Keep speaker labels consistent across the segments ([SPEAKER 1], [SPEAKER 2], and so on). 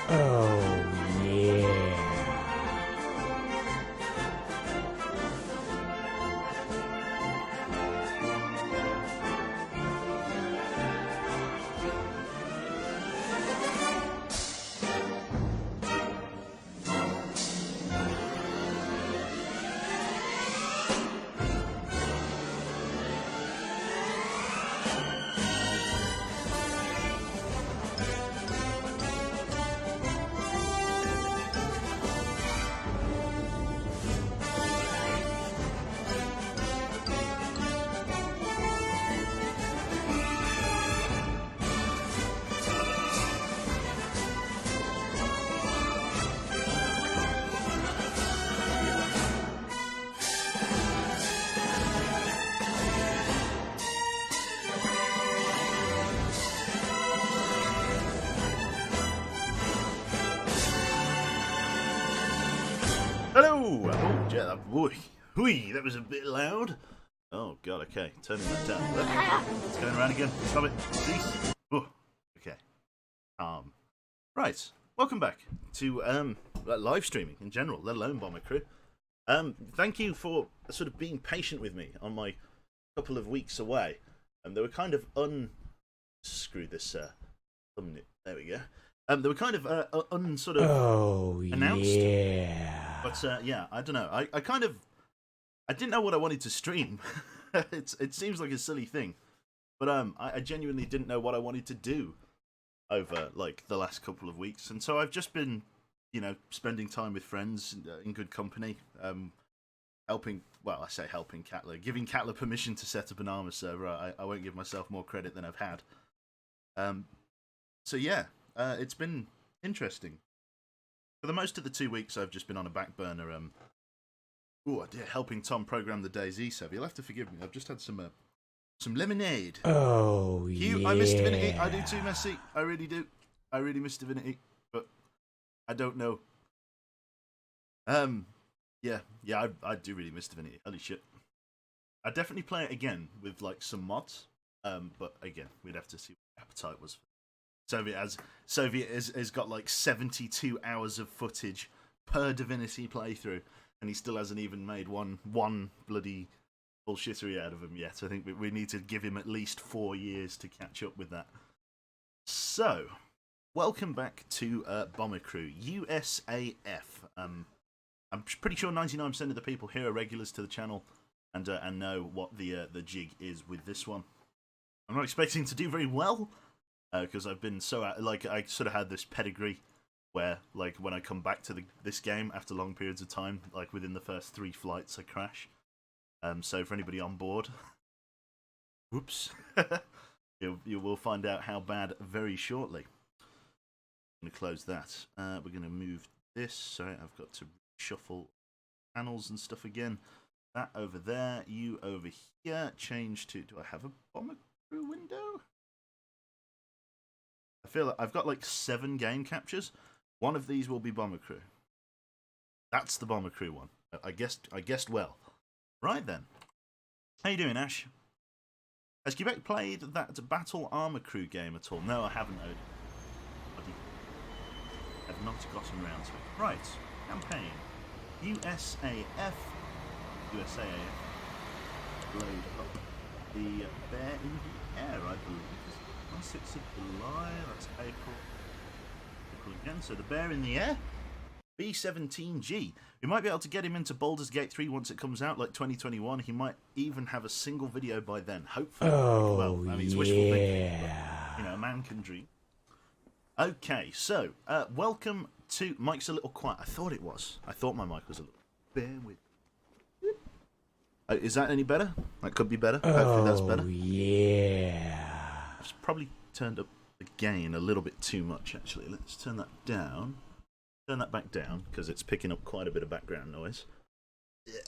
[SPEAKER 1] Oh, yeah.
[SPEAKER 2] Hello! Oh, yeah, that was a bit loud. Oh, God, okay. Turning that down. It's going around again. Stop it. Cease. Oh, okay. Right. Welcome back to live streaming in general, let alone Bomber Crew. Thank you for sort of being patient with me on my couple of weeks away. They were kind of screw this thumbnail. There we go. They were kind of unsort of announced.
[SPEAKER 1] Yeah.
[SPEAKER 2] But yeah, I don't know. I didn't know what I wanted to stream. It seems like a silly thing, but I genuinely didn't know what I wanted to do over like the last couple of weeks, and so I've just been, spending time with friends in good company, helping. Well, I say helping Catler, giving Catler permission to set up an Arma server. I won't give myself more credit than I've had. So yeah, it's been interesting. For the most of the 2 weeks, I've just been on a back burner. Helping Tom program the DayZ server. You'll have to forgive me. I've just had some lemonade.
[SPEAKER 1] Oh,
[SPEAKER 2] Hugh,
[SPEAKER 1] yeah.
[SPEAKER 2] I miss Divinity. I do too, Messi. I really do. I really miss Divinity, but I don't know. Yeah, I do really miss Divinity. Holy shit. I'd definitely play it again with like some mods. But again, we'd have to see what the appetite was. Soviet has got like 72 hours of footage per Divinity playthrough, and he still hasn't even made one bloody bullshittery out of him yet. I think we need to give him at least 4 years to catch up with that. So, welcome back to Bomber Crew USAF. I'm pretty sure 99% of the people here are regulars to the channel and know what the jig is with this one. I'm not expecting to do very well, because I've been so I sort of had this pedigree where like when I come back to this game after long periods of time, like within the first 3 flights I crash. So for anybody on board, whoops, you will find out how bad very shortly. I'm gonna close that. We're gonna move this. Sorry, I've got to shuffle panels and stuff again. That over there, you over here. Change to. Do I have a Bomber Crew window? I feel like I've got like 7 game captures. One of these will be Bomber Crew. That's the Bomber Crew one. I guessed well. Right then. How you doing, Ash? Has Quebec played that Battle Armor Crew game at all? No, I haven't. I have not gotten around to it. Right. Campaign. USAF. Load up the Bear in the Air, I believe. 6th of July, that's April again, so the Bear in the Air, B-17G. We might be able to get him into Baldur's Gate 3 once it comes out, like 2021. He might even have a single video by then, hopefully.
[SPEAKER 1] Oh,
[SPEAKER 2] well, I mean, it's wishful thinking, but, a man can dream. Okay, so, welcome to... Mic's a little quiet. I thought my mic was a little... Bear with... Is that any better? That could be better. Hopefully that's better.
[SPEAKER 1] Yeah.
[SPEAKER 2] I've probably turned up the gain a little bit too much, actually. Let's turn that down. Turn that back down, because it's picking up quite a bit of background noise. Yeah.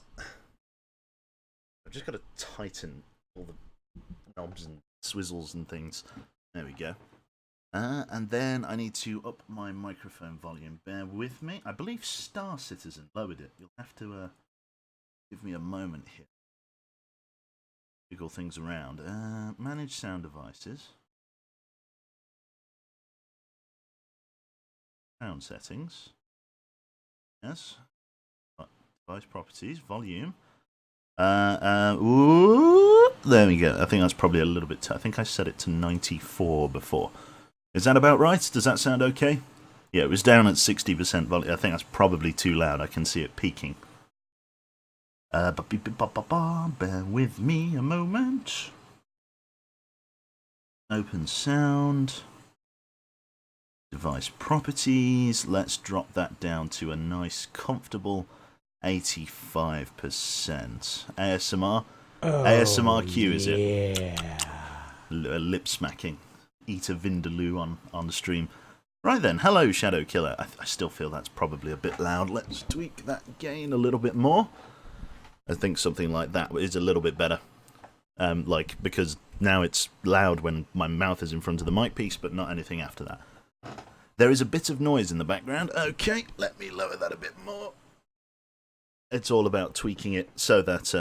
[SPEAKER 2] I've just got to tighten all the knobs and swizzles and things. There we go. And then I need to up my microphone volume. Bear with me. I believe Star Citizen lowered it. You'll have to give me a moment here. Jiggle things around. Manage sound devices. Sound settings. Yes. Device properties. Volume. Ooh, there we go. I think that's probably a little bit... I think I set it to 94 before. Is that about right? Does that sound okay? Yeah, it was down at 60% volume. I think that's probably too loud. I can see it peaking. Bear with me a moment. Open sound. Device properties. Let's drop that down to a nice, comfortable 85%. ASMR. ASMR Q, is it?
[SPEAKER 1] Yeah.
[SPEAKER 2] Lip smacking. Eat a vindaloo on the stream. Right then, hello Shadow Killer. I still feel that's probably a bit loud. Let's tweak that gain a little bit more. I think something like that is a little bit better. Because now it's loud when my mouth is in front of the mic piece, but not anything after that. There is a bit of noise in the background. Okay, let me lower that a bit more. It's all about tweaking it so that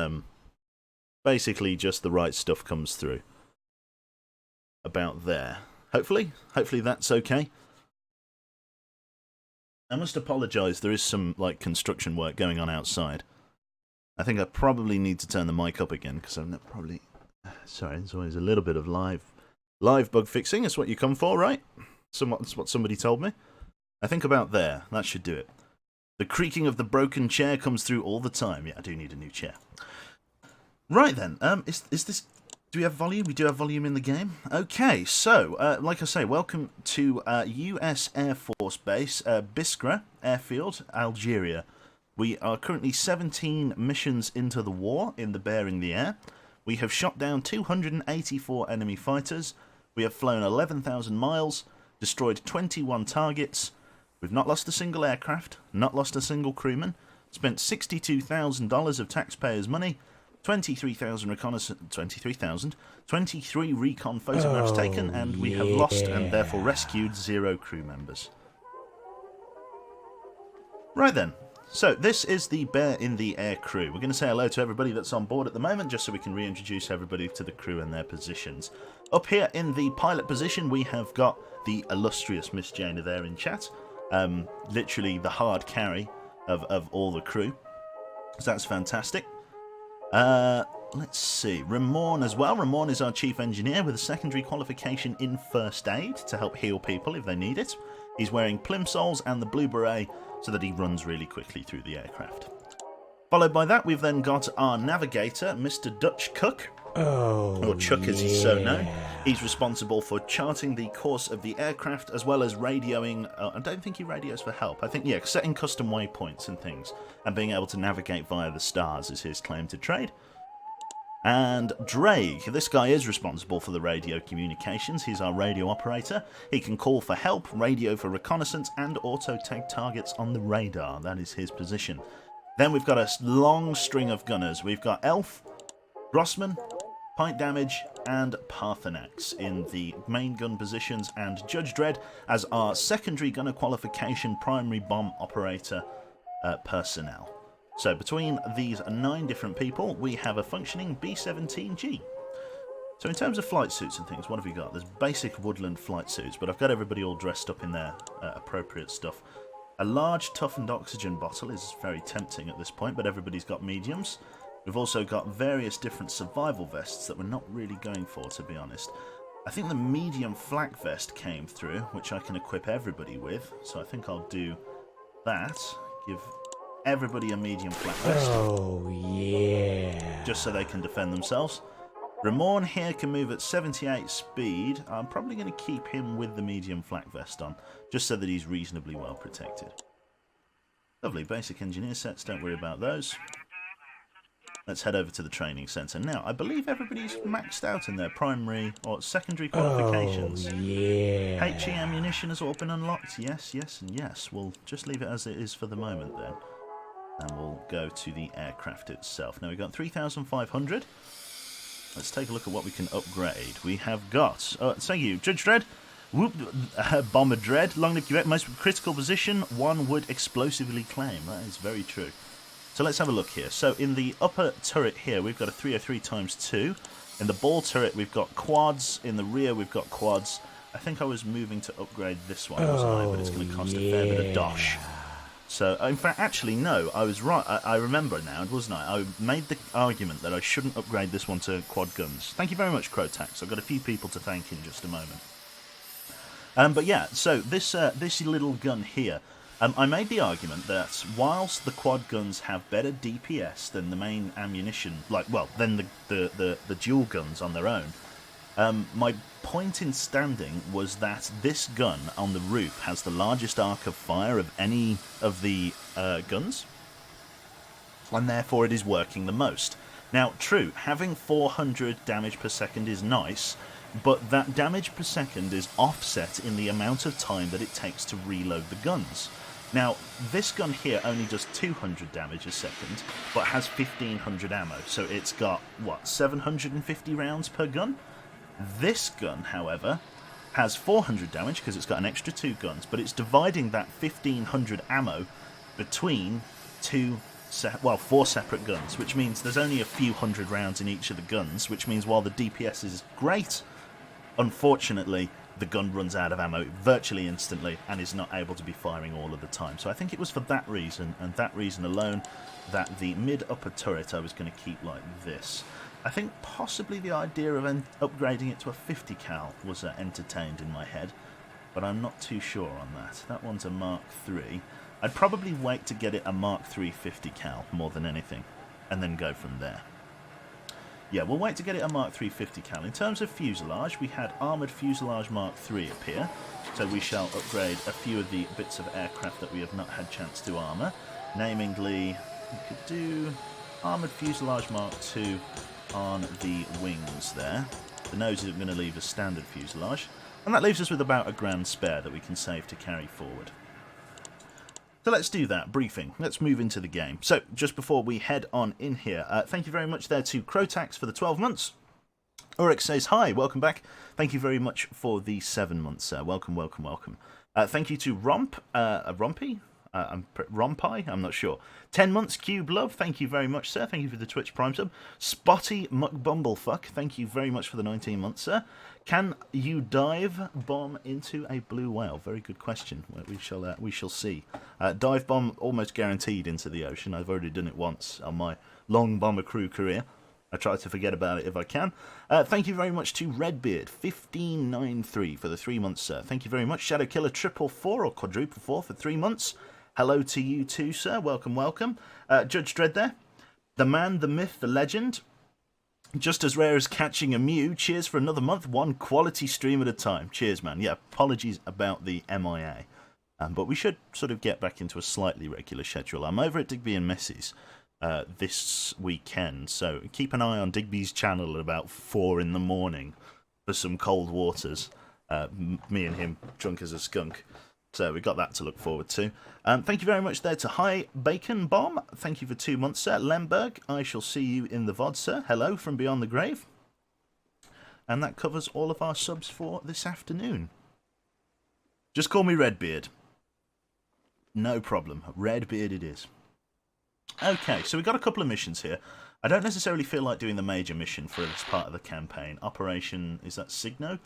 [SPEAKER 2] basically just the right stuff comes through. About there. Hopefully that's okay. I must apologise, there is some construction work going on outside. I think I probably need to turn the mic up again because I'm not probably... Sorry, there's always a little bit of live bug fixing. It's what you come for, right? That's what somebody told me. I think about there. That should do it. The creaking of the broken chair comes through all the time. Yeah, I do need a new chair. Right then, is this... Do we have volume? We do have volume in the game. Okay, so, like I say, welcome to US Air Force Base, Biskra Airfield, Algeria. We are currently 17 missions into the war in the Bearing the Air. We have shot down 284 enemy fighters. We have flown 11,000 miles, destroyed 21 targets. We've not lost a single aircraft, not lost a single crewman, spent $62,000 of taxpayers' money, 23 recon photographs taken, and we have lost and therefore rescued 0 crew members. Right then. So, this is the Bear in the Air crew. We're going to say hello to everybody that's on board at the moment, just so we can reintroduce everybody to the crew and their positions. Up here in the pilot position, we have got the illustrious Miss Jaina there in chat. Literally the hard carry of all the crew. So that's fantastic. Let's see. Ramon as well. Ramon is our chief engineer with a secondary qualification in first aid to help heal people if they need it. He's wearing plimsolls and the blue beret so that he runs really quickly through the aircraft. Followed by that, we've then got our navigator, Mr. Dutch Cook. Or Chuck as he's so known. He's responsible for charting the course of the aircraft as well as radioing. I don't think he radios for help. I think, yeah, setting custom waypoints and things and being able to navigate via the stars is his claim to trade. And Drake, this guy is responsible for the radio communications. He's our radio operator. He can call for help, radio for reconnaissance, and auto-tag targets on the radar. That is his position. Then we've got a long string of gunners. We've got Elf, Grossman, Point Damage, and Parthenax in the main gun positions, and Judge Dredd as our secondary gunner qualification primary bomb operator personnel. So between these 9 different people, we have a functioning B-17G. So in terms of flight suits and things, what have we got? There's basic woodland flight suits, but I've got everybody all dressed up in their appropriate stuff. A large toughened oxygen bottle is very tempting at this point, but everybody's got mediums. We've also got various different survival vests that we're not really going for, to be honest. I think the medium flak vest came through, which I can equip everybody with, so I think I'll do that. Give everybody a medium flak vest.
[SPEAKER 1] Oh, yeah.
[SPEAKER 2] Just so they can defend themselves. Ramon here can move at 78 speed. I'm probably going to keep him with the medium flak vest on, just so that he's reasonably well protected. Lovely, basic engineer sets, don't worry about those. Let's head over to the training centre. Now, I believe everybody's maxed out in their primary or secondary qualifications.
[SPEAKER 1] Oh, yeah.
[SPEAKER 2] HE ammunition has all been unlocked. Yes, yes, and yes. We'll just leave it as it is for the moment then. And we'll go to the aircraft itself. Now, we've got 3,500. Let's take a look at what we can upgrade. We have got... thank you, Judge Dredd. Whoop, Bomber Dredd. Long live Quebec. Most critical position one would explosively claim. That is very true. So let's have a look here. So in the upper turret here, we've got a 303 × 2. In the ball turret, we've got quads. In the rear, we've got quads. I think I was moving to upgrade this one, wasn't I? But it's going to cost a fair bit of dosh. So, in fact, actually, no, I was right. I remember now, wasn't I? I made the argument that I shouldn't upgrade this one to quad guns. Thank you very much, Crotax. I've got a few people to thank in just a moment. But yeah, so this little gun here, I made the argument that whilst the quad guns have better DPS than the main ammunition, than the dual guns on their own, my point in standing was that this gun on the roof has the largest arc of fire of any of the guns, and therefore it is working the most. Now, true, having 400 damage per second is nice, but that damage per second is offset in the amount of time that it takes to reload the guns. Now, this gun here only does 200 damage a second, but has 1500 ammo, so it's got, 750 rounds per gun? This gun, however, has 400 damage because it's got an extra 2 guns, but it's dividing that 1500 ammo between 4 separate guns, which means there's only a few hundred rounds in each of the guns, which means while the DPS is great, unfortunately, the gun runs out of ammo virtually instantly and is not able to be firing all of the time. So I think it was for that reason, and that reason alone, that the mid-upper turret I was going to keep like this. I think possibly the idea of upgrading it to a 50 cal was entertained in my head, but I'm not too sure on that. That one's a Mark III. I'd probably wait to get it a Mark III 50 cal more than anything, and then go from there. Yeah, we'll wait to get it a Mark III 50 cal. In terms of fuselage, we had Armoured Fuselage Mark III appear, so we shall upgrade a few of the bits of aircraft that we have not had chance to armour. Namely, we could do Armoured Fuselage Mark II on the wings there. The nose is going to leave a standard fuselage, and that leaves us with about £1,000 spare that we can save to carry forward. So let's do that, briefing. Let's move into the game. So, just before we head on in here, thank you very much there to Crotax for the 12 months. Oryx says, hi, welcome back. Thank you very much for the 7 months, sir. Welcome, welcome, welcome. Thank you to Rompi? I'm not sure. 10 months, Cube Love, thank you very much, sir. Thank you for the Twitch Prime sub. Spotty McBumblefuck, thank you very much for the 19 months, sir. Can you dive bomb into a blue whale? Very good question. We shall see. Dive bomb almost guaranteed into the ocean. I've already done it once on my long bomber crew career. I try to forget about it if I can. Thank you very much to Redbeard1593 for the 3 months, sir. Thank you very much. Shadow Killer 444 or Quadruple 4 for 3 months. Hello to you too, sir. Welcome, welcome. Judge Dredd there. The man, the myth, the legend. Just as rare as catching a Mew. Cheers for another month. One quality stream at a time. Cheers, man. Yeah, apologies about the MIA. But we should sort of get back into a slightly regular schedule. I'm over at Digby and Messi's this weekend, so keep an eye on Digby's channel at about 4 in the morning for some cold waters. Me and him drunk as a skunk. So we got that to look forward to. Thank you very much there to Hi Bacon Bomb. Thank you for 2 months, sir. Lemberg, I shall see you in the VOD, sir. Hello from Beyond the Grave. And that covers all of our subs for this afternoon. Just call me Redbeard. No problem. Redbeard it is. Okay, so we've got a couple of missions here. I don't necessarily feel like doing the major mission for this part of the campaign. Operation, is that Signo?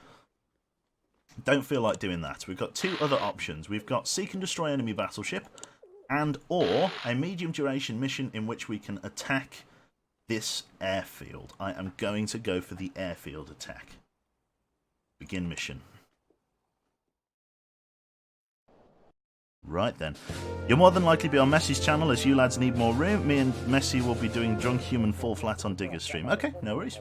[SPEAKER 2] Don't feel like doing that. We've got 2 other options. We've got Seek and Destroy Enemy Battleship, and or a medium duration mission in which we can attack this airfield. I am going to go for the airfield attack. Begin mission. Right then. You'll more than likely be on Messi's channel as you lads need more room. Me and Messi will be doing Drunk Human Fall Flat on Digger's stream. Okay, no worries.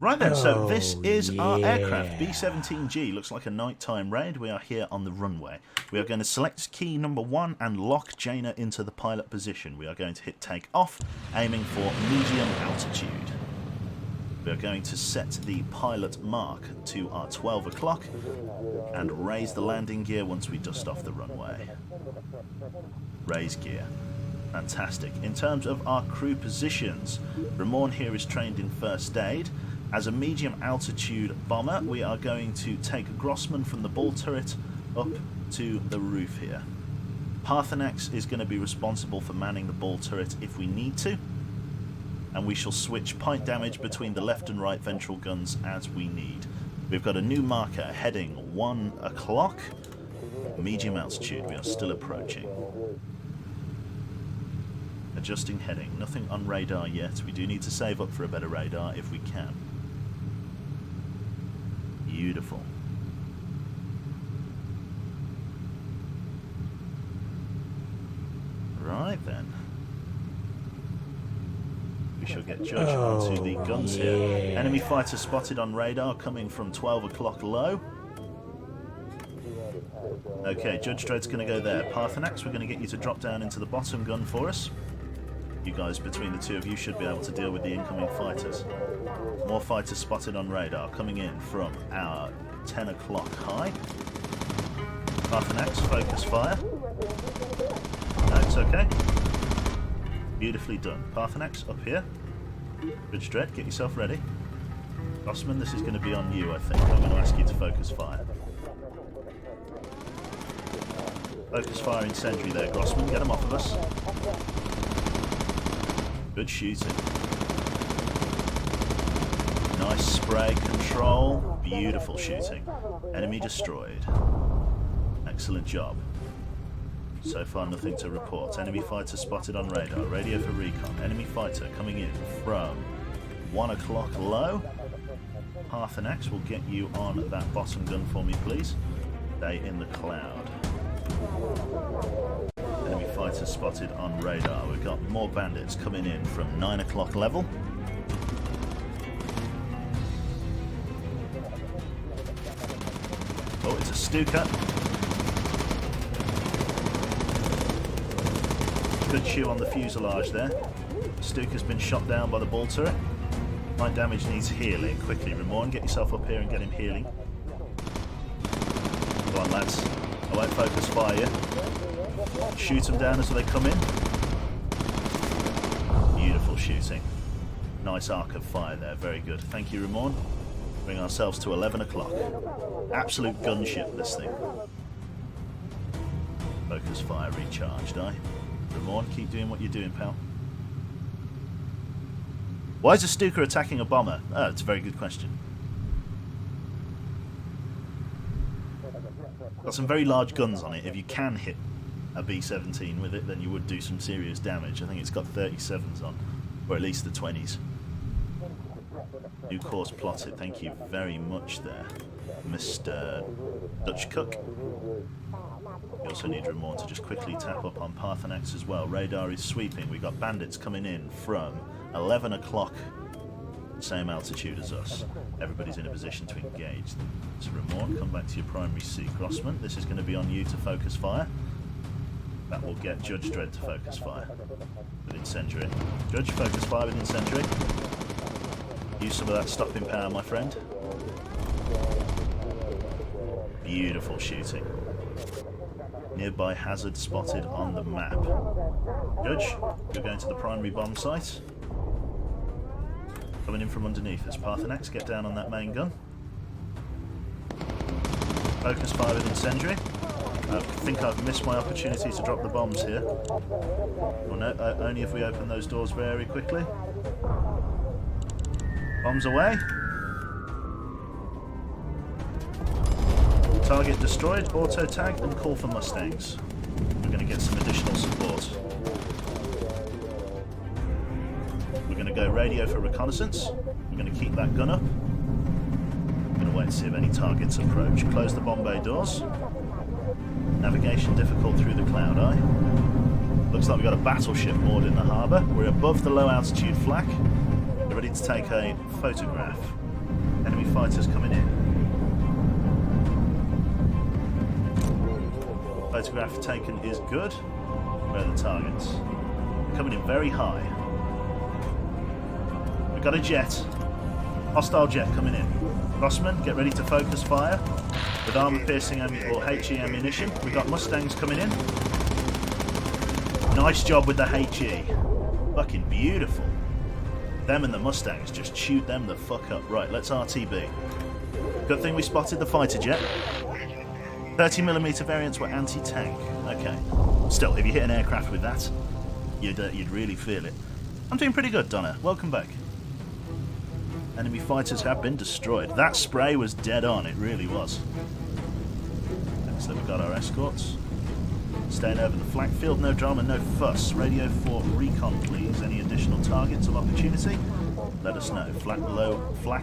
[SPEAKER 2] Right then, so this is our aircraft, B-17G. Looks like a nighttime raid. We are here on the runway. We are going to select key number 1 and lock Jaina into the pilot position. We are going to hit take off, aiming for medium altitude. We are going to set the pilot mark to our 12 o'clock and raise the landing gear once we dust off the runway. Raise gear. Fantastic. In terms of our crew positions, Ramon here is trained in first aid. As a medium altitude bomber, we are going to take Grossman from the ball turret up to the roof here. Parthenax is going to be responsible for manning the ball turret if we need to, and we shall switch point damage between the left and right ventral guns as we need. We've got a new marker heading 1 o'clock. Medium altitude. We are still approaching. Adjusting heading. Nothing on radar yet. We do need to save up for a better radar if we can. Beautiful. Right then. We shall get judged onto the guns here. Enemy fighter spotted on radar coming from 12 o'clock low. Okay, Judge Dredd's going to go there. Parthenax, we're going to get you to drop down into the bottom gun for us. You guys, between the two of you, should be able to deal with the incoming fighters. More fighters spotted on radar coming in from our 10 o'clock high. Parthenax, focus fire. No, it's okay. Beautifully done. Parthenax, up here. Judge Dredd, get yourself ready. Grossman, this is going to be on you, I think. I'm going to ask you to focus fire. Focus fire incendiary there, Grossman. Get them off of us. Good shooting. Nice spray control. Beautiful shooting. Enemy destroyed. Excellent job. So far, nothing to report. Enemy fighter spotted on radar. Radio for recon. Enemy fighter coming in from 1 o'clock low. Parthenax will get you on that bottom gun for me, please. Stay in the cloud. Enemy fighter spotted on radar. We've got more bandits coming in from 9 o'clock level. Oh, it's a Stuka. Good shoe on the fuselage there. Stuka's been shot down by the ball turret. Light damage needs healing. Quickly, Ramon, get yourself up here and get him healing. Go on, lads. I won't focus fire you. Shoot them down as they come in. Beautiful shooting. Nice arc of fire there. Very good. Thank you, Ramon. Bring ourselves to 11 o'clock. Absolute gunship, this thing. Focus fire recharged, aye? Ramon, keep doing what you're doing, pal. Why is a Stuka attacking a bomber? Oh, it's a very good question. Got some very large guns on it. If you can hit a B-17 with it, then you would do some serious damage. I think it's got 37s on, or at least the 20s. New course plotted. Thank you very much there, Mr. Dutch Cook. We also need Ramon to just quickly tap up on Parthenax as well. Radar is sweeping. We've got bandits coming in from 11 o'clock, same altitude as us. Everybody's in a position to engage. So Ramon, come back to your primary seat. Grossman, this is going to be on you to focus fire. That will get Judge Dredd to focus fire with incendiary. Judge, focus fire with incendiary. Use some of that stopping power, my friend. Beautiful shooting. Nearby hazard spotted on the map. Judge, you're going to the primary bomb site. Coming in from underneath us. Parthenax, get down on that main gun. Focus fire with incendiary. I think I've missed my opportunity to drop the bombs here. Well, no, only if we open those doors very quickly. Bombs away. Target destroyed, auto tag, and call for Mustangs. We're going to get some additional support. We're going to go radio for reconnaissance. We're going to keep that gun up. We're going to wait and see if any targets approach. Close the bomb bay doors. Navigation difficult through the cloud eye. Looks like we've got a battleship moored in the harbour. We're above the low altitude flak. We're ready to take a photograph. Enemy fighters coming in. Photograph taken is good. Where are the targets? Coming in very high. We've got a jet. Hostile jet coming in. Rossman, get ready to focus fire with armor-piercing or HE ammunition. We've got Mustangs coming in. Nice job with the HE. Fucking beautiful. Them and the Mustangs, just shoot them the fuck up. Right, let's RTB. Good thing we spotted the fighter jet. 30mm variants were anti-tank. Okay. Still, if you hit an aircraft with that, you'd really feel it. I'm doing pretty good, Donna. Welcome back. Enemy fighters have been destroyed. That spray was dead on, it really was. Next up we've got our escorts. Staying over the flak field, no drama, no fuss. Radio for recon, please. Any additional targets of opportunity? Let us know. Flak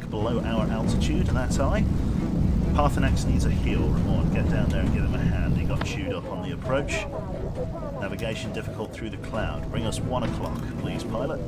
[SPEAKER 2] below our altitude, and that's I. Parthenax needs a heal. Ramon, get down there and give him a hand. He got chewed up on the approach. Navigation difficult through the cloud. Bring us 1 o'clock, please, pilot.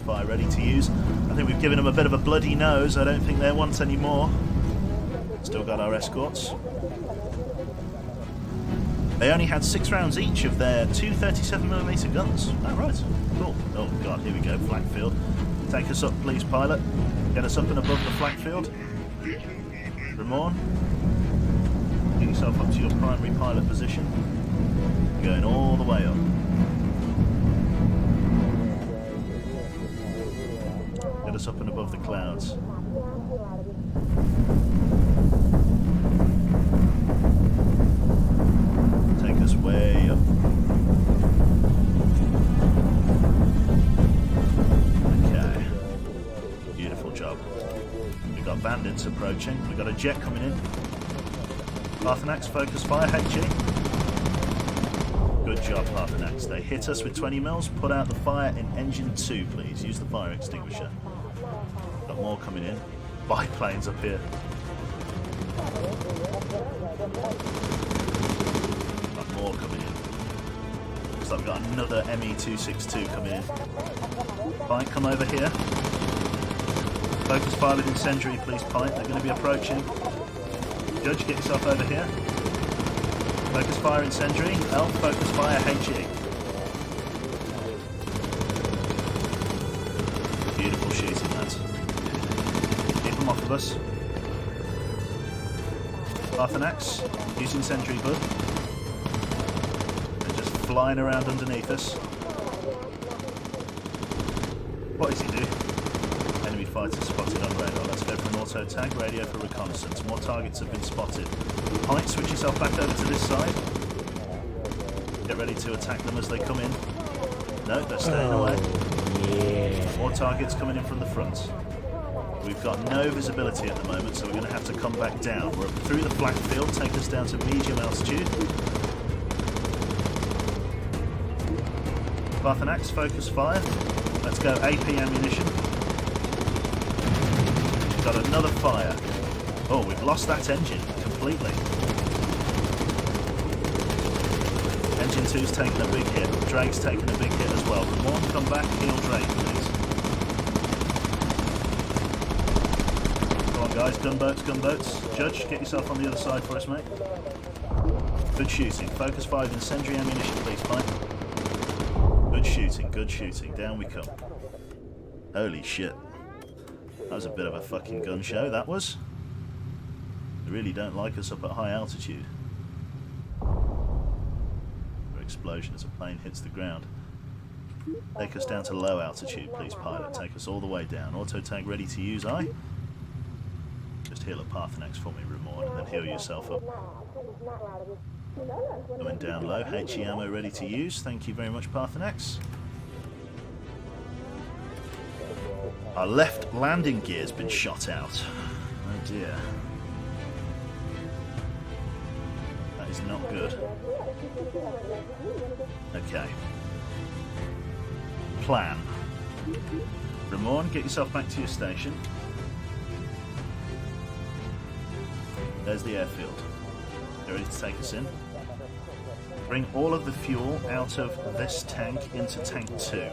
[SPEAKER 2] Fire ready to use. I think we've given them a bit of a bloody nose. I don't think they want any more. Still got our escorts. They only had 6 rounds each of their 2 37mm guns. Oh, right. Cool. Oh, God, here we go. Flak field. Take us up, please, pilot. Get us up and above the flak field. Ramon, get yourself up to your primary pilot position. Going all the way up. Get us up and above the clouds. Take us way up. Okay. Beautiful job. We've got bandits approaching. We've got a jet coming in. Parthenax, focus fire, HG. Good job, Parthenax. They hit us with 20 mils. Put out the fire in engine 2, please. Use the fire extinguisher. Got more coming in. Biplanes up here. Got more coming in. Looks like we've got another ME-262 coming in. Pike, come over here. Focus fire with incendiary, please, Pike. They're going to be approaching. Judge, get yourself over here. Focus fire incendiary. Elf, focus fire HE. Beautiful shooting, lads. Keep them off of us. Parthenax, use incendiary, bud. They're just flying around underneath us. What does he do? Enemy fighter spotted on radar. Let's go for an auto tag. Radio for reconnaissance. More targets have been spotted. Pike, switch yourself back over to this side. Get ready to attack them as they come in. No, they're staying away.
[SPEAKER 1] Yeah.
[SPEAKER 2] More targets coming in from the front. We've got no visibility at the moment, so we're going to have to come back down. We're up through the flak field, take us down to medium altitude. Parthenax, focus fire. Let's go AP ammunition. We've got another fire. Oh, we've lost that engine completely. Engine 2's taken a big hit. Drake's taken a big hit as well. Ramon, come back, heal Drake, please. Come on, guys. Gunboats, gunboats. Judge, get yourself on the other side for us, mate. Good shooting. Focus fire with incendiary ammunition, please, Pike. Good shooting, good shooting. Down we come. Holy shit. That was a bit of a fucking gun show, that was. They really don't like us up at high altitude. Explosion as a plane hits the ground. Take us down to low altitude, please, pilot. Take us all the way down. Auto tag ready to use, aye? Just heal up Parthenax for me, Ramon, and then heal yourself up. Coming down low. HE ammo ready to use. Thank you very much, Parthenax. Our left landing gear's been shot out. Oh dear. That is not good. Okay. Plan. Ramon, get yourself back to your station. There's the airfield. They're ready to take us in. Bring all of the fuel out of this tank into tank 2.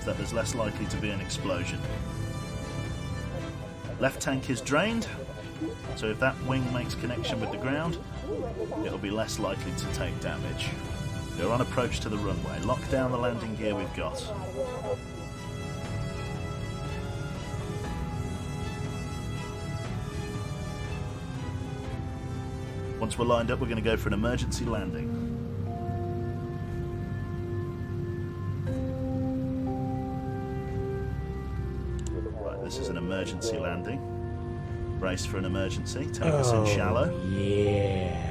[SPEAKER 2] So that there's less likely to be an explosion. Left tank is drained, so if that wing makes connection with the ground, it'll be less likely to take damage. We're on approach to the runway. Lock down the landing gear we've got. Once we're lined up, we're going to go for an emergency landing. this is an emergency landing. Brace for an emergency. 10% shallow.
[SPEAKER 1] Yeah.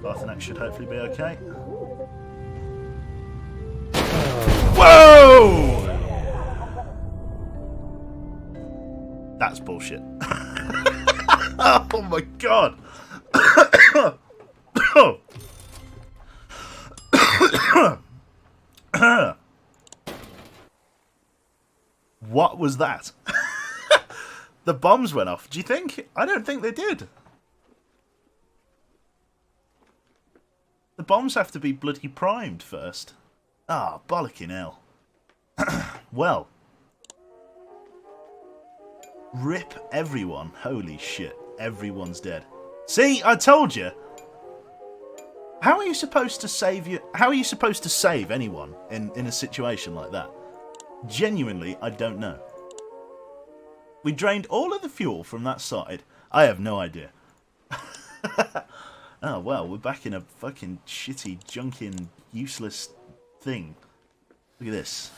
[SPEAKER 2] Parthenax should hopefully be okay. Whoa! That's bullshit. Oh my god! What was that? The bombs went off. Do you think? I don't think they did. The bombs have to be bloody primed first. Ah, bollocking hell. Well. Rip everyone. Holy shit. Everyone's dead. See, I told you. How are you supposed to save How are you supposed to save anyone in a situation like that? Genuinely, I don't know. We drained all of the fuel from that side. I have no idea. Oh, well, we're back in a fucking shitty, junking, useless thing. Look at this.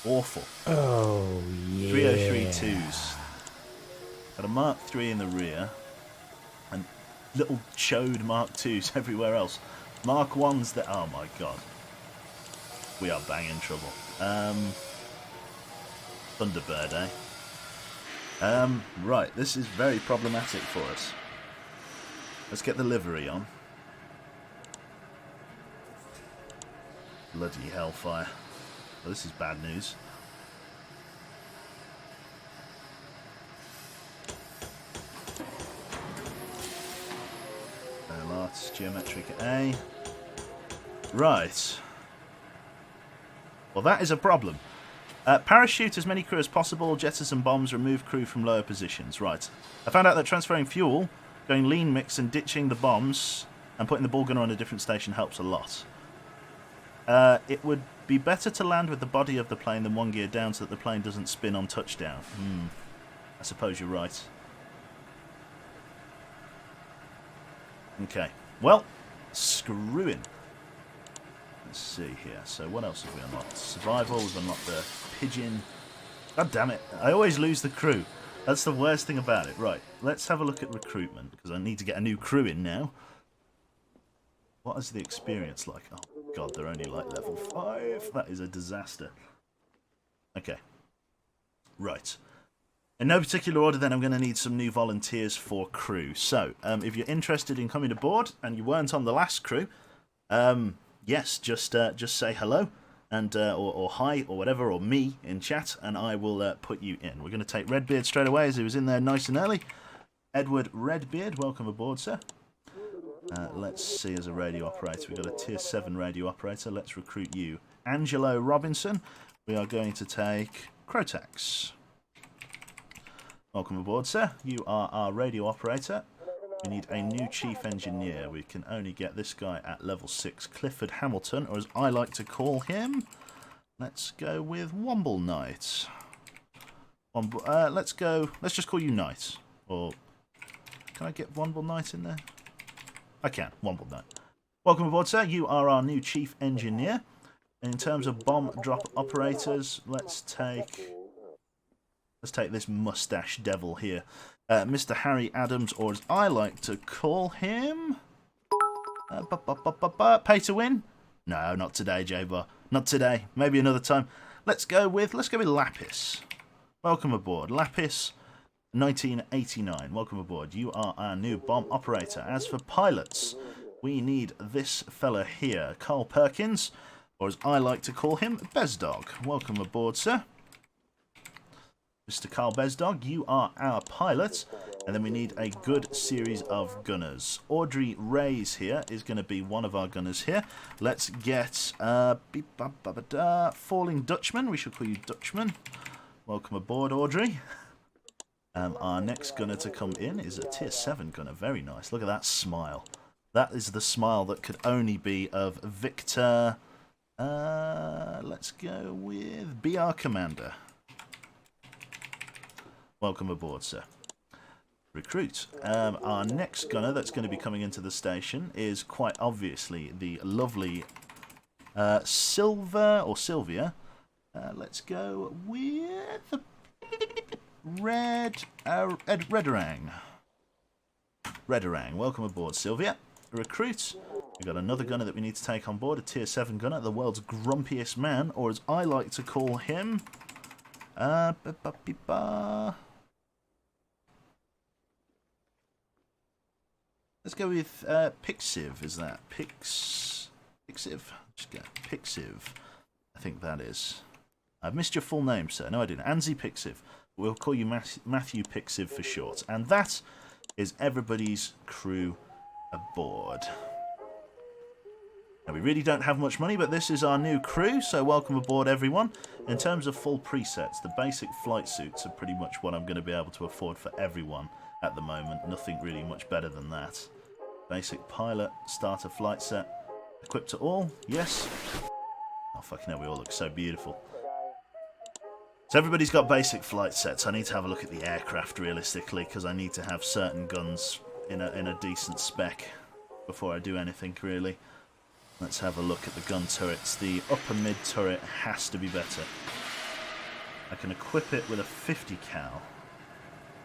[SPEAKER 2] Awful.
[SPEAKER 1] Oh, yeah.
[SPEAKER 2] 3032s. Got a Mark III in the rear. And little chode Mark IIs everywhere else. Mark 1s that... Oh, my God. We are banging trouble. Thunderbird, eh? Right, this is very problematic for us. Let's get the livery on. Bloody hellfire. Well, this is bad news. Arts, geometric A. Right. Well, that is a problem. Parachute as many crew as possible, jettison bombs, remove crew from lower positions. Right. I found out that transferring fuel, going lean mix and ditching the bombs and putting the ball gunner on a different station helps a lot. It would be better to land with the body of the plane than one gear down so that the plane doesn't spin on touchdown. I suppose you're right. Okay. Well, screwing. Let's see here. So what else have we unlocked? Survival, we've unlocked the pigeon. God damn it. I always lose the crew. That's the worst thing about it. Right, let's have a look at recruitment, because I need to get a new crew in now. What is the experience like? Oh, God, they're only like level 5. That is a disaster. Okay. Right. In no particular order, then, I'm going to need some new volunteers for crew. So, if you're interested in coming aboard, and you weren't on the last crew, yes, just say hello, and or hi, or whatever, or me in chat, and I will put you in. We're going to take Redbeard straight away, as he was in there nice and early. Edward Redbeard, welcome aboard, sir. Let's see, as a radio operator, we've got a tier 7 radio operator. Let's recruit you. Angelo Robinson. We are going to take Crotax. Welcome aboard, sir. You are our radio operator. We need a new chief engineer. We can only get this guy at level 6. Clifford Hamilton, or as I like to call him, let's go with Womble Knight. Let's just call you Knight. Or, can I get Womble Knight in there? I can. Womble Knight. Welcome aboard, sir. You are our new chief engineer. In terms of bomb drop operators, let's take this mustache devil here. Mr. Harry Adams, or as I like to call him... Pay to win? No, not today, J-Bar. Not today. Maybe another time. Let's go with Lapis. Welcome aboard. Lapis, 1989. Welcome aboard. You are our new bomb operator. As for pilots, we need this fella here, Carl Perkins, or as I like to call him, Bezdog. Welcome aboard, sir. Mr. Carl Bezdog, you are our pilot, and then we need a good series of gunners. Audrey Reyes here is going to be one of our gunners here. Let's get Falling Dutchman. We should call you Dutchman. Welcome aboard, Audrey. Our next gunner to come in is a tier 7 gunner. Very nice. Look at that smile. That is the smile that could only be of Victor. Let's go with BR Commander. Welcome aboard, sir. Recruit. Our next gunner that's going to be coming into the station is quite obviously the lovely Silver or Sylvia. Let's go with the Redarang. Redarang, welcome aboard, Sylvia. Recruit. We've got another gunner that we need to take on board, a tier 7 gunner, the world's grumpiest man, or as I like to call him, let's go with Pixiv, is that? Pixiv? Just go, Pixiv. I think that is. I've missed your full name, sir. No, I didn't. Anzi Pixiv. We'll call you Matthew Pixiv for short. And that is everybody's crew aboard. Now, we really don't have much money, but this is our new crew, so welcome aboard, everyone. In terms of full presets, the basic flight suits are pretty much what I'm going to be able to afford for everyone at the moment. Nothing really much better than that. Basic pilot, starter flight set. Equipped to all? Yes. Oh, fucking hell, we all look so beautiful. So everybody's got basic flight sets. I need to have a look at the aircraft realistically, because I need to have certain guns in a decent spec before I do anything, really. Let's have a look at the gun turrets. The upper mid turret has to be better. I can equip it with a 50 cal,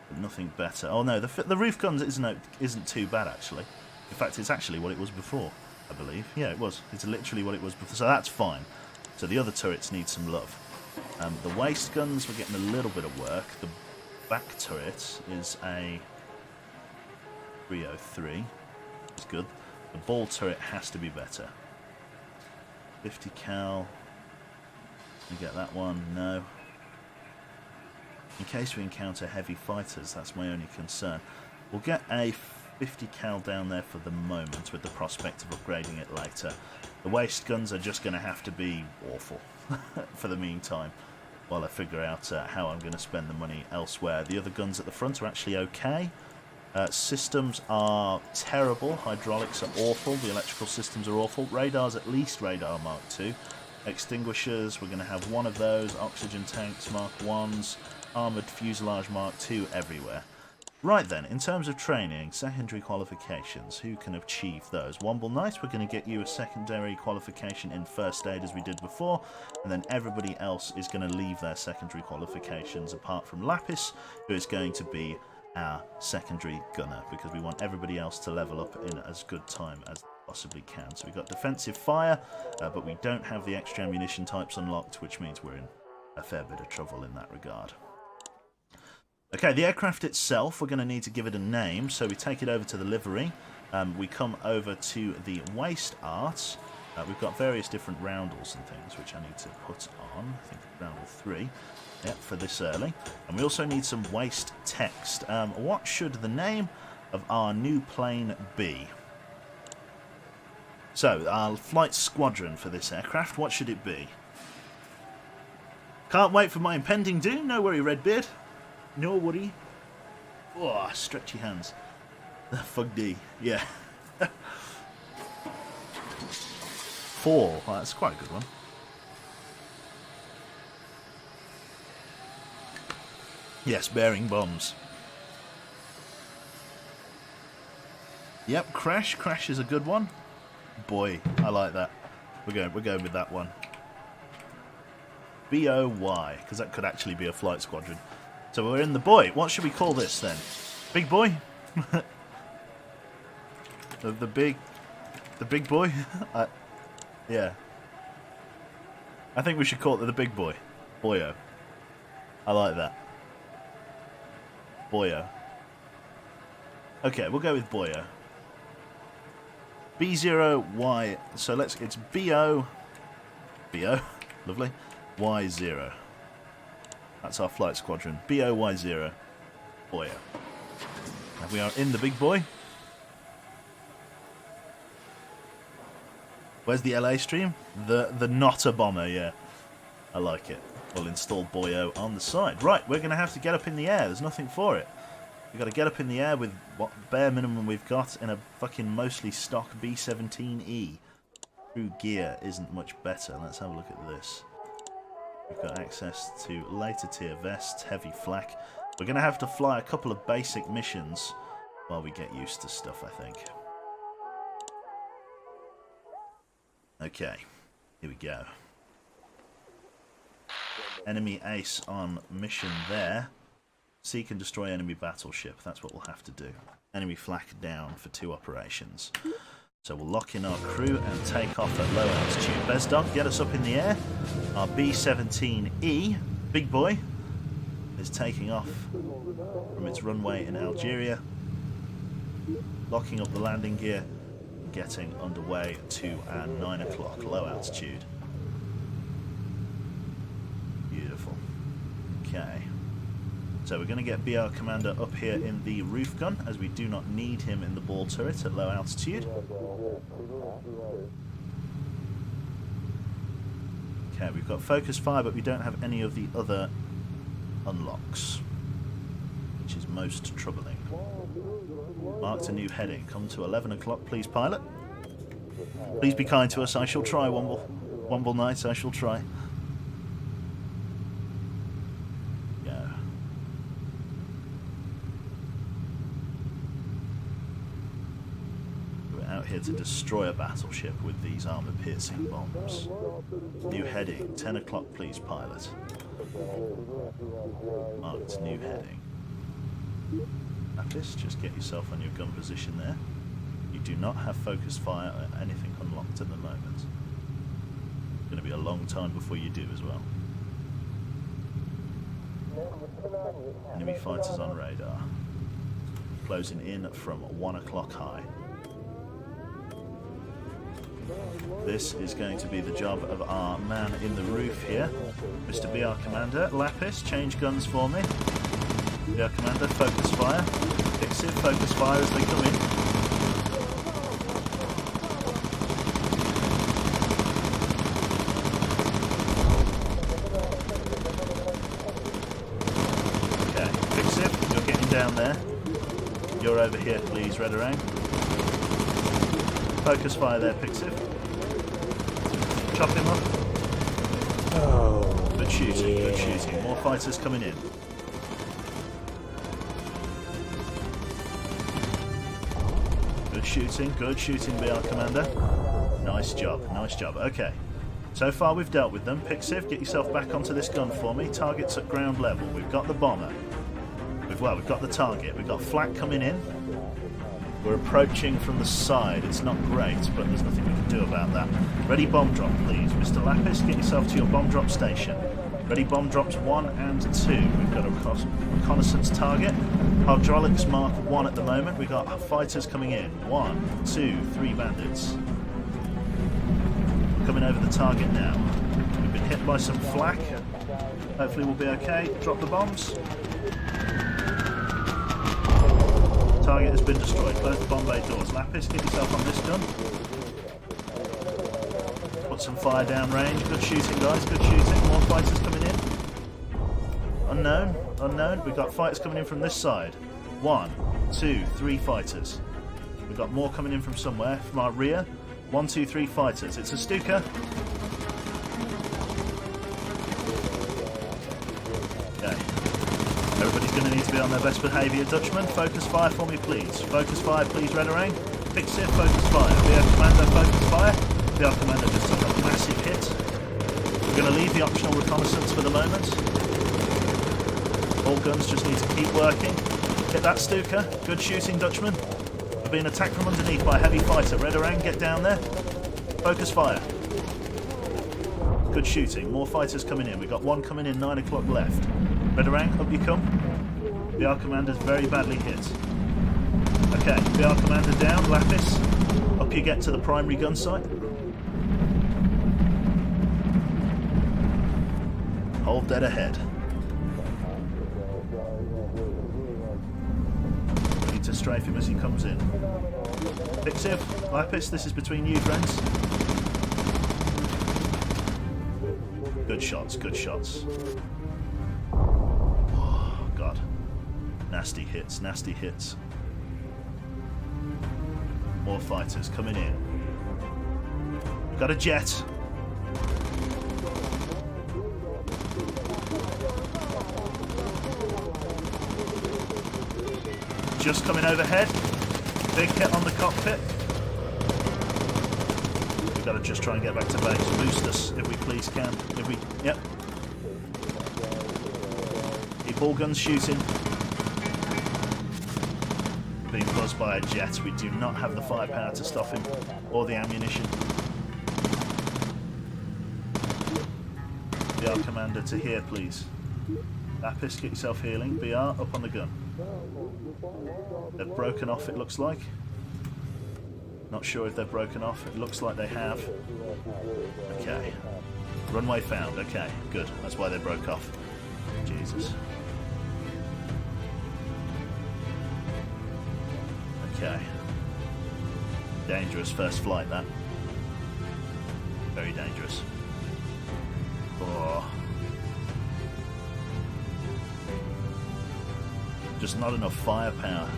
[SPEAKER 2] but nothing better. Oh no, the roof guns isn't too bad actually. In fact, it's actually what it was before, I believe. Yeah, it was. It's literally what it was before, so that's fine. So the other turrets need some love. The waist guns, we're getting a little bit of work. The back turret is a 303. It's good. The ball turret has to be better. 50 cal. You get that one? No. In case we encounter heavy fighters, that's my only concern. We'll get a 50 cal down there for the moment with the prospect of upgrading it later. The waist guns are just going to have to be awful for the meantime while I figure out how I'm going to spend the money elsewhere. The other guns at the front are actually okay. Systems are terrible. Hydraulics are awful. The electrical systems are awful. Radars, at least radar Mark II. Extinguishers, we're going to have one of those. Oxygen tanks Mark 1s. Armoured fuselage Mark II everywhere. Right then, in terms of training, secondary qualifications, who can achieve those? Womble Knight, we're going to get you a secondary qualification in first aid as we did before, and then everybody else is going to leave their secondary qualifications apart from Lapis, who is going to be our secondary gunner, because we want everybody else to level up in as good time as they possibly can. So we've got defensive fire, but we don't have the extra ammunition types unlocked, which means we're in a fair bit of trouble in that regard. Okay, the aircraft itself, we're going to need to give it a name, so we take it over to the livery. We come over to the waist art. We've got various different roundels and things, which I need to put on. I think roundel 3. Yep, for this early. And we also need some waist text. What should the name of our new plane be? So, our flight squadron for this aircraft, what should it be? Can't wait for my impending doom. No worry, Redbeard. No worry. Oh, stretchy hands. Fuck D. Yeah. 4. Well, that's quite a good one. Yes, bearing bombs. Yep, Crash. Crash is a good one. Boy, I like that. We're going with that one. BOY, because that could actually be a flight squadron. So we're in the boy. What should we call this then? Big boy? the big boy? Yeah. I think we should call it the big boy. Boyo. I like that. Boyo. Okay, we'll go with Boyo. B0Y. So it's BO. BO. Lovely. Y0. That's our flight squadron. BOY0. Boyo. And we are in the big boy. Where's the LA stream? The not a bomber, yeah. I like it. We'll install Boyo on the side. Right, we're going to have to get up in the air. There's nothing for it. We've got to get up in the air with what bare minimum we've got in a fucking mostly stock B-17E. True gear isn't much better. Let's have a look at this. We've got access to later tier vests, heavy flak. We're going to have to fly a couple of basic missions while we get used to stuff, I think. Okay. Here we go. Enemy ace on mission there. Seek and destroy enemy battleship. That's what we'll have to do. Enemy flak down for 2 operations. So we'll lock in our crew and take off at low altitude. Bezdog, get us up in the air. Our B-17E, big boy, is taking off from its runway in Algeria. Locking up the landing gear. Getting underway to our 9 o'clock low altitude. Beautiful. Okay. So we're going to get BR Commander up here in the roof gun, as we do not need him in the ball turret at low altitude. Okay, we've got focus fire, but we don't have any of the other unlocks, which is most troubling. Marked a new heading. Come to 11 o'clock, please, pilot. Please be kind to us. I shall try, Womble. Womble Knight, I shall try. Here to destroy a battleship with these armor-piercing bombs. New heading, 10 o'clock please, pilot. Marked new heading. Lapis, just get yourself on your gun position there. You do not have focus fire or anything unlocked at the moment. It's going to be a long time before you do as well. Enemy fighters on radar. Closing in from 1 o'clock high. This is going to be the job of our man in the roof here, Mr. BR Commander. Lapis, change guns for me. BR Commander, focus fire. Pixiv, focus fire as they come in. Okay, Pixiv, you're getting down there. You're over here, please, Red Orang. Focus fire there, Pixiv. Chop him up.
[SPEAKER 1] Oh,
[SPEAKER 2] good shooting,
[SPEAKER 1] yeah.
[SPEAKER 2] Good shooting. More fighters coming in. Good shooting, BR Commander. Nice job, nice job. Okay. So far we've dealt with them. Pixiv, get yourself back onto this gun for me. Target's at ground level. We've got the bomber. We've got the target. We've got flak coming in. We're approaching from the side. It's not great, but there's nothing we can do about that. Ready bomb drop, please. Mr. Lapis, get yourself to your bomb drop station. Ready bomb drops 1 and 2. We've got a reconnaissance target. Hydraulics mark 1 at the moment. We've got fighters coming in. 1, 2, 3 bandits. Coming over the target now. We've been hit by some flak. Hopefully we'll be okay. Drop the bombs. Target has been destroyed. Close the bomb bay doors. Lapis, get yourself on this gun. Put some fire down range. Good shooting, guys. Good shooting. More fighters coming in. Unknown. We've got fighters coming in from this side. 1, 2, 3 fighters. We've got more coming in from somewhere. From our rear. 1, 2, 3 fighters. It's a Stuka. Okay. Everybody's going to need to be on their best behaviour. Dutchman, focus fire for me, please. Focus fire, please, Red Orang. Pixiv, focus fire. BR Commander, focus fire. BR Commander just took a massive hit. We're going to leave the optional reconnaissance for the moment. All guns just need to keep working. Get that Stuka. Good shooting, Dutchman. We're being attacked from underneath by a heavy fighter. Red Orang, get down there. Focus fire. Good shooting. More fighters coming in. We've got 1 coming in, 9 o'clock left. Red Orang, up you come. BR Commander's very badly hit. Okay, BR Commander down. Lapis, up you get to the primary gun site. Hold dead ahead. Need to strafe him as he comes in. Pixiv, Lapis, this is between you, friends. Good shots, good shots. Oh, God. Nasty hits, nasty hits. More fighters coming in. Got a jet. Just coming overhead. Big hit on the cockpit. we've got to just try and get back to base. Boost us if we please can. If we... Yep. Keep all guns shooting. Being buzzed by a jet. We do not have the firepower to stop him. Or the ammunition. BR Commander to here, please. Lapis, get yourself healing. BR, up on the gun. They've broken off, it looks like. Not sure if they've broken off. It looks like they have. Okay. Runway found. Okay, good. That's why they broke off. Jesus. Okay. Dangerous first flight, that. Very dangerous. Oh. Just not enough firepower.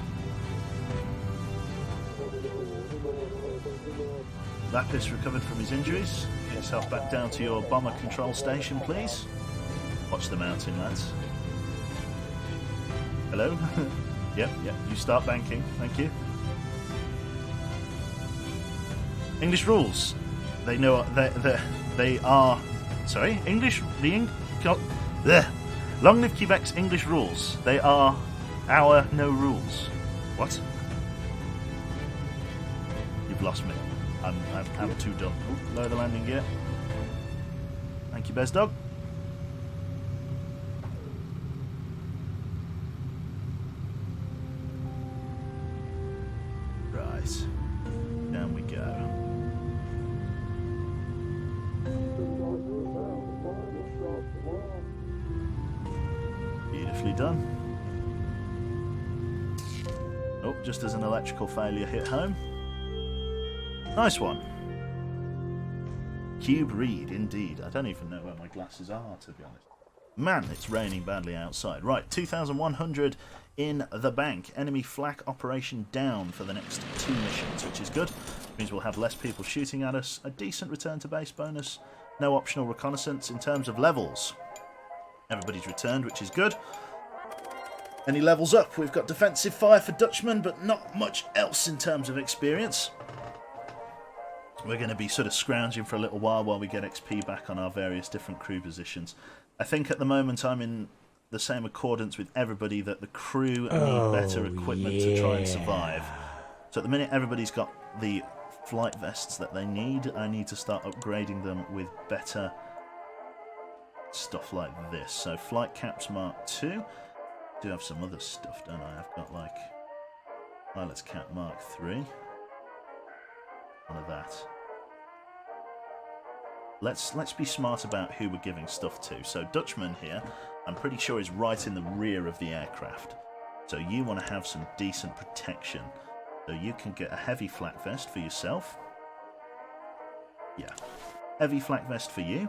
[SPEAKER 2] Lapis recovered from his injuries. Get yourself back down to your bomber control station, please. Watch the mountain, lads. Hello? Yep. You start banking. Thank you. English rules. They know they are. Sorry, English. Long live Quebec's English rules. They are our no rules. What? You've lost me. I'm too dumb. Ooh, lower the landing gear. Thank you, Bez Dog. Right. Down we go. Beautifully done. Oh, just as an electrical failure hit home. Nice one. Cube Reed, indeed. I don't even know where my glasses are, to be honest. Man, it's raining badly outside. Right, 2,100 in the bank. Enemy flak operation down for the next 2 missions, which is good. Means we'll have less people shooting at us. A decent return to base bonus. No optional reconnaissance in terms of levels. Everybody's returned, which is good. Any levels up? We've got defensive fire for Dutchman, but not much else in terms of experience. We're going to be sort of scrounging for a little while we get XP back on our various different crew positions. I think at the moment I'm in the same accordance with everybody that the crew need better equipment to try and survive. So at the minute everybody's got the flight vests that they need. I need to start upgrading them with better stuff like this. So flight caps Mark II. I do have some other stuff, don't I? I've got like pilot's cap Mark III. One of that. Let's be smart about who we're giving stuff to. So Dutchman here, I'm pretty sure is right in the rear of the aircraft. So you want to have some decent protection. So you can get a heavy flak vest for yourself. Yeah. Heavy flak vest for you.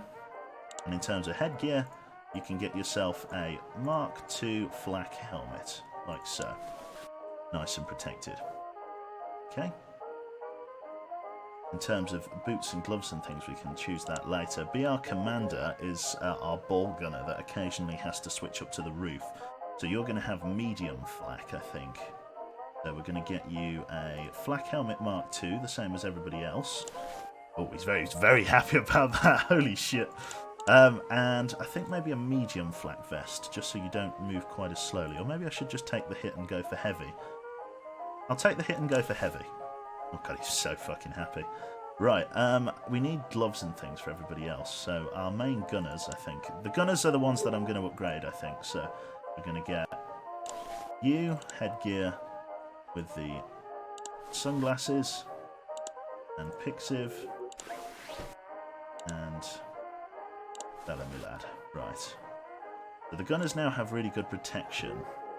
[SPEAKER 2] And in terms of headgear, you can get yourself a Mark II flak helmet. Like so. Nice and protected. Okay. In terms of boots and gloves and things, we can choose that later. BR Commander is our ball gunner that occasionally has to switch up to the roof. So you're going to have medium flak, I think. So we're going to get you a flak helmet Mark II, the same as everybody else. Oh, he's very happy about that. Holy shit. And I think maybe a medium flak vest, just so you don't move quite as slowly. Or maybe I should just take the hit and go for heavy. I'll take the hit and go for heavy. Oh god, he's so fucking happy. Right, we need gloves and things for everybody else. So our main gunners, I think. The gunners are the ones that I'm going to upgrade, I think. So we're going to get you, headgear, with the sunglasses, and Pixiv, and Bellamy Lad. Right. So the gunners now have really good protection.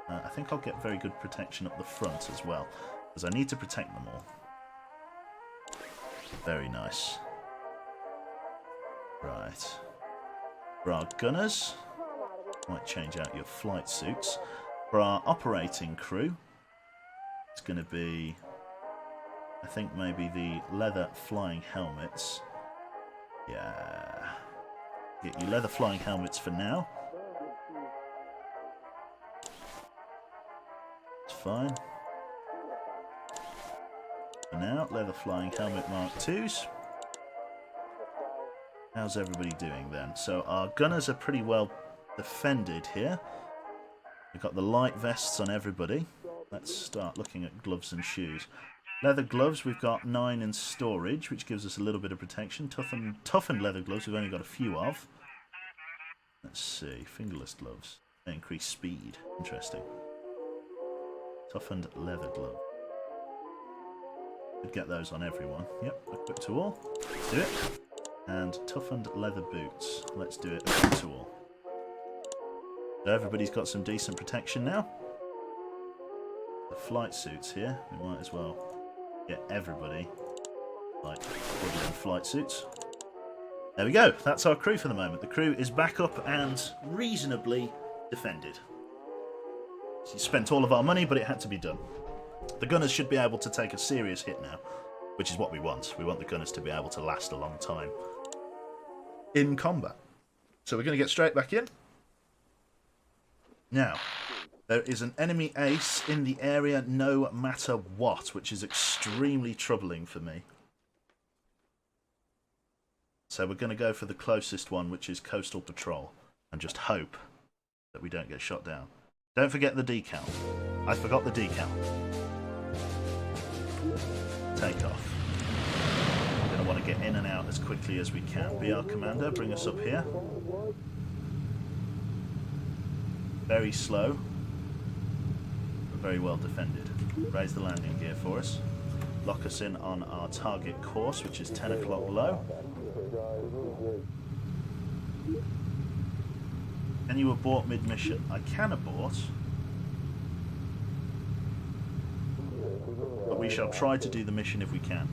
[SPEAKER 2] I think I'll get very good protection up the front as well, because I need to protect them all. Very nice. Right. For our gunners, might change out your flight suits. For our operating crew, it's going to be, I think maybe the leather flying helmets. Yeah. Get you leather flying helmets for now. It's fine. For now, leather flying helmet Mark IIs. How's everybody doing then? So our gunners are pretty well defended here. We've got the light vests on everybody. Let's start looking at gloves and shoes. Leather gloves, we've got 9 in storage, which gives us a little bit of protection. Toughened leather gloves, we've only got a few of. Let's see, fingerless gloves. They increase speed. Interesting. Toughened leather glove. Could get those on everyone. Yep, equip to all. Let's do it. And toughened leather boots. Let's do it. Equip to all. So everybody's got some decent protection now. The flight suits here, we might as well get everybody like in flight suits. There we go. That's our crew for the moment. The crew is back up and reasonably defended. So spent all of our money, but it had to be done. The gunners should be able to take a serious hit now, which is what we want. We want the gunners to be able to last a long time in combat. So we're going to get straight back in. Now, there is an enemy ace in the area no matter what, which is extremely troubling for me. So we're going to go for the closest one, which is Coastal Patrol, and just hope that we don't get shot down. Don't forget the decal. I forgot the decal. Take off. We're going to want to get in and out as quickly as we can. Be our commander, bring us up here. Very slow, but very well defended. Raise the landing gear for us. Lock us in on our target course, which is 10 o'clock low. Can you abort mid-mission? I can abort. But we shall try to do the mission if we can.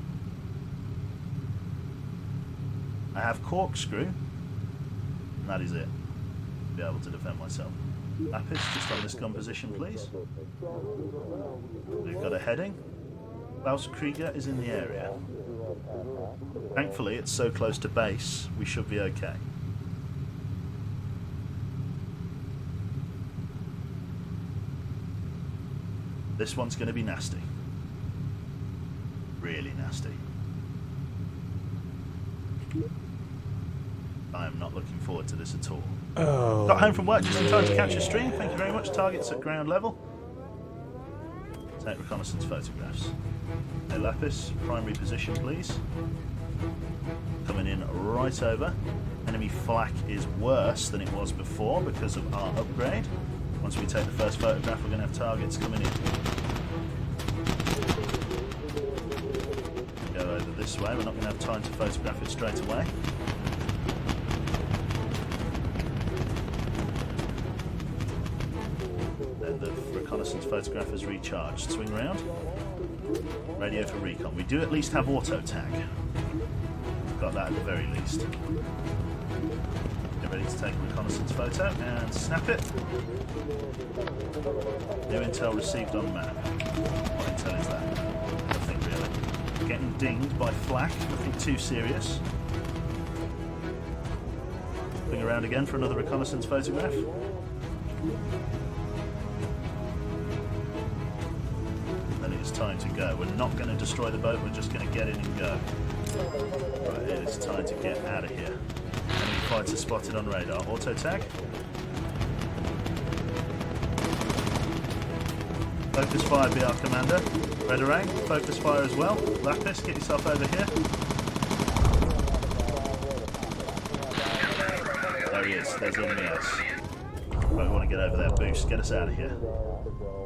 [SPEAKER 2] I have corkscrew, and that is it. Be able to defend myself. Lapis, just on this gun position, please. We've got a heading. Klaus Krieger is in the area. Thankfully, it's so close to base, we should be okay. This one's going to be nasty. Really nasty. I am not looking forward to this at all.
[SPEAKER 1] Oh.
[SPEAKER 2] Got home from work just in time to catch a stream. Thank you very much. Targets at ground level. Take reconnaissance photographs. Hey Lapis, primary position please. Coming in right over. Enemy flak is worse than it was before because of our upgrade. Once we take the first photograph, we're going to have targets coming in. Go over this way. We're not going to have time to photograph it straight away. Then the reconnaissance photograph is recharged. Swing round. Radio for recon. We do at least have auto tag. We've got that at the very least. Get ready to take a reconnaissance photo and snap it. New intel received on map. What intel is that? Nothing really. Getting dinged by flak, nothing too serious. Swing around again for another reconnaissance photograph. Then it is time to go. We're not going to destroy the boat, we're just going to get in and go. Right, it is time to get out of here. Enemy fighter spotted on radar. Auto tag. Focus fire be our commander. Red Orang, focus fire as well. Lapis, get yourself over here. There he is, there's enemy ace. Right, we want to get over there. Boost, get us out of here. Oh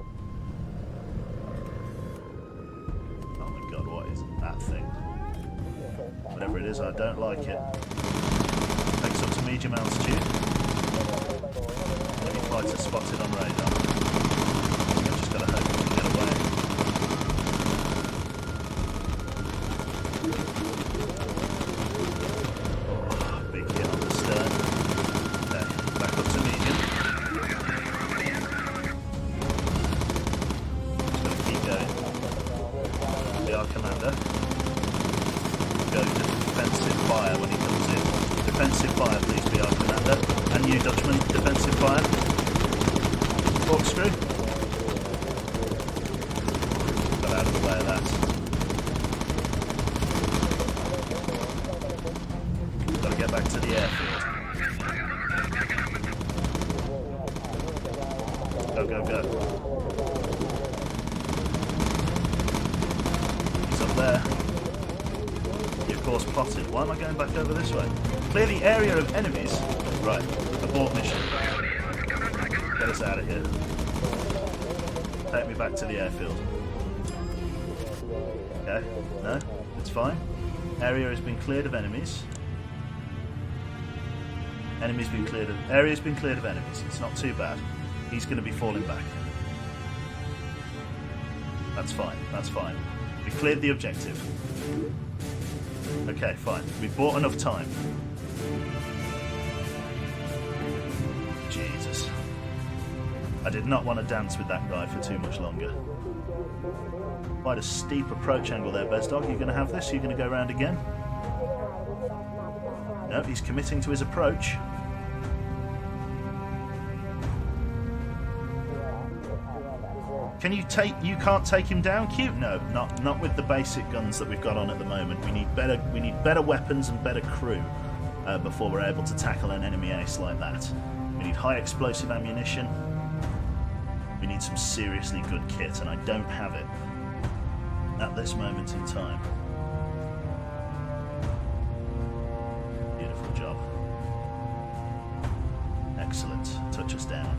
[SPEAKER 2] my god, what is that thing? Whatever it is, I don't like it. Takes up to medium altitude. Enemy fighter spotted on radar. I've just got to hope we can get away. Oh, big hit on the stern. Okay, back up to medium. Just got to keep going. Be our commander. Go defensive fire when he comes in. Defensive fire, please be our commander. And you, Dutchman, defensive fire. Corkscrew. Got out of the way of that. Got to get back to there. He of course plotted. Why am I going back over this way? Clear the area of enemies. Right, abort mission. Get us out of here. Take me back to the airfield. Okay, no, it's fine. Area has been cleared of enemies. Enemy's been cleared of... Area's been cleared of enemies. It's not too bad. He's going to be falling back. That's fine, that's fine. We cleared the objective. Okay, fine. We've bought enough time. Jesus. I did not want to dance with that guy for too much longer. Quite a steep approach angle there, Bezdog. Are you going to have this? Are you going to go around again? No, he's committing to his approach. Can you take? You can't take him down, Cute? No, not with the basic guns that we've got on at the moment. We need better weapons and better crew before we're able to tackle an enemy ace like that. We need high explosive ammunition. We need some seriously good kit, and I don't have it at this moment in time. Beautiful job. Excellent. Touch us down.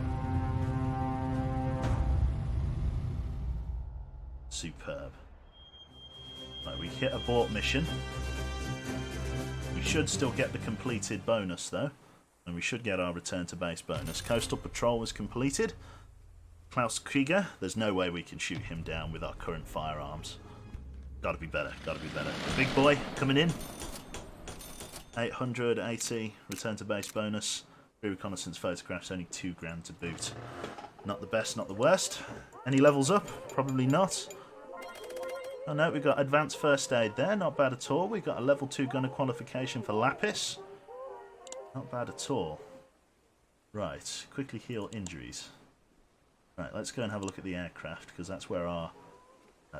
[SPEAKER 2] Superb. Right, we hit abort mission. We should still get the completed bonus though, and we should get our return to base bonus. Coastal patrol was completed. Klaus Krieger, there's no way we can shoot him down with our current firearms. Gotta be better, gotta be better. Big boy coming in. 880 return to base bonus. Reconnaissance photographs, only 2 grand to boot. Not the best, not the worst. Any levels up? Probably not. Oh no, we've got advanced first aid there, not bad at all. We've got a level 2 gunner qualification for Lapis. Not bad at all. Right, quickly heal injuries. Right, let's go and have a look at the aircraft, because that's where our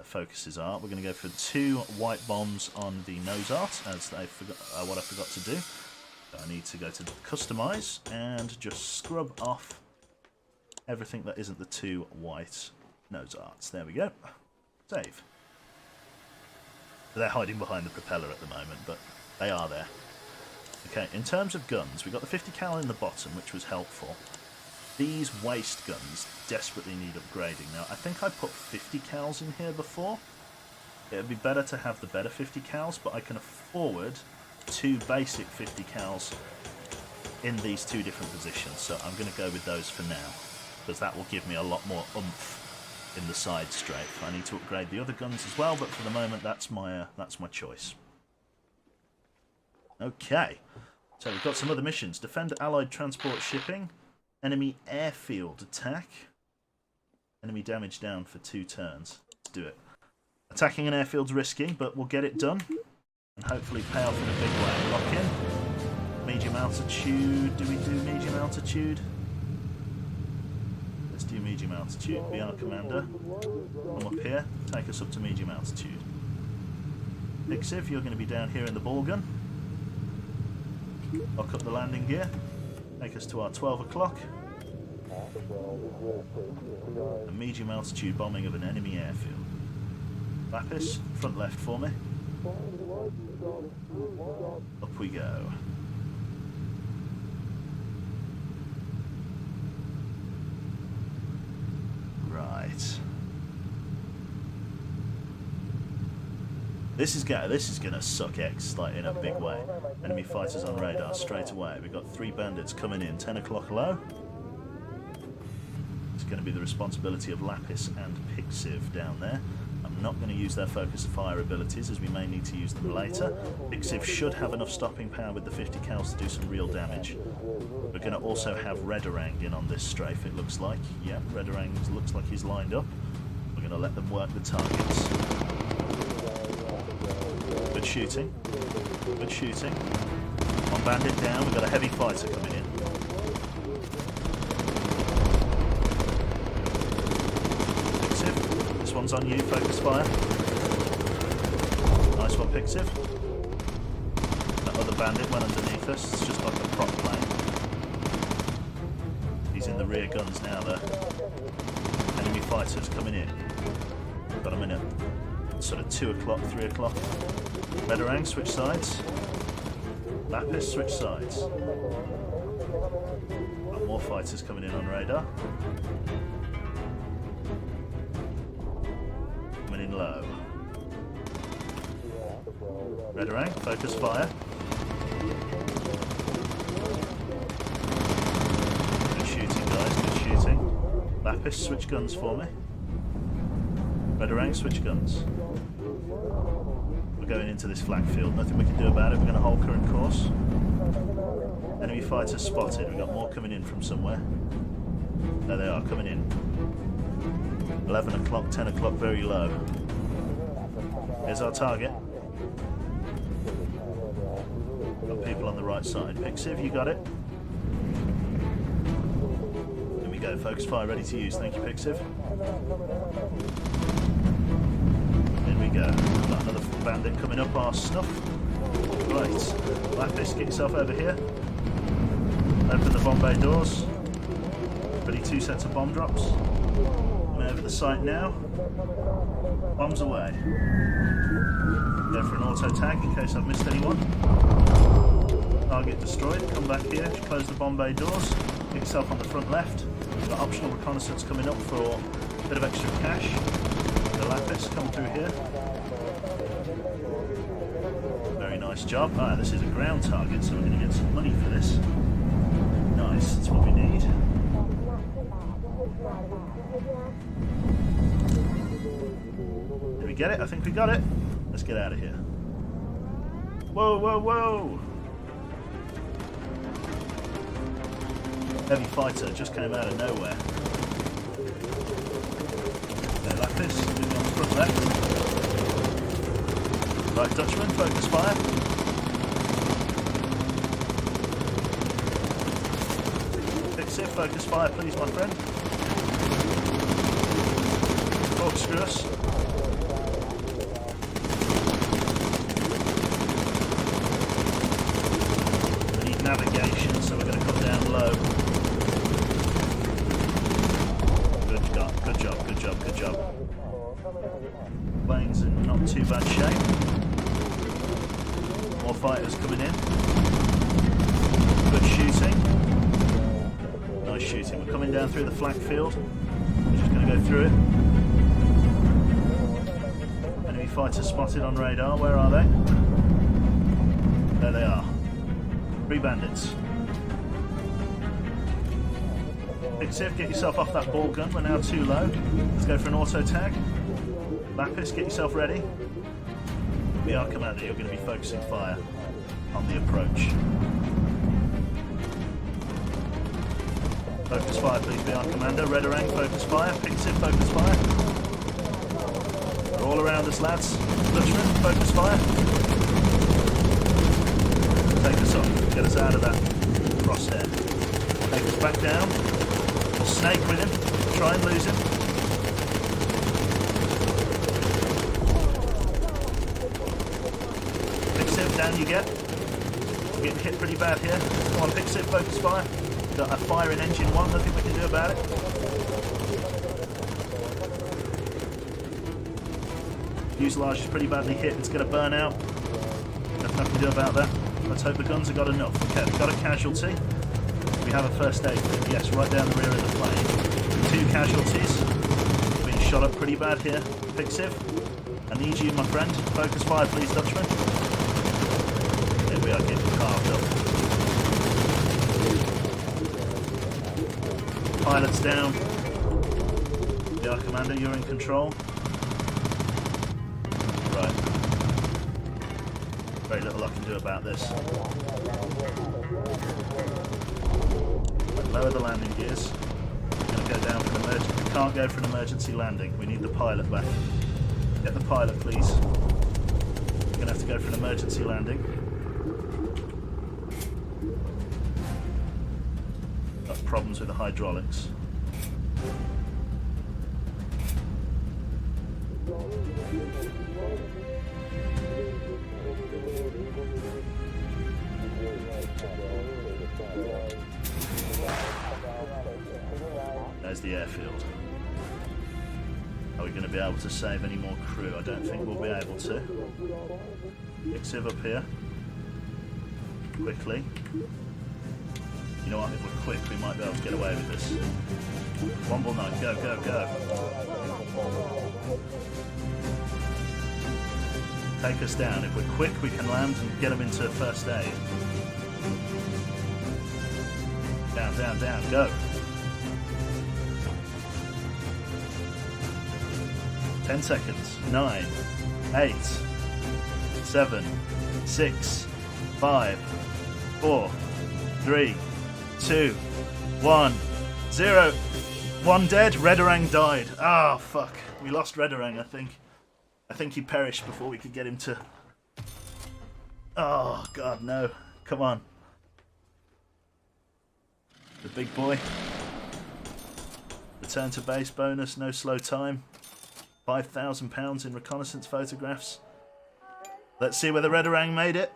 [SPEAKER 2] focuses are. We're going to go for 2 white bombs on the nose art, as what I forgot to do. So I need to go to customize and just scrub off everything that isn't the 2 white nose arts. There we go. Save. They're hiding behind the propeller at the moment, but they are there. Okay, in terms of guns, we got the 50 cal in the bottom, which was helpful. These waste guns desperately need upgrading. Now, I think I put 50 cals in here before. It would be better to have the better 50 cals, but I can afford 2 basic 50 cals in these 2 different positions, so I'm going to go with those for now, because that will give me a lot more oomph in the side strafe. I need to upgrade the other guns as well, but for the moment that's my choice. Okay, so we've got some other missions. Defend Allied transport shipping. Enemy airfield attack. Enemy damage down for 2 turns. Let's do it. Attacking an airfield's risky, but we'll get it done. And hopefully pay off in a big way. Lock in. Medium altitude. Do we do medium altitude? Let's do medium altitude. Be our commander. Come up here. Take us up to medium altitude. Pixiv, you're going to be down here in the ball gun. Lock up the landing gear. Take us to our 12 o'clock. A medium altitude bombing of an enemy airfield. Lapis, front left for me. Up we go. Right. This is gonna suck X like in a big way. Enemy fighters on radar straight away. We've got 3 bandits coming in. 10 o'clock low. It's going to be the responsibility of Lapis and Pixiv down there. I'm not going to use their focus fire abilities, as we may need to use them later. Pixiv should have enough stopping power with the 50 cals to do some real damage. We're going to also have Redarang in on this strafe, it looks like. Yeah, Redarang looks like he's lined up. We're going to let them work the targets. Good shooting. Good shooting. One bandit down. We've got a heavy fighter coming in. Pixiv, this one's on you. Focus fire. Nice one, Pixiv. That other bandit went underneath us. It's just like a prop plane. He's in the rear guns now, though. Enemy fighters coming in. Got a minute. sort of 2 o'clock, 3 o'clock. Medarang, switch sides. Lapis, switch sides. Got more fighters coming in on radar. Coming in low. Medarang, focus fire. Good shooting, guys, good shooting. Lapis, switch guns for me. Medarang, switch guns. We're going into this flak field. Nothing we can do about it. We're going to hold current course. Enemy fighter spotted. We've got more coming in from somewhere. There they are, coming in. 11 o'clock, 10 o'clock, very low. Here's our target. Got people on the right side. Pixiv, you got it? Here we go. Focus fire ready to use. Thank you, Pixiv. Go. Got another bandit coming up our snuff. Right. Lapis, get yourself over here. Open the bomb bay doors. Ready 2 sets of bomb drops. I'm over the site now. Bombs away. Go for an auto tag in case I've missed anyone. Target destroyed. Come back here. Close the bomb bay doors. Get yourself on the front left. We've got optional reconnaissance coming up for a bit of extra cash. The Lapis come through here. Very nice job. Ah, this is a ground target, so we're going to get some money for this. Nice, that's what we need. Did we get it? I think we got it. Let's get out of here. Whoa, whoa, whoa! Heavy fighter just came out of nowhere. Lapis, moving on the front left. Right, Dutchman, focus fire. Pixiv, focus fire, please, my friend. Corkscrew us. We need navigation, so we're going to come down low. Good job, good job, good job. Plane's in not too bad shape. More fighters coming in. Good shooting. Nice shooting. We're coming down through the flak field. We're just going to go through it. Enemy fighters spotted on radar. Where are they? There they are. 3 bandits. Pixiv, get yourself off that ball gun. We're now too low. Let's go for an auto tag. Lapis, get yourself ready. We are Commander. You're going to be focusing fire on the approach. Focus fire, please, be our Commander. Redarang, focus fire. Pixiv, focus fire. They're all around us, lads. Dutchman, focus fire. Take us off. Get us out of that crosshair. Take us back down. Snake with him. Try and lose him. Pixiv, down you get. We're getting hit pretty bad here. Come on, Pixiv, focus fire. Got a fire in engine 1, nothing we can do about it. Fuselage is pretty badly hit, it's going to burn out. Nothing I can do about that. Let's hope the guns have got enough. Okay, we've got a casualty. We have a first aid kit, yes, right down the rear of the plane. 2 casualties. Being shot up pretty bad here. Pixiv, I need you, my friend. Focus fire, please, Dutchman. Here we are getting carved up. Pilot's down. The Air Commander, you're in control. Right. Very little I can do about this. Lower the landing gears. We're going to go down for an emergency. We can't go for an emergency landing. We need the pilot back. Get the pilot, please. We're going to have to go for an emergency landing. Got problems with the hydraulics. There's the airfield. Oh, we're going to be able to save any more crew. I don't think we'll be able to. Ixiv up here. Quickly. You know what, if we're quick, we might be able to get away with this. Womble Knight, go, go, go. Take us down. If we're quick, we can land and get them into first aid. Down, down, down, go. 10 seconds. 9, 8, 7, 6, 5, 4, 3, 2, 1, 0. One dead. Redarang died. Ah, oh, fuck. We lost Redarang, I think. I think he perished before we could get him to... Oh, God, no. Come on. The big boy. Return to base bonus, no slow time. £5,000 in reconnaissance photographs. Let's see whether Redarang made it.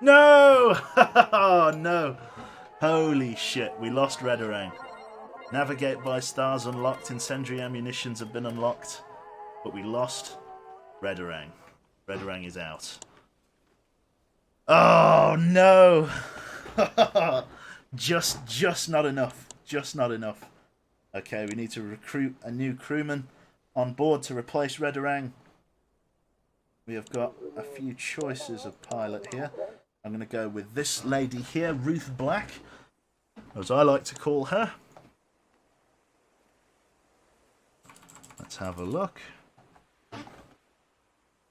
[SPEAKER 2] No! Oh, no. Holy shit, we lost Redarang. Navigate by stars unlocked. Incendiary ammunitions have been unlocked. But we lost Redarang. Redarang is out. Oh, no. Just not enough. Just not enough. Okay, we need to recruit a new crewman on board to replace Redarang. We have got a few choices of pilot here. I'm going to go with this lady here, Ruth Black, as I like to call her. Let's have a look.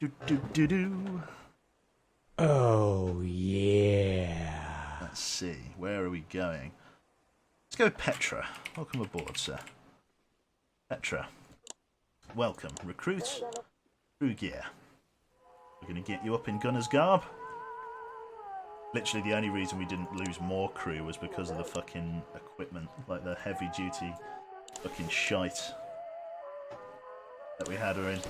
[SPEAKER 2] Do do do do.
[SPEAKER 1] Oh yeah.
[SPEAKER 2] Let's see. Where are we going? Let's go Petra. Welcome aboard, sir. Petra. Welcome. Recruit. Crew gear. We're going to get you up in gunner's garb. Literally the only reason we didn't lose more crew was because of the fucking equipment. Like the heavy duty fucking shite that we had her in.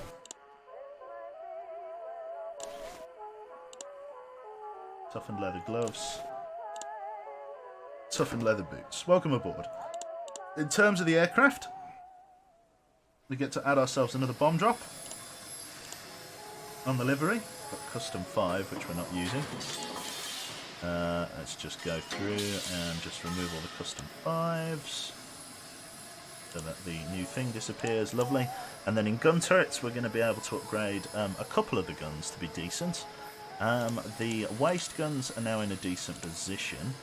[SPEAKER 2] Toughened leather gloves. Toughened leather boots. Welcome aboard. In terms of the aircraft, we get to add ourselves another bomb drop on the livery. Got custom 5, which we're not using. Let's just go through and just remove all the custom 5s so that the new thing disappears. Lovely. And then in gun turrets, we're going to be able to upgrade a couple of the guns to be decent. The waist guns are now in a decent position,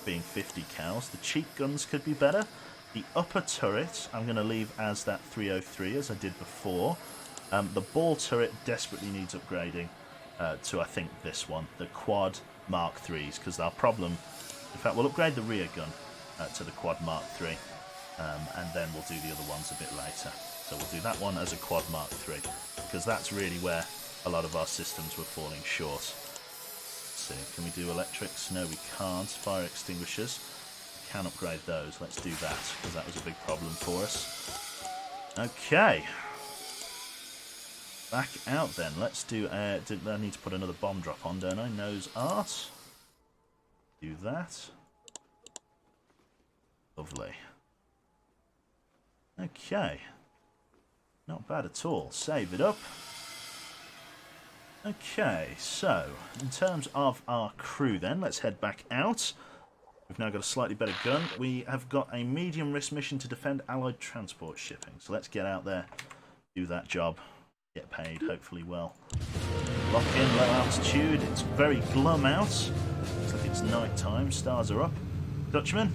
[SPEAKER 2] being 50 cals. The cheek guns could be better. The upper turret, I'm going to leave as that 303 as I did before. The ball turret desperately needs upgrading to, I think, this one, the quad Mark 3s, because our problem... In fact, we'll upgrade the rear gun to the quad Mark 3, and then we'll do the other ones a bit later. So we'll do that one as a quad Mark 3, because that's really where a lot of our systems were falling short. Let's see, can we do electrics? No, we can't. Fire extinguishers. We can upgrade those. Let's do that, because that was a big problem for us. Okay. Back out then. Let's do... I need to put another bomb drop on, don't I? Nose art. Do that. Lovely. Okay. Not bad at all. Save it up. Okay, so, in terms of our crew then, let's head back out. We've now got a slightly better gun. We have got a medium risk mission to defend Allied transport shipping. So let's get out there, do that job, get paid, hopefully well. Lock in, low altitude. It's very glum out. Looks like it's night time. Stars are up. Dutchman,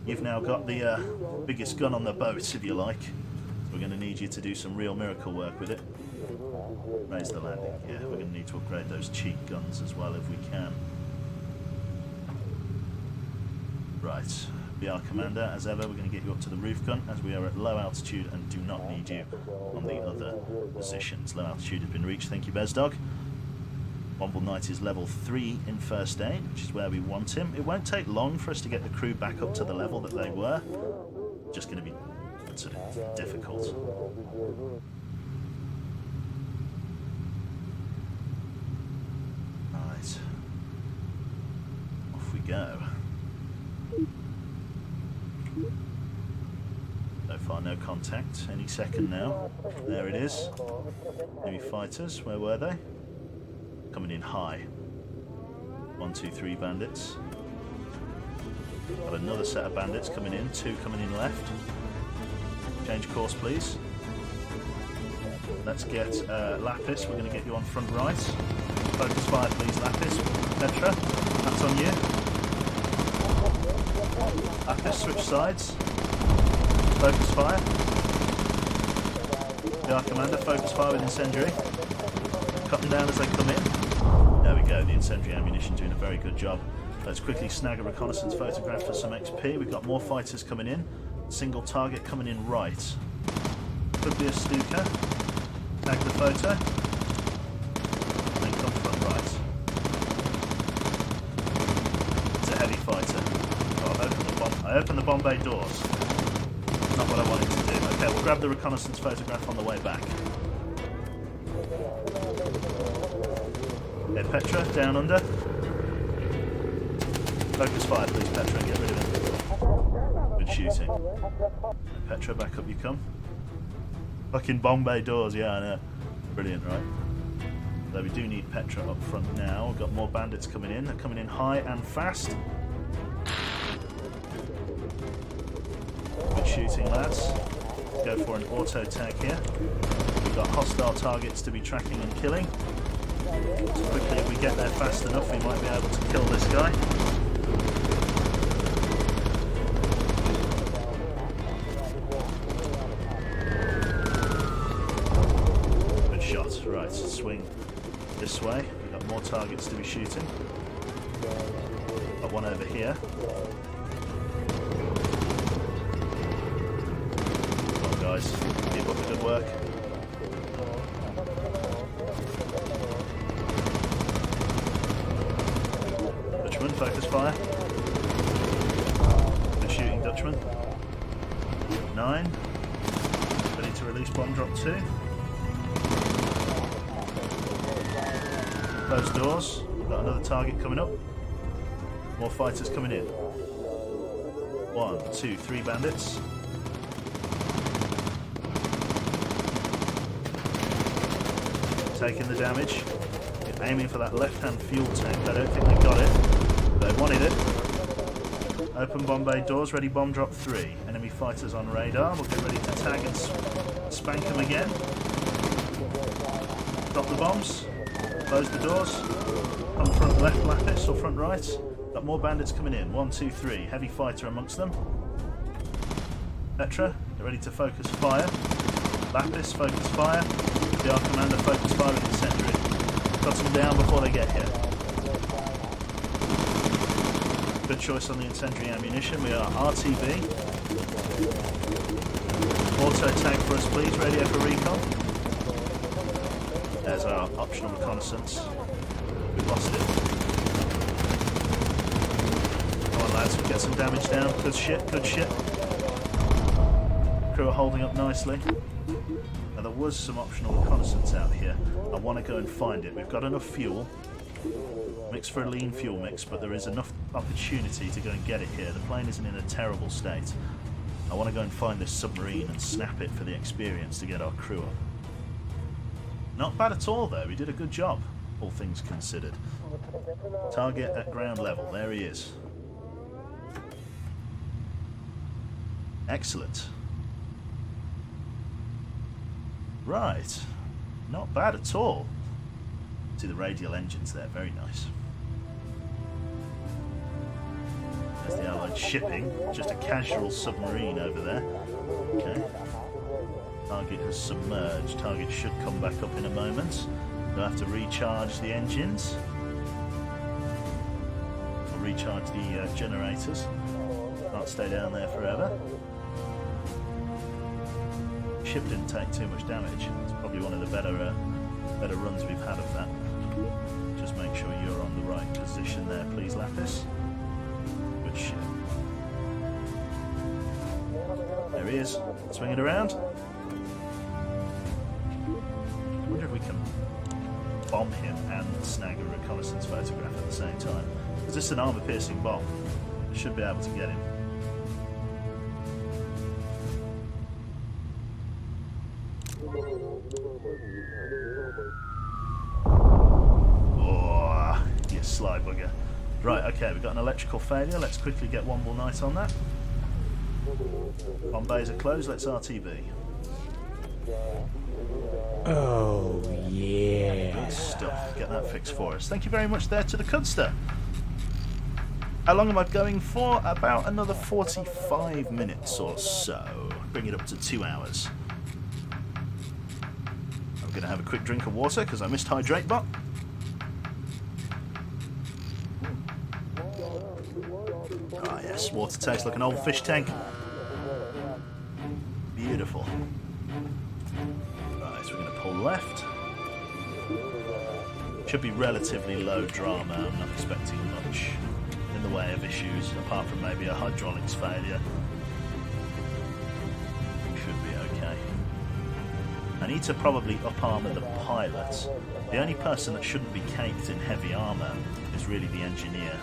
[SPEAKER 2] you've now got the biggest gun on the boat, if you like. So we're going to need you to do some real miracle work with it. Raise the landing gear. We're going to need to upgrade those cheek guns as well if we can. Right, BR Commander, as ever, we're going to get you up to the roof gun as we are at low altitude and do not need you on the other positions. Low altitude has been reached, thank you, Bezdog. Womble Knight is level 3 in first aid, which is where we want him. It won't take long for us to get the crew back up to the level that they were. Just going to be sort of difficult. Right. Off we go. far no contact. Any second now. There it is. Enemy fighters, where were they? Coming in high. 1, 2, 3 bandits. Got another set of bandits coming in, 2 coming in left. Change course, please. Let's get Lapis, we're going to get you on front right. Focus fire, please, Lapis. Petra, that's on you. Lapis, switch sides. Focus fire. The Commander, focus fire with incendiary. Cut them down as they come in. There we go, the incendiary ammunition doing a very good job. Let's quickly snag a reconnaissance photograph for some XP. We've got more fighters coming in. Single target coming in right. Could be a Stuka. Tag the photo. Then come front right. It's a heavy fighter. Oh, I opened the bomb bay doors. Not what I wanted to do. Okay, we'll grab the reconnaissance photograph on the way back. Okay, Petra, down under. Focus fire, please, Petra, and get rid of it. Good shooting. Petra, back up you come. Fucking bomb bay doors, yeah, I know. Brilliant, right? Though we do need Petra up front now. We've got more bandits coming in. They're coming in high and fast. Good shooting, lads. Go for an auto tag here. We've got hostile targets to be tracking and killing. So quickly, if we get there fast enough, we might be able to kill this guy. Good shot. Right, swing this way. We've got more targets to be shooting. Got one over here. Come on, guys. Keep up the good work. Dutchman, focus fire. Good shooting, Dutchman. 9. Ready to release bomb drop 2. Close doors. Got another target coming up. More fighters coming in. 1, 2, 3 bandits. Taking the damage. Aiming for that left-hand fuel tank. I don't think they got it. They wanted it. Open bomb bay doors. Ready bomb drop 3. Enemy fighters on radar. We'll get ready to tag and spank them again. Drop the bombs. Close the doors. Come front left Lapis or front right. Got more bandits coming in. 1, 2, 3. Heavy fighter amongst them. Petra, get ready to focus fire. Lapis, focus fire. The Commander, focus fire with incendiary. Cut them down before they get here. Good choice on the incendiary ammunition. We are RTV. Auto tag for us, please. Radio for recon. There's our optional reconnaissance. We've lost it. Come on, lads. We'll get some damage down. Good shit. Good shit. Crew are holding up nicely. Now, there was some optional reconnaissance out here. I want to go and find it. We've got enough fuel. Mix for a lean fuel mix, but there is enough opportunity to go and get it here. The plane isn't in a terrible state. I want to go and find this submarine and snap it for the experience to get our crew up. Not bad at all, though. We did a good job, all things considered. Target at ground level. There he is. Excellent. Right. Not bad at all. See the radial engines there. Very nice. There's the Allied shipping. Just a casual submarine over there. Okay. Target has submerged. Target should come back up in a moment. We'll have to recharge the engines. Or recharge the generators. Can't stay down there forever. Ship didn't take too much damage. It's probably one of the better runs we've had of that. Just make sure you're on the right position there, please, Lapis. Good shit. There he is. Swing it around. I wonder if we can bomb him and snag a reconnaissance photograph at the same time. Is this an armor-piercing bomb? I should be able to get him. Oh, you sly bugger. Right, okay, we've got an electrical failure. Let's quickly get Womble Knight on that. Bombays are closed, let's RTV.
[SPEAKER 1] Oh, yeah.
[SPEAKER 2] Good stuff. Get that fixed for us. Thank you very much there to the Cudster. How long am I going for? About another 45 minutes or so. Bring it up to 2 hours. I'm going to have a quick drink of water because I missed Hydrate Bot. Ah yes, water tastes like an old fish tank. Beautiful. Right, so we're going to pull left. Should be relatively low drama. I'm not expecting much in the way of issues, apart from maybe a hydraulics failure. Should be okay. I need to probably up-armour the pilot. The only person that shouldn't be caked in heavy armour is really the engineer.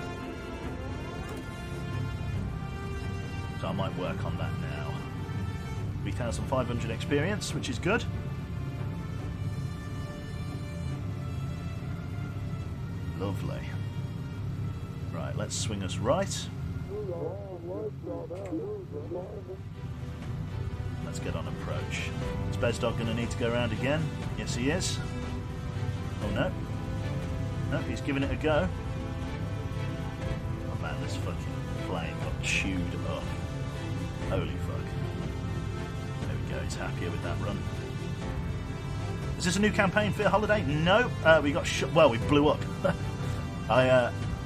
[SPEAKER 2] So I might work on that now. 3,500 experience, which is good. Lovely. Right, let's swing us right. Let's get on approach. Is Bezdog going to need to go around again? Yes, he is. Oh, no. No, he's giving it a go. Oh, man, this fucking plane got chewed up. Holy fuck. There we go, he's happier with that run. Is this a new campaign for Holiday? No, we got well, we blew up.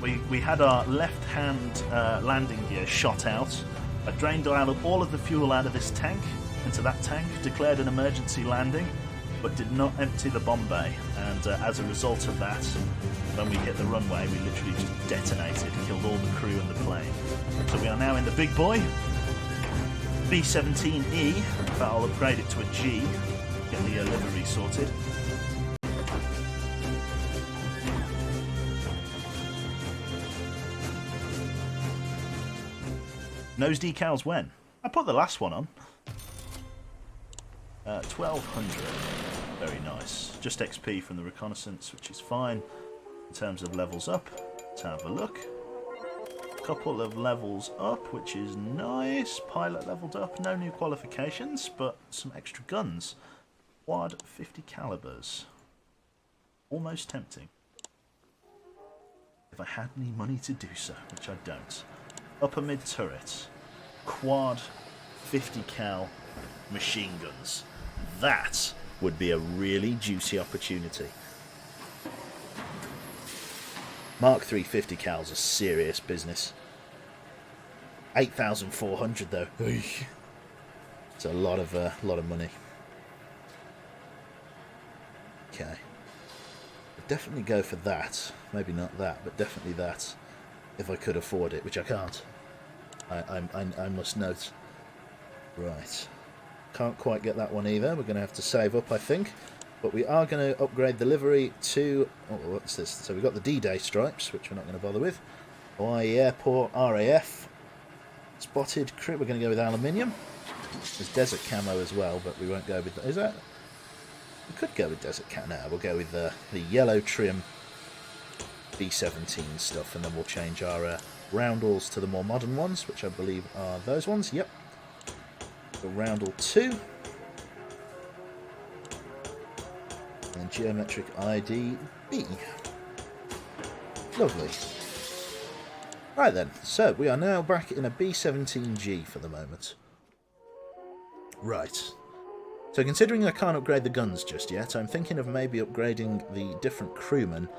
[SPEAKER 2] We had our left-hand landing gear shot out. I drained all of the fuel out of this tank into that tank, declared an emergency landing, but did not empty the bomb bay. And as a result of that, when we hit the runway, we literally just detonated, killed all the crew and the plane. So we are now in the big boy, B-17E. But I'll upgrade it to a G, get the livery sorted. Nose decals when? I put the last one on. 1200. Very nice. Just XP from the reconnaissance, which is fine. In terms of levels up, let's have a look. Couple of levels up, which is nice. Pilot leveled up. No new qualifications, but some extra guns. Quad 50 calibers. Almost tempting. If I had any money to do so, which I don't. Upper mid turret, quad 50 cal machine guns. That would be a really juicy opportunity. Mark 3 50 cals are serious business. 8,400 though. It's a lot of money. Okay, I'd definitely go for that. Maybe not that, but definitely that. If I could afford it, which I can't. I must note. Right. Can't quite get that one either. We're going to have to save up, I think. But we are going to upgrade the livery to... Oh, what's this? So we've got the D-Day stripes, which we're not going to bother with. Hawaii Airport RAF. Spotted crew. We're going to go with aluminium. There's desert camo as well, but we won't go with... Is that... We could go with desert camo. No, we'll go with the yellow trim B-17 stuff, and then we'll change our roundels to the more modern ones, which I believe are those ones. Yep. The roundel 2. And geometric ID B. Lovely. Right then, so we are now back in a B-17G for the moment. Right. So considering I can't upgrade the guns just yet, I'm thinking of maybe upgrading the different crewmen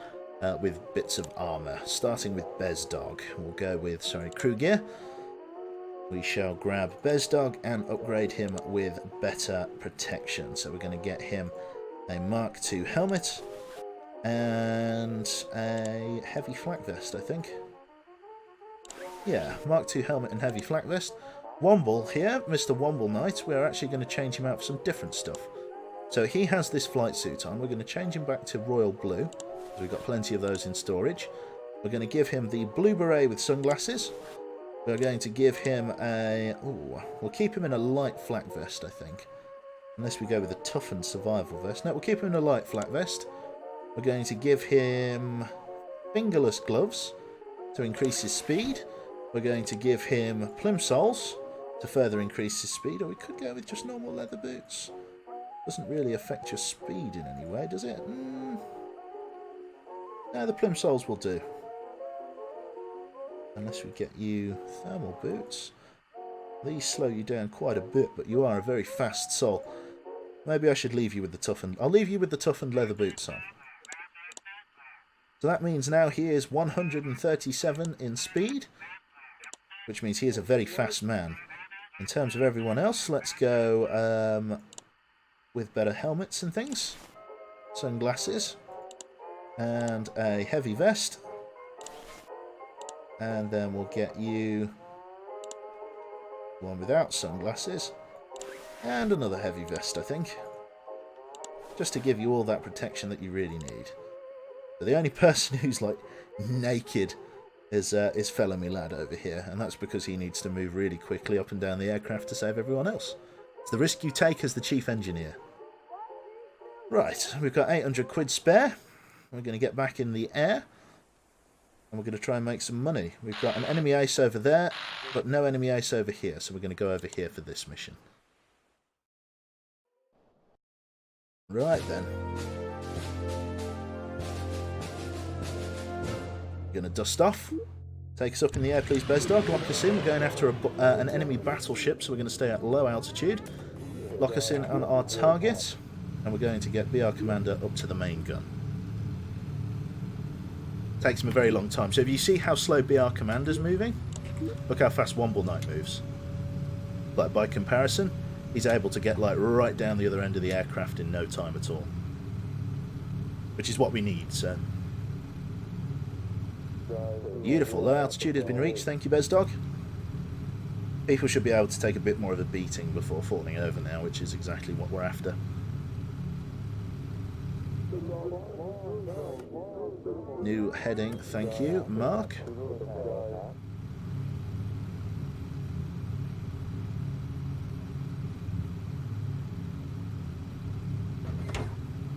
[SPEAKER 2] with bits of armour, starting with Bezdog. We'll go with, crew gear. We shall grab Bezdog and upgrade him with better protection. So we're going to get him a Mark II helmet and a heavy flak vest, I think. Yeah, Mark II helmet and heavy flak vest. Womble here, Mr. Womble Knight, we're actually going to change him out for some different stuff. So he has this flight suit on. We're going to change him back to royal blue. We've got plenty of those in storage. We're going to give him the blue beret with sunglasses. We're going to give him a... Ooh, we'll keep him in a light flak vest, I think.
[SPEAKER 3] Unless we go with a toughened survival vest. No, we'll keep him in a light flat vest. We're going to give him fingerless gloves to increase his speed. We're going to give him plimsolls to further increase his speed. Or we could go with just normal leather boots. Doesn't really affect your speed in any way, does it? No, the plimsolls will do. Unless we get you thermal boots. These slow you down quite a bit, but you are a very fast soul. Maybe I should leave you with the toughened... I'll leave you with the toughened leather boots on. So that means now he is 137 in speed, which means he is a very fast man. In terms of everyone else, let's go with better helmets and things. Sunglasses. And a heavy vest. And then we'll get you one without sunglasses. And another heavy vest, I think. Just to give you all that protection that you really need. But the only person who's like naked is fellow me lad over here. And that's because he needs to move really quickly up and down the aircraft to save everyone else. It's the risk you take as the chief engineer. Right, we've got 800 quid spare. We're going to get back in the air. And we're going to try and make some money. We've got an enemy ace over there, but no enemy ace over here. So we're going to go over here for this mission. Right then. We're going to dust off. Take us up in the air, please, Bezdog. Lock us in. We're going after an enemy battleship, so we're going to stay at low altitude. Lock us in on our target. And we're going to get BR Commander up to the main gun. Takes him a very long time. So if you see how slow BR Commander's moving, look how fast Womble Knight moves. Like by comparison, he's able to get like right down the other end of the aircraft in no time at all. Which is what we need, so. Beautiful. Low altitude has been reached. Thank you, Bezdog. People should be able to take a bit more of a beating before falling over now, which is exactly what we're after. New heading, thank you, Mark.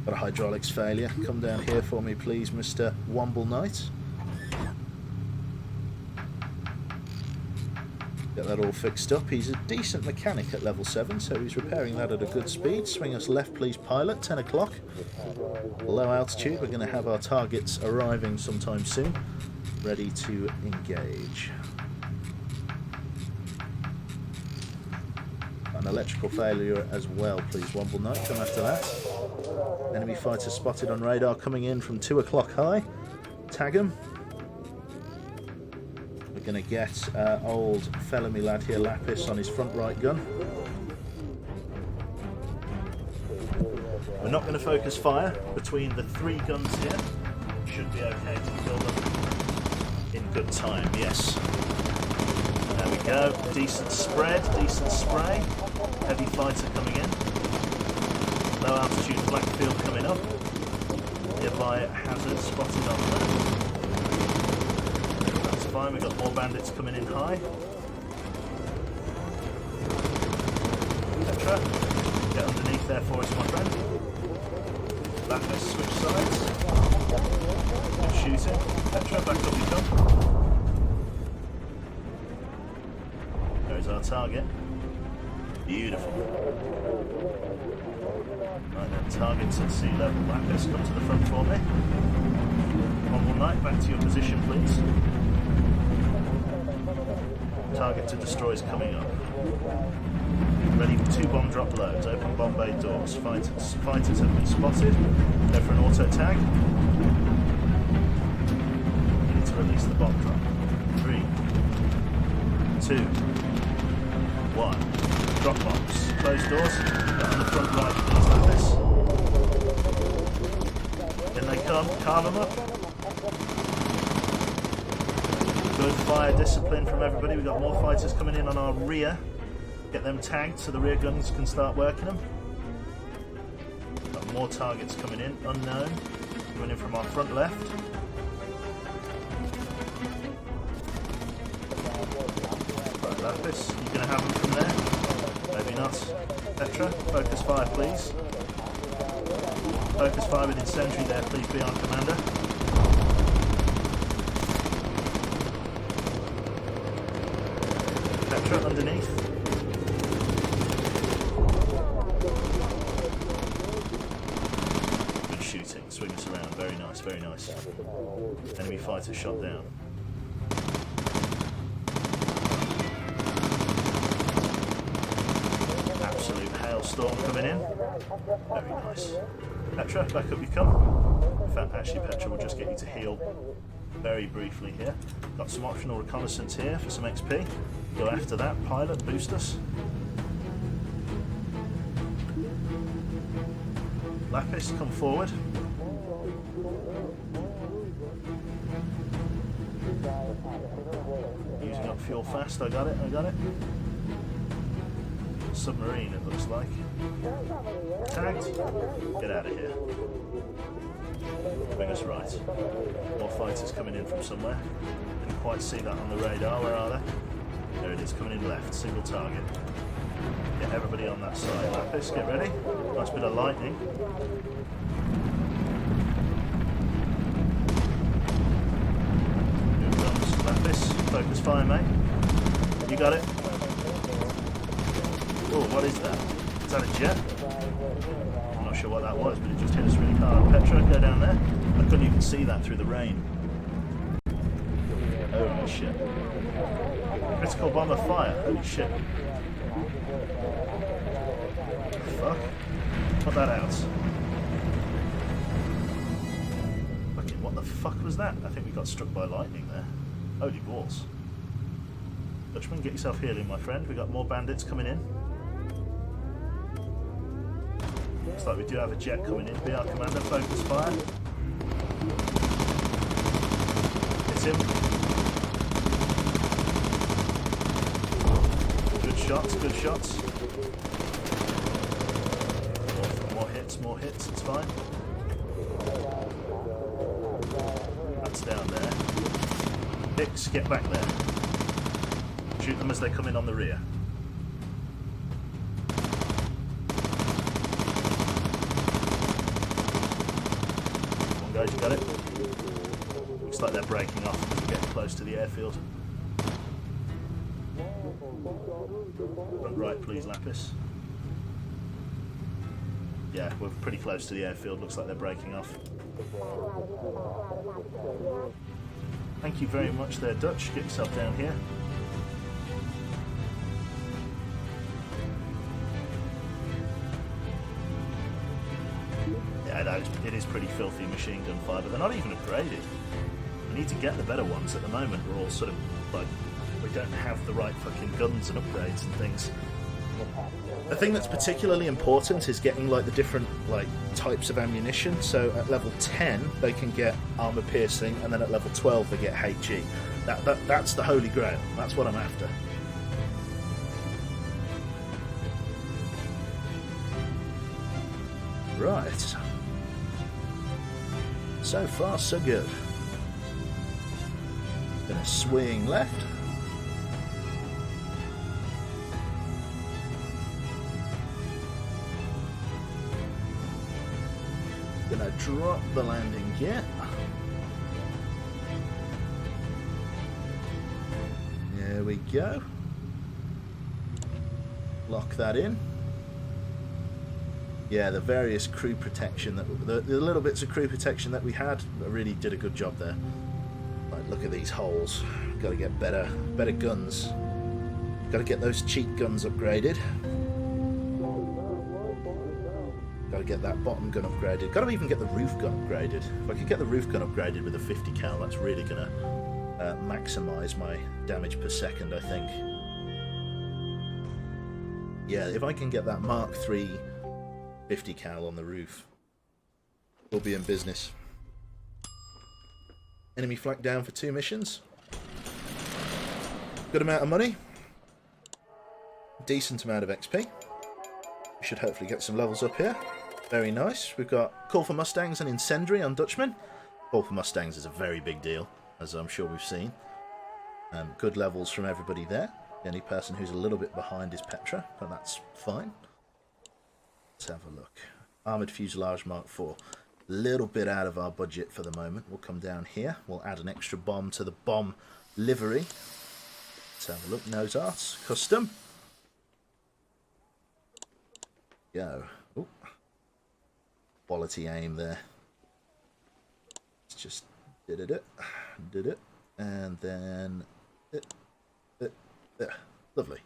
[SPEAKER 3] Got a hydraulics failure. Come down here for me, please, Mr. Womble Knight. Get that all fixed up. He's a decent mechanic at level 7, so he's repairing that at a good speed. Swing us left, please, pilot. 10 o'clock. Low altitude. We're going to have our targets arriving sometime soon. Ready to engage. An electrical failure as well, please, Womble Knight. Come after that. Enemy fighter spotted on radar coming in from 2 o'clock high. Tag him. We're going to get old fellow me lad here, Lapis, on his front right gun. We're not going to focus fire between the 3 guns here. Should be okay to kill them in good time, yes. There we go. Decent spread, decent spray. Heavy fighter coming in. Low altitude flak field coming up. Nearby hazard spotted on there. That's fine, we've got more bandits coming in high. Petra, get underneath there for us, my friend. Lapis, switch sides. Good shooting. Petra, back up you come. There's our target. Beautiful. Right then, targets at sea level. Lapis, come to the front for me. Womble Knight, back to your position, please. Target to destroy is coming up. Ready for 2 bomb drop loads. Open bomb bay doors. Fighters have been spotted. Go for an auto tag. We need to release the bomb drop. 3, 2, 1. Drop bombs. Close doors. Get on the front right, please, like this. In they come. Carve them up. Good fire discipline from everybody. We've got more fighters coming in on our rear. Get them tagged so the rear guns can start working them. Got more targets coming in. Unknown. Coming in from our front left. Right, Lapis. You going to have them from there? Maybe not.
[SPEAKER 2] Petra, focus fire please. Focus fire with incendiary there, please be our commander. Petra underneath. Good shooting, swing us around, very nice, very nice. Enemy fighter shot down. Absolute hailstorm coming in. Very nice. Petra, back up you come. In fact, actually Petra will just get you to heal very briefly here. Got some optional reconnaissance here for some XP. Go after that. Pilot, boost us. Lapis, come forward. Using up fuel fast, I got it, I got it. Submarine, it looks like. Tagged. Get out of here. Bring us right. More fighters coming in from somewhere. Didn't quite see that on the radar. Where are they? There it is, coming in left. Single target. Get everybody on that side. Lapis, get ready. Nice bit of lightning. Here comes Lapis. Focus fire, mate. You got it. Oh, what is that? Is that a jet? I'm not sure what that was, but it just hit us really hard. Petra, go down there. I couldn't even see that through the rain. Holy shit. Critical bomber fire. Holy shit. Fuck. Put that out. Fucking what the fuck was that? I think we got struck by lightning there. Holy balls. Dutchman, get yourself healing, my friend. We got more bandits coming in. Looks like we do have a jet coming in. Be our commander, focus fire. Hit him. Good shots, good shots. More hits, it's fine. That's down there. Hicks, get back there. Shoot them as they come in on the rear. Guys, you got it? Looks like they're breaking off as we get close to the airfield. Front right, please, Lapis. Yeah, we're pretty close to the airfield. Looks like they're breaking off. Thank you very much there, Dutch. Get yourself down here. It is pretty filthy machine gun fire, but they're not even upgraded. We need to get the better ones. At the moment, we're all sort of like, we don't have the right fucking guns and upgrades and things. The thing that's particularly important is getting like the different like types of ammunition. So at level 10 they can get armor piercing, and then at level 12 they get HE. That's the holy grail. That's what I'm after. Right. So far, so good. Gonna swing left. Gonna drop the landing gear. There we go. Lock that in. Yeah, the various crew protection that the little bits of crew protection that we had really did a good job there. Like, look at these holes. Got to get better guns. Got to get those cheat guns upgraded. Got to get that bottom gun upgraded. Got to even get the roof gun upgraded. If I could get the roof gun upgraded with a 50 cal, that's really gonna maximise my damage per second, I think. Yeah, if I can get that Mark III 50 cal on the roof, we'll be in business. Enemy flak down for 2 missions. Good amount of money. Decent amount of XP. We should hopefully get some levels up here. Very nice. We've got Call for Mustangs and Incendiary on Dutchman. Call for Mustangs is a very big deal, as I'm sure we've seen. Good levels from everybody there. The only person who's a little bit behind is Petra, but that's fine.
[SPEAKER 3] Let's have a look. Armoured Fuselage Mark IV. Little bit out of our budget for the moment. We'll come down here. We'll add an extra bomb to the bomb livery. Let's have a look. Nose Arts. Custom. Go. Ooh. Quality aim there. Let's just did it, and then lovely.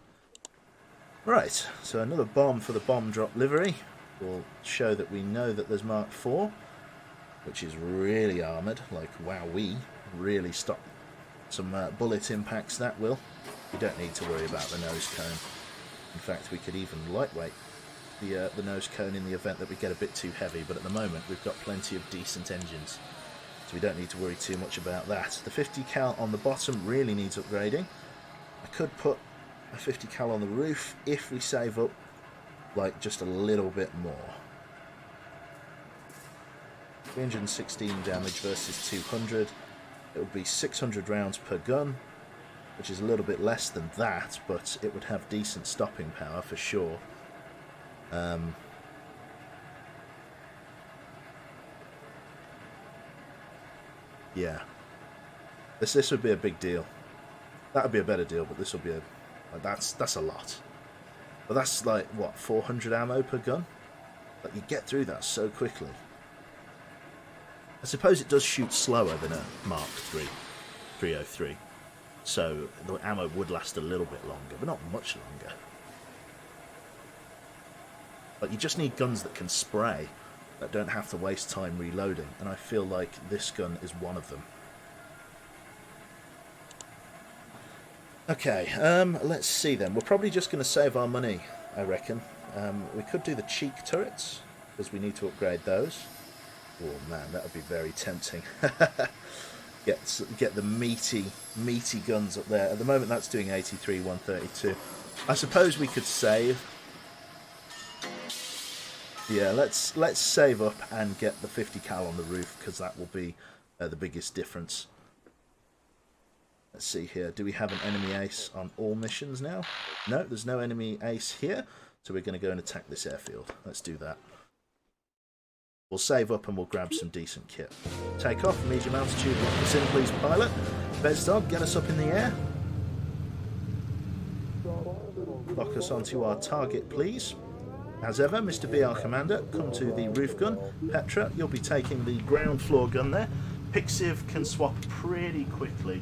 [SPEAKER 3] Right, so another bomb for the bomb drop livery will show that we know that there's Mark IV, which is really armoured, like wowee, really stop some bullet impacts. That will. We don't need to worry about the nose cone. In fact, we could even lightweight the nose cone in the event that we get a bit too heavy, but at the moment we've got plenty of decent engines, so we don't need to worry too much about that. The 50 cal on the bottom really needs upgrading. I could put a 50 cal on the roof if we save up like just a little bit more. 316 damage versus 200. It would be 600 rounds per gun, which is a little bit less than that, but it would have decent stopping power for sure. Yeah, this would be a big deal. That would be a better deal, but this will be that's a lot. But that's like what, 400 ammo per gun? Like, you get through that so quickly. I suppose it does shoot slower than a Mark III 303, so the ammo would last a little bit longer, but not much longer. But you just need guns that can spray, that don't have to waste time reloading, and I feel like this gun is one of them. Okay, let's see then. We're probably just going to save our money, I reckon. We could do the cheek turrets, because we need to upgrade those. Oh man, that would be very tempting. Get the meaty guns up there. At the moment that's doing 83, 132. I suppose we could save. Yeah, let's save up and get the 50 cal on the roof, because that will be the biggest difference. Let's see here. Do we have an enemy ace on all missions now? No, there's no enemy ace here, so we're going to go and attack this airfield. Let's do that. We'll save up and we'll grab some decent kit. Take off, medium altitude, lock us in please, pilot. Bezdog, get us up in the air. Lock us onto our target, please. As ever, Mr. BR Commander, come to the roof gun. Petra, you'll be taking the ground floor gun there. Pixiv can swap pretty quickly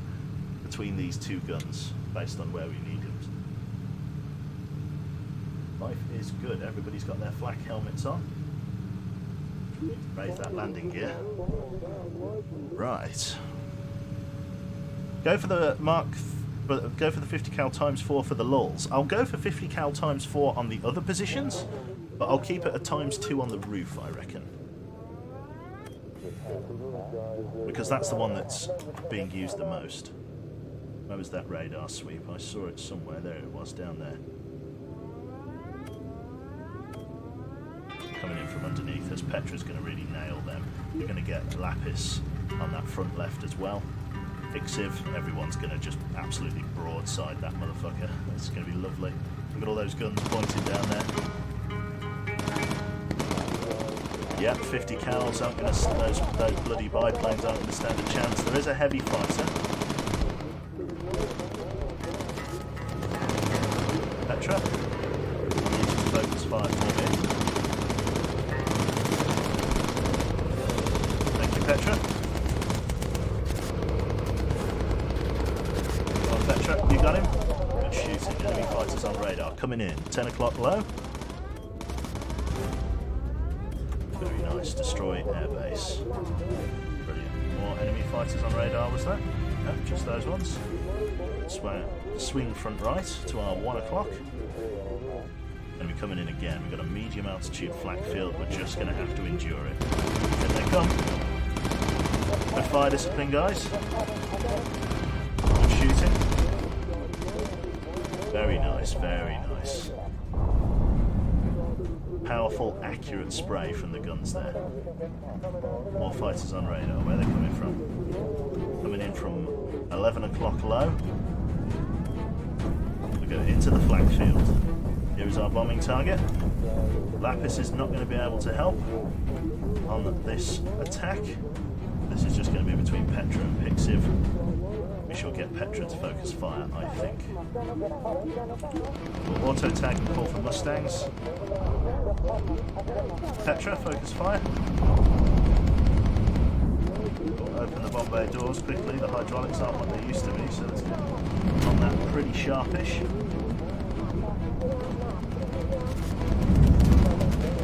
[SPEAKER 3] between these two guns, based on where we need it. Life is good. Everybody's got their flak helmets on. Raise that landing gear. Right. Go for the go for the 50 cal ×4 for the lulls. I'll go for 50 cal ×4 on the other positions, but I'll keep it a ×2 on the roof, I reckon. Because that's the one that's being used the most. Where was that radar sweep? I saw it somewhere. There it was, down there. Coming in from underneath us. Petra's going to really nail them. You're going to get Lapis on that front left as well. Fixiv, everyone's going to just absolutely broadside that motherfucker. That's going to be lovely. Look at all those guns pointed down there. Yep, 50 cals aren't going to, those bloody biplanes aren't going to stand a chance. There is a heavy fighter. Petra, you need to focus fire for me. Thank you, Petra. Come on, Petra, you got him? Good shooting. Enemy fighters on radar. Coming in. 10 o'clock low. Very nice. Destroy airbase. Brilliant. More enemy fighters on radar, was that? No, just those ones. Swing front right to our 1 o'clock. And we're coming in again. We've got a medium altitude flak field. We're just going to have to endure it. Here they come. Good fire discipline, guys. Good shooting. Very nice, very nice. Powerful, accurate spray from the guns there. More fighters on radar. Where are they coming from? Coming in from 11 o'clock low. We go into the flak field.
[SPEAKER 2] Here is our bombing target. Lapis is not going to be able to help on this attack. This is just going to be between Petra and Pixiv. We shall get Petra to focus fire, I think. We'll auto-tag and call for Mustangs. Petra, focus fire. We'll open the bomb bay doors quickly. The hydraulics aren't what they used to be, so let's get on that pretty sharpish.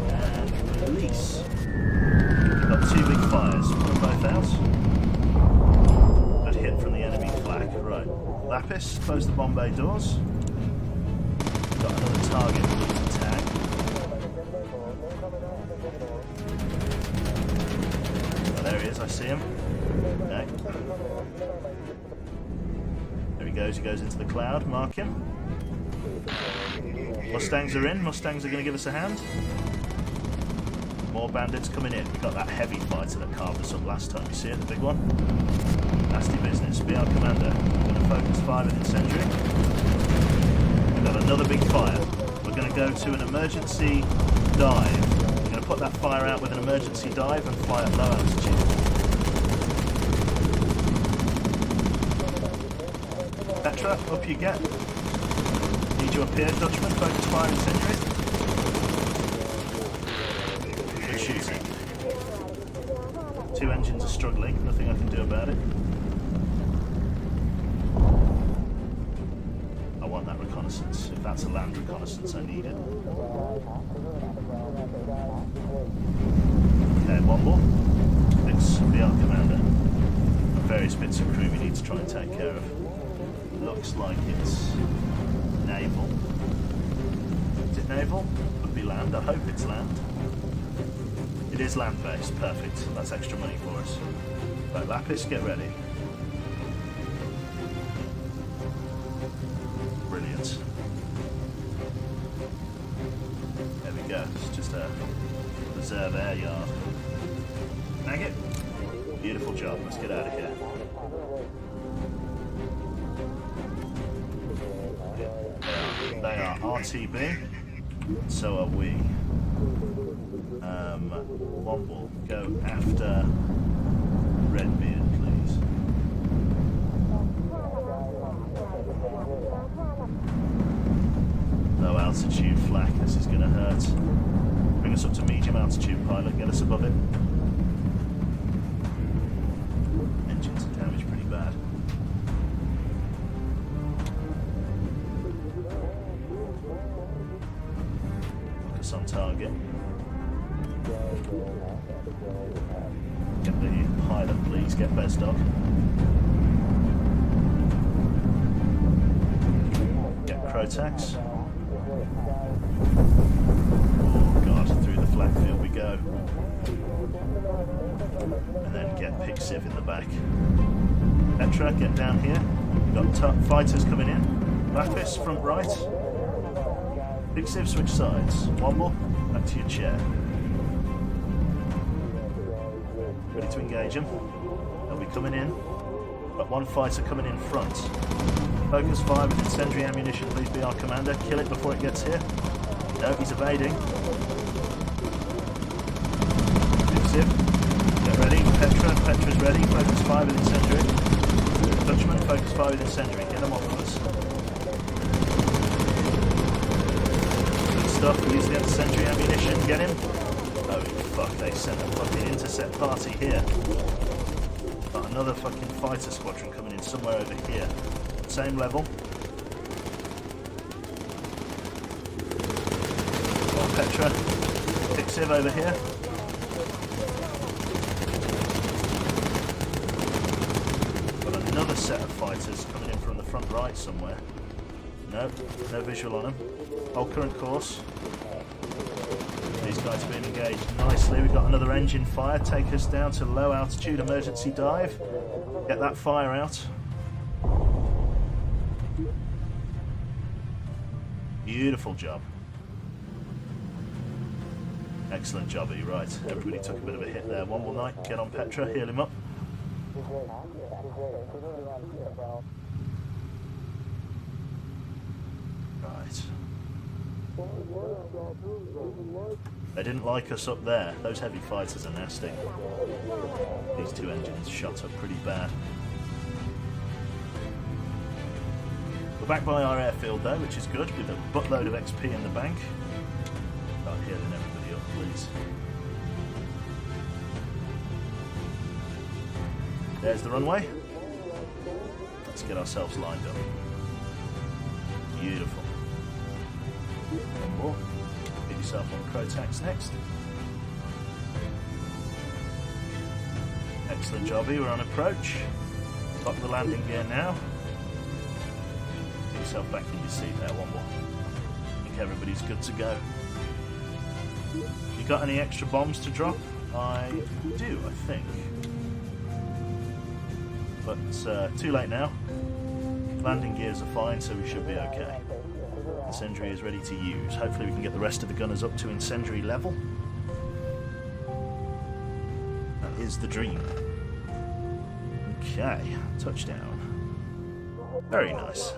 [SPEAKER 2] And release. We've got two big fires. Put them both out. Good hit from the enemy flak. Right. Lapis, close the bomb bay doors. We've got another target we need to tag. Oh, there he is, I see him. Okay. There he goes into the cloud, mark him. Mustangs are in, Mustangs are going to give us a hand. More bandits coming in. We got that heavy fighter that carved us up last time, you see it, the big one? Nasty business. Be our commander. We're going to focus fire with incendiary. We've got another big fire. We're going to go to an emergency dive. We're going to put that fire out with an emergency dive and fly at low altitude. Petra, up you get. Need you up here, Dutchman. Focus fire incendiary. Good shooting. Two engines are struggling. Nothing I can do about it. I want that reconnaissance. If that's a land reconnaissance, I need it. Okay, one more. Fix be our commander. Various bits of crew we need to try and take care of. Looks like it's naval. Is it naval? Could be land. I hope it's land. It is land-based. Perfect. That's extra money for us. Right, Lapis, get ready. Brilliant. There we go. It's just a reserve air yard. Snag it. Beautiful job. Let's get out of here. They are RTB, so are we. Womble, go after Redbeard, please. Low altitude flak, this is going to hurt. Bring us up to medium altitude, pilot, get us above it. Engines are damaged pretty bad. Focus on target. Get the pilot, please. Get Bezdog. Get Crotax. Oh god, through the flak field we go. And then get Pixiv in the back. Petra, get down here. We've got fighters coming in. Lapis, front right. Pixiv, switch sides. Womble, back to your chair. Ready to engage them. They'll be coming in. Got one fighter coming in front. Focus fire with incendiary ammunition, please be our commander. Kill it before it gets here. No, he's evading. Pixiv, get ready. Petra's ready. Focus fire with incendiary. Dutchman, focus fire with incendiary. Get them off of us. Good stuff. Use the incendiary ammunition. Get him. Oh fuck, they sent a fucking intercept party here. Got another fucking fighter squadron coming in somewhere over here. Same level. Oh, Petra. Pixiv over here. Got another set of fighters coming in from the front right somewhere. No visual on them. Hold current course. These guys are being engaged nicely. We've got another engine fire. Take us down to low altitude emergency dive. Get that fire out. Beautiful job. Excellent job, E. Right. Everybody took a bit of a hit there. Womble Knight, get on Petra, heal him up. Right. They didn't like us up there. Those heavy fighters are nasty. These two engines shot up pretty bad. We're back by our airfield though, which is good, with a buttload of XP in the bank. Start healing everybody up, please. There's the runway. Let's get ourselves lined up. Beautiful. One more. Get yourself on Crotax next. Excellent jobby, we're on approach. Lock the landing gear now. Get yourself back in your seat there, one more. I think everybody's good to go. You got any extra bombs to drop? I do, I think. But too late now. Landing gears are fine, so we should be okay. Incendiary is ready to use. Hopefully we can get the rest of the gunners up to incendiary level. That is the dream. Okay, touchdown. Very nice.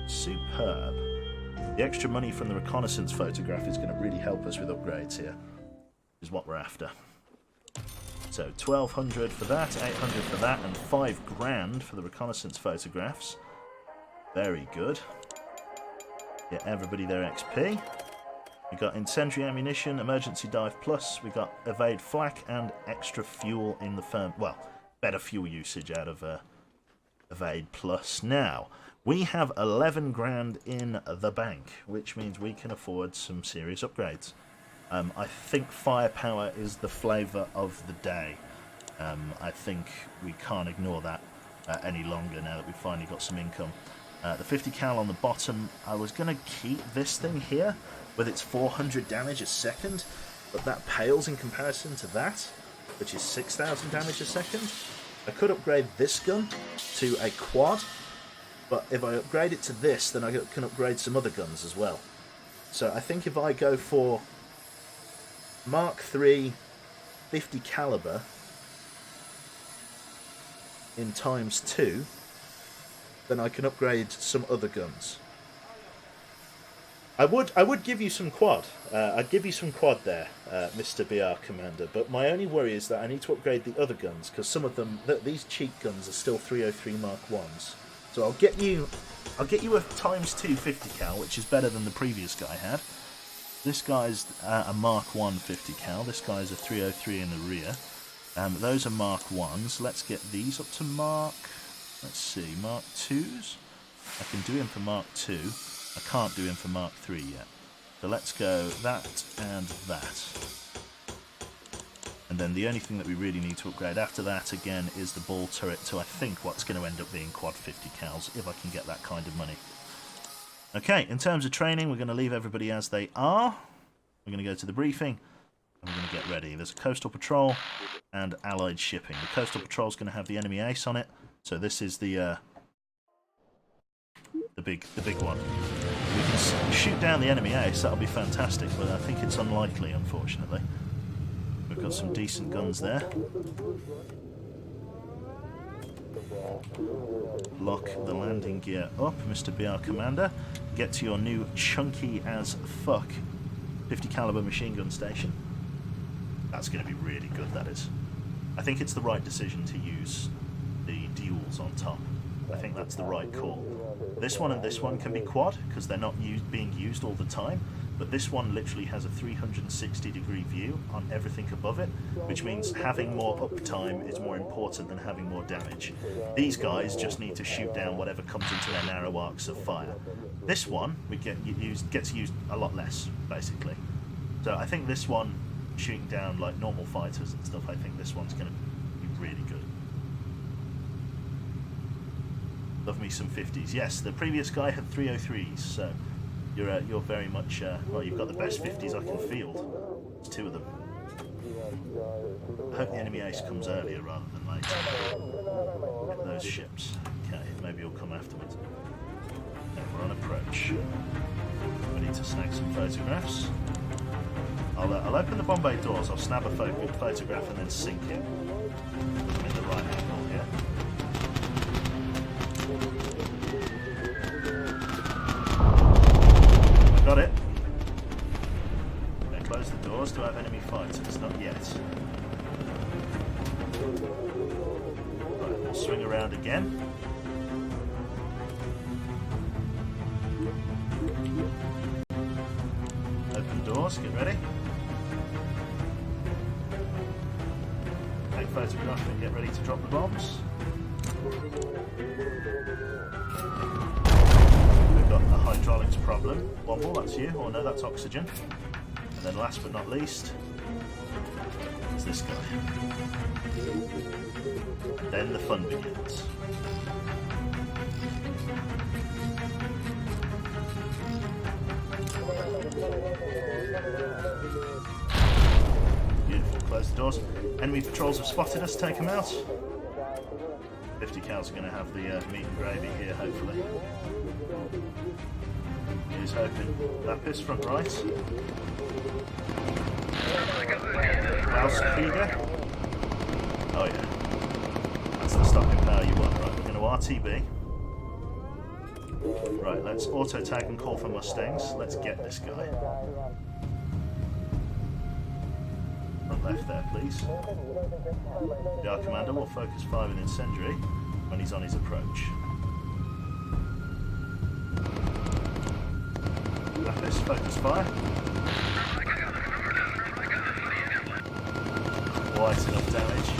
[SPEAKER 2] Superb. The extra money from the reconnaissance photograph is going to really help us with upgrades here. Is what we're after. So 1,200 for that, 800 for that, and 5 grand for the reconnaissance photographs. Very good. Get everybody their XP. We got incendiary ammunition, emergency dive plus. We got evade flak and extra fuel in the firm. Well, better fuel usage out of evade plus. Now we have 11 grand in the bank, which means we can afford some serious upgrades. I think firepower is the flavour of the day. I think we can't ignore that any longer now that we've finally got some income. The 50 cal on the bottom, I was going to keep this thing here with its 400 damage a second, but that pales in comparison to that, which is 6,000 damage a second. I could upgrade this gun to a quad, but if I upgrade it to this, then I can upgrade some other guns as well. So I think if I go for Mark III 50 caliber in ×2, then I can upgrade some other guns. I would give you some quad. I'd give you some quad there, Mr. BR Commander. But my only worry is that I need to upgrade the other guns because some of them, these cheap guns, are still 303 Mark 1s. So I'll get you a ×2 50 cal, which is better than the previous guy had. This guy's a Mark 1 50 cal. This guy's a 303 in the rear. Those are Mark 1s. Let's get these up to Mark. Let's see, Mark 2s. I can do him for Mark 2. I can't do him for Mark 3 yet. So let's go that and that. And then the only thing that we really need to upgrade after that, again, is the ball turret to, I think, what's going to end up being quad 50 cals, if I can get that kind of money. Okay, in terms of training, we're going to leave everybody as they are. We're going to go to the briefing, and we're going to get ready. There's a coastal patrol and allied shipping. The coastal patrol is going to have the enemy ace on it, so this is the big one. We can shoot down the enemy ace, that'll be fantastic, but I think it's unlikely, unfortunately. We've got some decent guns there. Lock the landing gear up, Mr. BR Commander. Get to your new chunky as fuck 50 caliber machine gun station. That's going to be really good, that is. I think it's the right decision to use the duals on top. I think that's the right call. This one and this one can be quad because they're not being used all the time, but this one literally has a 360-degree view on everything above it, which means having more uptime is more important than having more damage. These guys just need to shoot down whatever comes into their narrow arcs of fire. This one we gets used a lot less, basically. So I think this one, shooting down like normal fighters and stuff, I think this one's going to be really good. Love me some 50s. Yes, the previous guy had 303s, so you're very much well, you've got the best 50s I can field. There's 2 of them. I hope the enemy ace comes earlier rather than later. Get those ships. Okay, maybe he'll come afterwards. Okay, we're on approach. We need to snag some photographs. I'll open the bomb bay doors. I'll snap a photograph and then sink it. I'm in the right angle here. Got it. Okay, close the doors. Do I have enemy fighters? Not yet. Right, we'll swing around again. Open doors, get ready. Take photograph and get ready to drop the bombs. We've got a hydraulics problem. Womble, that's you. Oh no, that's oxygen. And then last but not least, is this guy. Then the fun begins. Beautiful. Close the doors. Enemy patrols have spotted us. Take them out. 50 cows are going to have the meat and gravy here, hopefully. Here's hoping. Lapis, front right. Klaus Krieger. Oh yeah. That's the stopping power you want. Right, we're going to RTB. Right, let's auto tag and call for Mustangs. Let's get this guy. Front left there, please. The R commander will focus fire with incendiary when he's on his approach. Lapis, focus fire. Quite enough damage.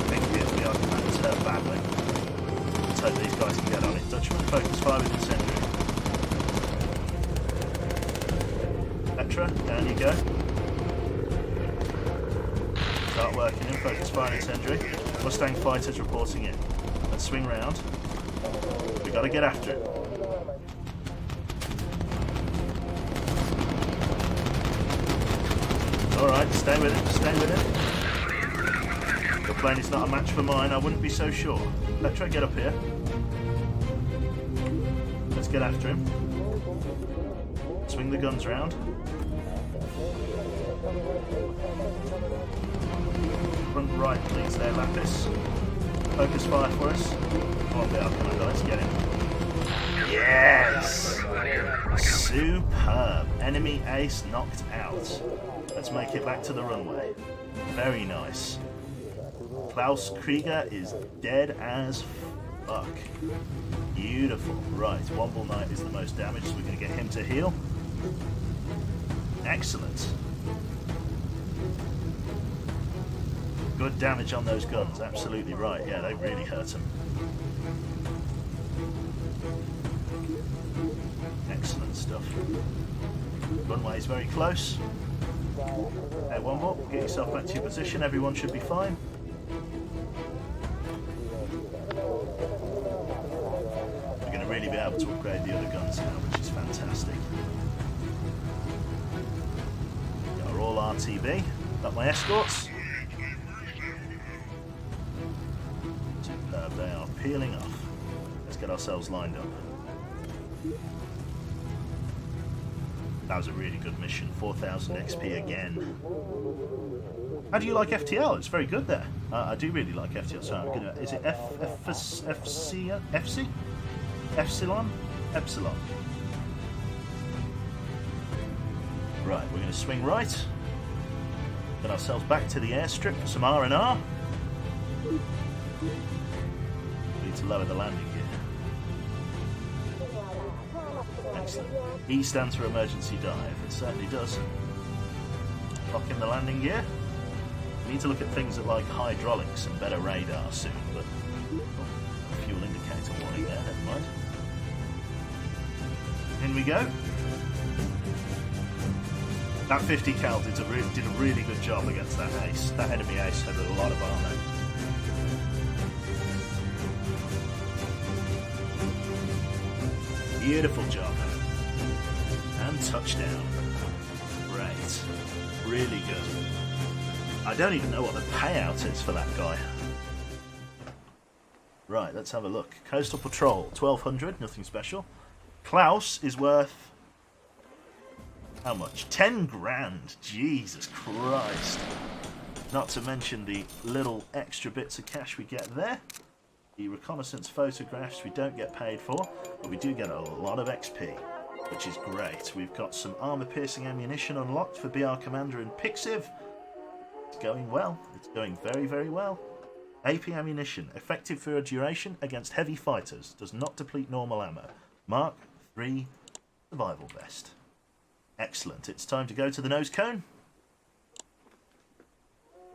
[SPEAKER 2] The R commander's hurt badly. Let's hope these guys can get on it. Dutchman, focus fire with incendiary. Petra, down you go. Start working in, focus fire and incendiary. Mustang fighters reporting in. Let's swing round. We gotta get after it. Alright, stay with it, stay with it. Your plane is not a match for mine, I wouldn't be so sure. Petra, get up here. Let's get after him. Swing the guns round. Front right, please, there, Lapis. Focus fire for us. Come on, Bale, Commander, let's get him. Yes! Superb. Enemy ace knocked out. Let's make it back to the runway. Very nice. Klaus Krieger is dead as fuck. Beautiful. Right, Womble Knight is the most damaged, so we're going to get him to heal. Excellent. Good damage on those guns, absolutely right. Yeah, they really hurt him. Excellent stuff. Runway is very close. Hey, Womble, get yourself back to your position. Everyone should be fine. We're going to really be able to upgrade the other guns now, which is fantastic. Are all RTB. Got my escorts. Superb, they are peeling off. Let's get ourselves lined up. That was a really good mission. 4,000 XP again. How do you like FTL? It's very good there. I do really like FTL. So I'm gonna. Is it FC? Epsilon? Epsilon. Right, we're going to swing right. Get ourselves back to the airstrip for some R&R. We need to lower the landing gear. Excellent. E stands for emergency dive. It certainly does. Lock in the landing gear. We need to look at things that like hydraulics and better radar soon, but fuel indicator warning there, never mind. In we go. That 50 cal did a really good job against that ace. That enemy ace had a lot of armor. Beautiful job. And touchdown. Great. Really good. I don't even know what the payout is for that guy. Right, let's have a look. Coastal Patrol, 1,200, nothing special. Klaus is worth... how much? 10 grand. Jesus Christ. Not to mention the little extra bits of cash we get there. The reconnaissance photographs we don't get paid for, but we do get a lot of XP, which is great. We've got some armor-piercing ammunition unlocked for BR Commander and Pixiv. It's going well. It's going very, very well. AP ammunition, effective for a duration against heavy fighters. Does not deplete normal ammo. Mark 3 survival vest. Excellent. It's time to go to the nose cone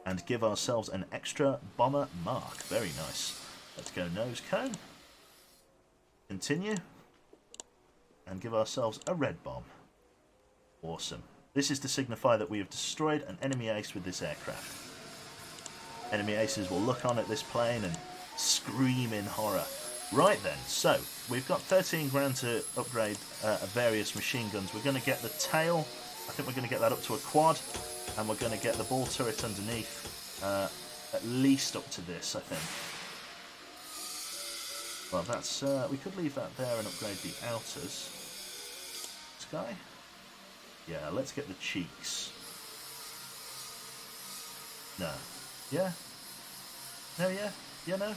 [SPEAKER 2] and give ourselves an extra bomber mark. Very nice. Let's go nose cone. Continue. And give ourselves a red bomb. Awesome. This is to signify that we have destroyed an enemy ace with this aircraft. Enemy aces will look on at this plane and scream in horror. Right then, so we've got 13 grand to upgrade various machine guns. We're going to get the tail. I think we're going to get that up to a quad, and we're going to get the ball turret underneath at least up to this, I think. Well, that's we could leave that there and upgrade the outers. Sky? Yeah, let's get the cheeks. No. Yeah? No, yeah? Yeah, no?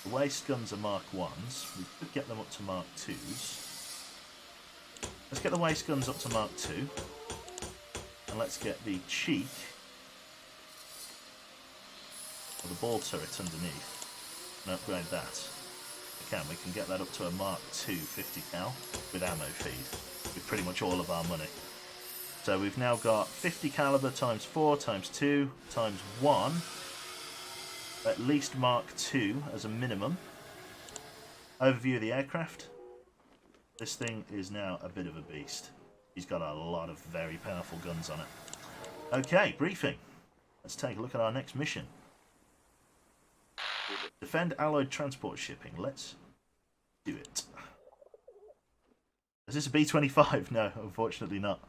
[SPEAKER 2] The waist guns are Mark 1s. We could get them up to Mark 2s. Let's get the waist guns up to Mark 2. And let's get the cheek, or the ball turret underneath, and upgrade that. We can get that up to a Mark 2 50 cal with ammo feed, with pretty much all of our money. So we've now got 50 caliber times 4 times 2 times 1, at least Mark 2 as a minimum. Overview of the aircraft. This thing is now a bit of a beast. He's got a lot of very powerful guns on it. Okay, briefing. Let's take a look at our next mission. Defend alloyed transport shipping. Let's do it. Is this a B-25? No, unfortunately not.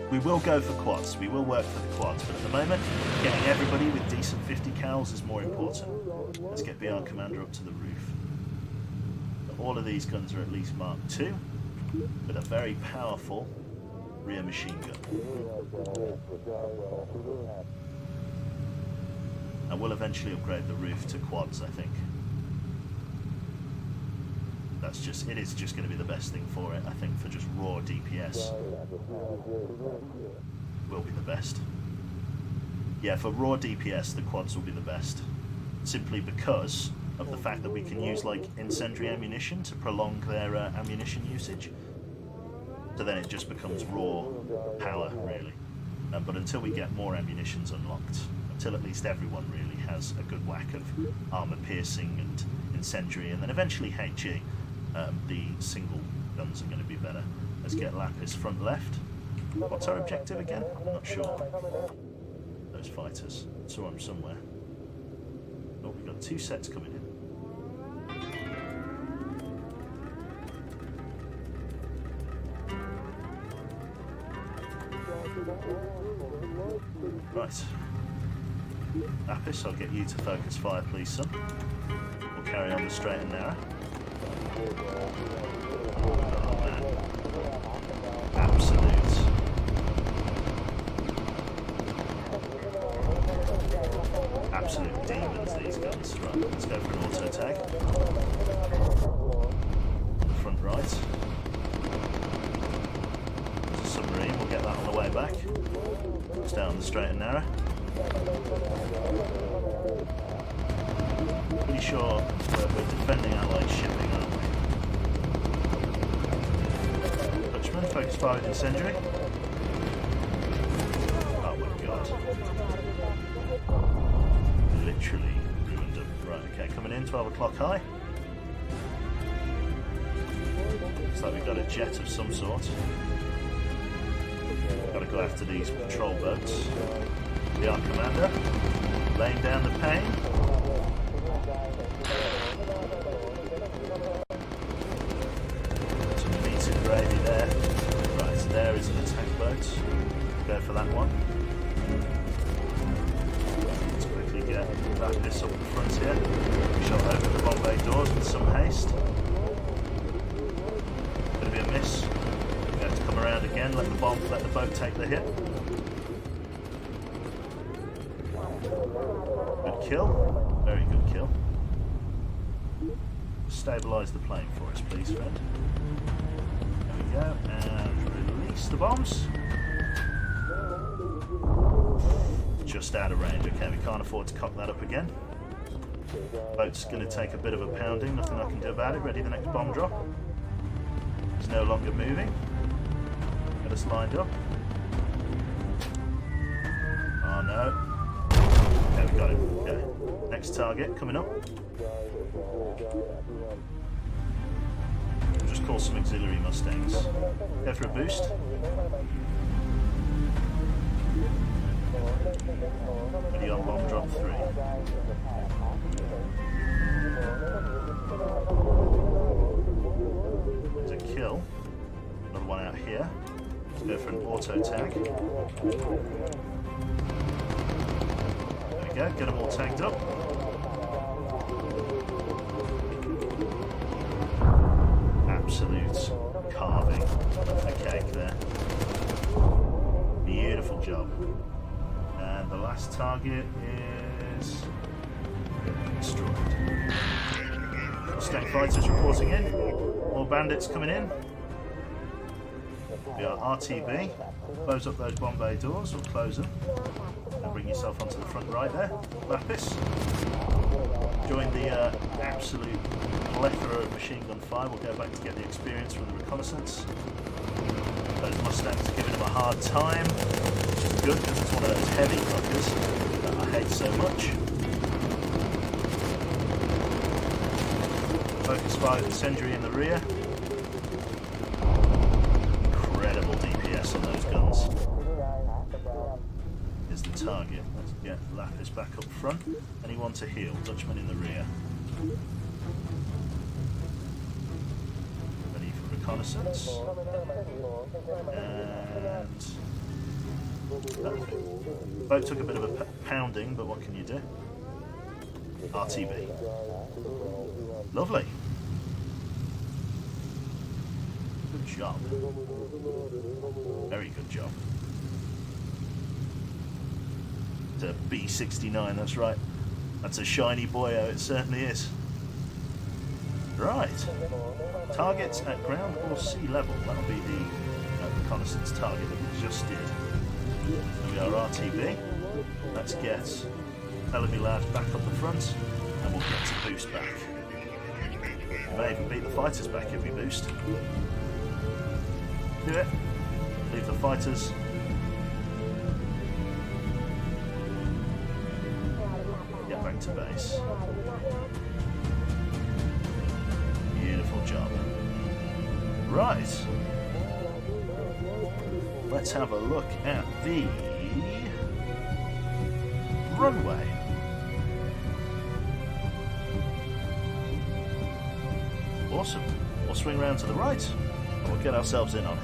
[SPEAKER 2] We will go for quads. We will work for the quads, but at the moment, getting everybody with decent 50 cals is more important. Let's get BR Commander up to the roof. All of these guns are at least Mark 2, with a very powerful rear machine gun. And we'll eventually upgrade the roof to quads, I think. It is just going to be the best thing for it, I think, for just raw DPS. Will be the best. Yeah, for raw DPS, the quads will be the best. Simply because of the fact that we can use, like, incendiary ammunition to prolong their ammunition usage. So then it just becomes raw power, really. But until we get more ammunitions unlocked, until at least everyone really has a good whack of armor piercing and incendiary, and then eventually HE, the single guns are going to be better. Let's get Lapis front left. What's our objective again? I'm not sure. Those fighters. Saw them somewhere. Oh, we've got 2 sets coming in. Right. Lapis, I'll get you to focus fire, please, son. We'll carry on the straight and narrow. Oh, man. Absolute demons, these guns. Right, let's go for an auto tag. Front right. There's a submarine, we'll get that on the way back. Stay on the straight and narrow. Pretty sure we're defending allied shipping, aren't we? Dutchman, focus fire with incendiary. Oh my god. Literally ruined them. Right, okay, coming in, 12 o'clock high. Looks like we've got a jet of some sort. Got to go after these patrol boats. BR Commander, laying down the pain. Some meat gravy there. Right, so there is an attack boat. Go for that one. Let's quickly get Lapis up the front here. Shot open the bomb bay doors with some haste. Gonna be a miss. We have to come around again, let the boat take the hit. Good kill. Very good kill. stabilise the plane for us, please, friend. There we go, and release the bombs. Just out of range. Okay, we can't afford to cock that up again. Boat's going to take a bit of a pounding, nothing I can do about it. Ready the next bomb drop. It's no longer moving. Get us lined up. Oh no. Okay, we got him. Okay. Next target coming up. We'll just call some auxiliary Mustangs. Go for a boost. Ready on bomb drop 3. There's a kill. Another one out here. Let's go for an auto tag. There we go, get them all tagged up. Absolute carving of the cake there. Beautiful job. And the last target is destroyed. Mustang fighters reporting in. More bandits coming in. We are RTB. Close up those bomb bay doors, or close them. And bring yourself onto the front right there. Lapis. Join the absolute plethora of machine gun fire. We'll go back to get the experience from the reconnaissance. Those Mustangs are giving him a hard time. Which is good because it's one of those heavy fuckers that I hate so much. Focus fire incendiary in the rear. Incredible DPS on those guns. Is the target. Let's get Lapis back up front. Anyone to heal? Dutchman in the rear. Ready for reconnaissance. And perfect. Boat took a bit of a pounding, but what can you do? RTB. Lovely. Good job. Very good job. It's a B-69, that's right. That's a shiny boyo, it certainly is. Right. Targets at ground or sea level. That'll be the reconnaissance target that we just did. And we are RTB. Let's get Bellamy Lad back up the front, and we'll get to boost back. We may even beat the fighters back if we boost. Do it. Leave the fighters. Get back to base. Beautiful job. Right. Let's have a look at the runway. Awesome. We'll swing round to the right and we'll get ourselves in on it.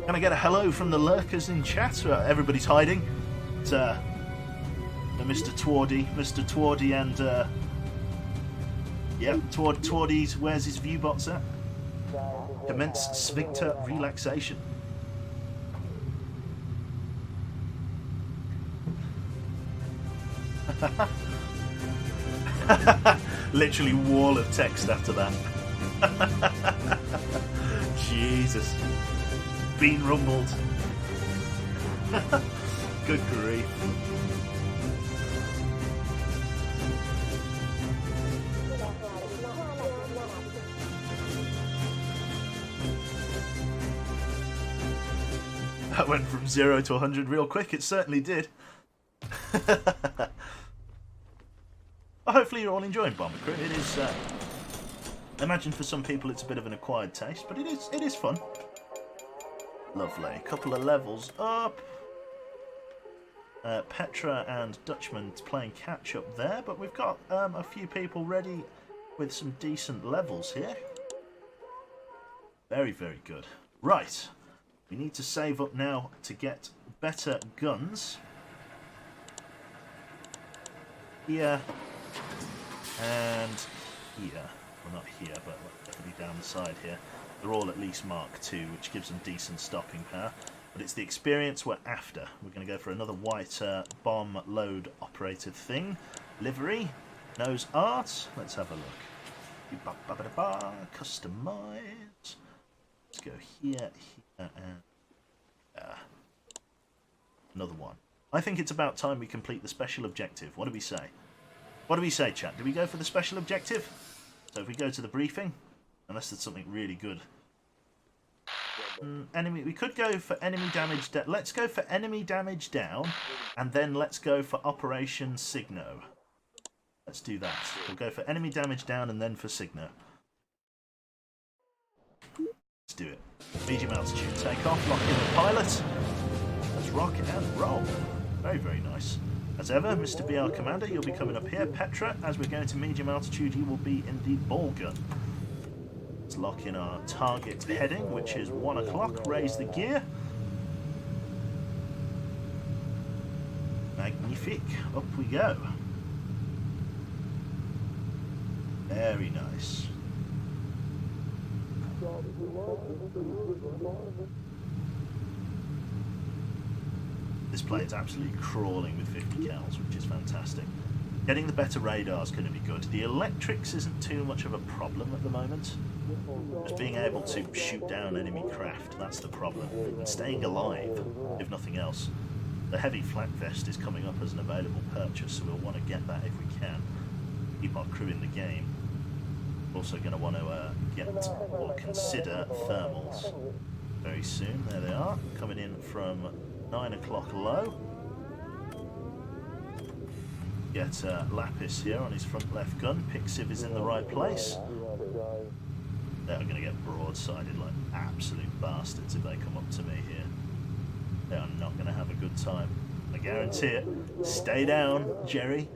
[SPEAKER 2] Can I get a hello from the lurkers in chat? Everybody's hiding. It's Mr. Twardy and yeah, Twardy's, where's his view bots at? Commence sphincter relaxation. Literally wall of text after that. Jesus. Been rumbled. Good grief. That went from 0 to 100 real quick, it certainly did. Hopefully you're all enjoying Bomber Crit. It is, I imagine for some people it's a bit of an acquired taste, but it is fun. Lovely. Couple of levels up. Petra and Dutchman playing catch up there, but we've got a few people ready with some decent levels here. Very, very good. Right. We need to save up now to get better guns. Here and here. Well, not here, but definitely down the side here. They're all at least Mark II, which gives them decent stopping power. But it's the experience we're after. We're going to go for another white bomb load operated thing. Livery. Nose art. Let's have a look. Customize. Let's go here, here, and another one. I think it's about time we complete the special objective. What do we say? What do we say, chat? Do we go for the special objective? So if we go to the briefing, unless there's something really good. Enemy. We could go for enemy damage. Let's go for enemy damage down, and then let's go for Operation Signo. Let's do that. We'll go for enemy damage down and then for Signo. Let's do it. Medium altitude takeoff. Lock in the pilot. Let's rock and roll. Very, very nice. As ever, Mr. BR Commander, you'll be coming up here. Petra, as we're going to medium altitude, you will be in the ball gun. Let's lock in our target heading, which is 1 o'clock. Raise the gear. Magnifique. Up we go. Very nice. This plane's absolutely crawling with 50 cals, which is fantastic. Getting the better radar is going to be good. The electrics isn't too much of a problem at the moment. Just being able to shoot down enemy craft, that's the problem. And staying alive, if nothing else. The heavy flak vest is coming up as an available purchase, so we'll want to get that if we can. Keep our crew in the game. We're also going to want to get or consider thermals very soon. There they are, coming in from 9 o'clock low. Get Lapis here on his front left gun. Pixiv is in the right place. They're going to get broadsided like absolute bastards if they come up to me here. They are not going to have a good time. I guarantee it. Stay down, Jerry.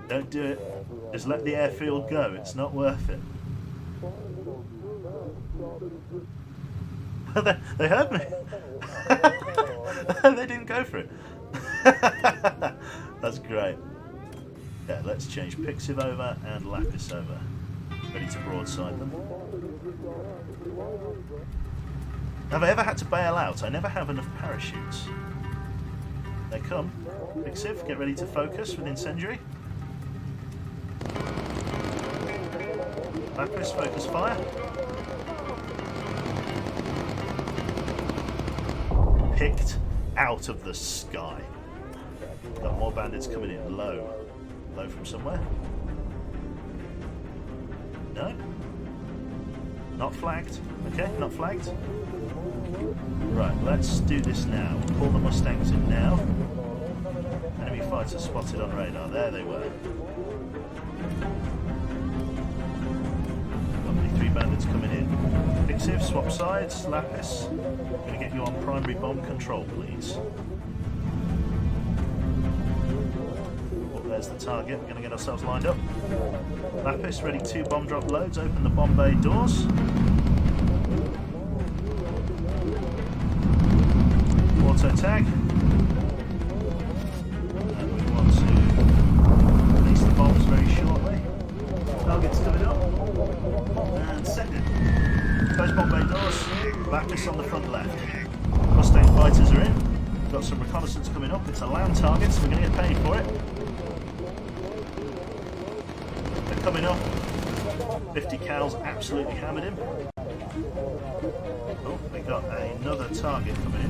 [SPEAKER 2] Don't do it. Just let the airfield go. It's not worth it. They heard me. They didn't go for it. That's great. Yeah, let's change Pixiv over and Lapis over. Ready to broadside them. Have I ever had to bail out? I never have enough parachutes. They come. Pixiv, get ready to focus with incendiary. Lapis, focus fire. Picked out of the sky. Got more bandits coming in. Low. Low from somewhere? No? Not flagged. Okay, not flagged. Right, let's do this now. Call the Mustangs in now. Enemy fighters spotted on radar. There they were. Lovely, 3 bandits coming in. Pixiv, swap sides. Lapis, I'm going to get you on primary bomb control, please. Oh, there's the target. We're going to get ourselves lined up. Lapis, ready 2 bomb drop loads. Open the bomb bay doors. Auto tag. And we want to release the bombs very shortly. Target's coming up. And second. Close bomb bay doors. Lapis on the front left. Mustang fighters are in. Got some reconnaissance coming up. It's a land target, so we're going to get paid for it. They're coming up. 50 cals absolutely hammered him. Oh, we got another target coming in.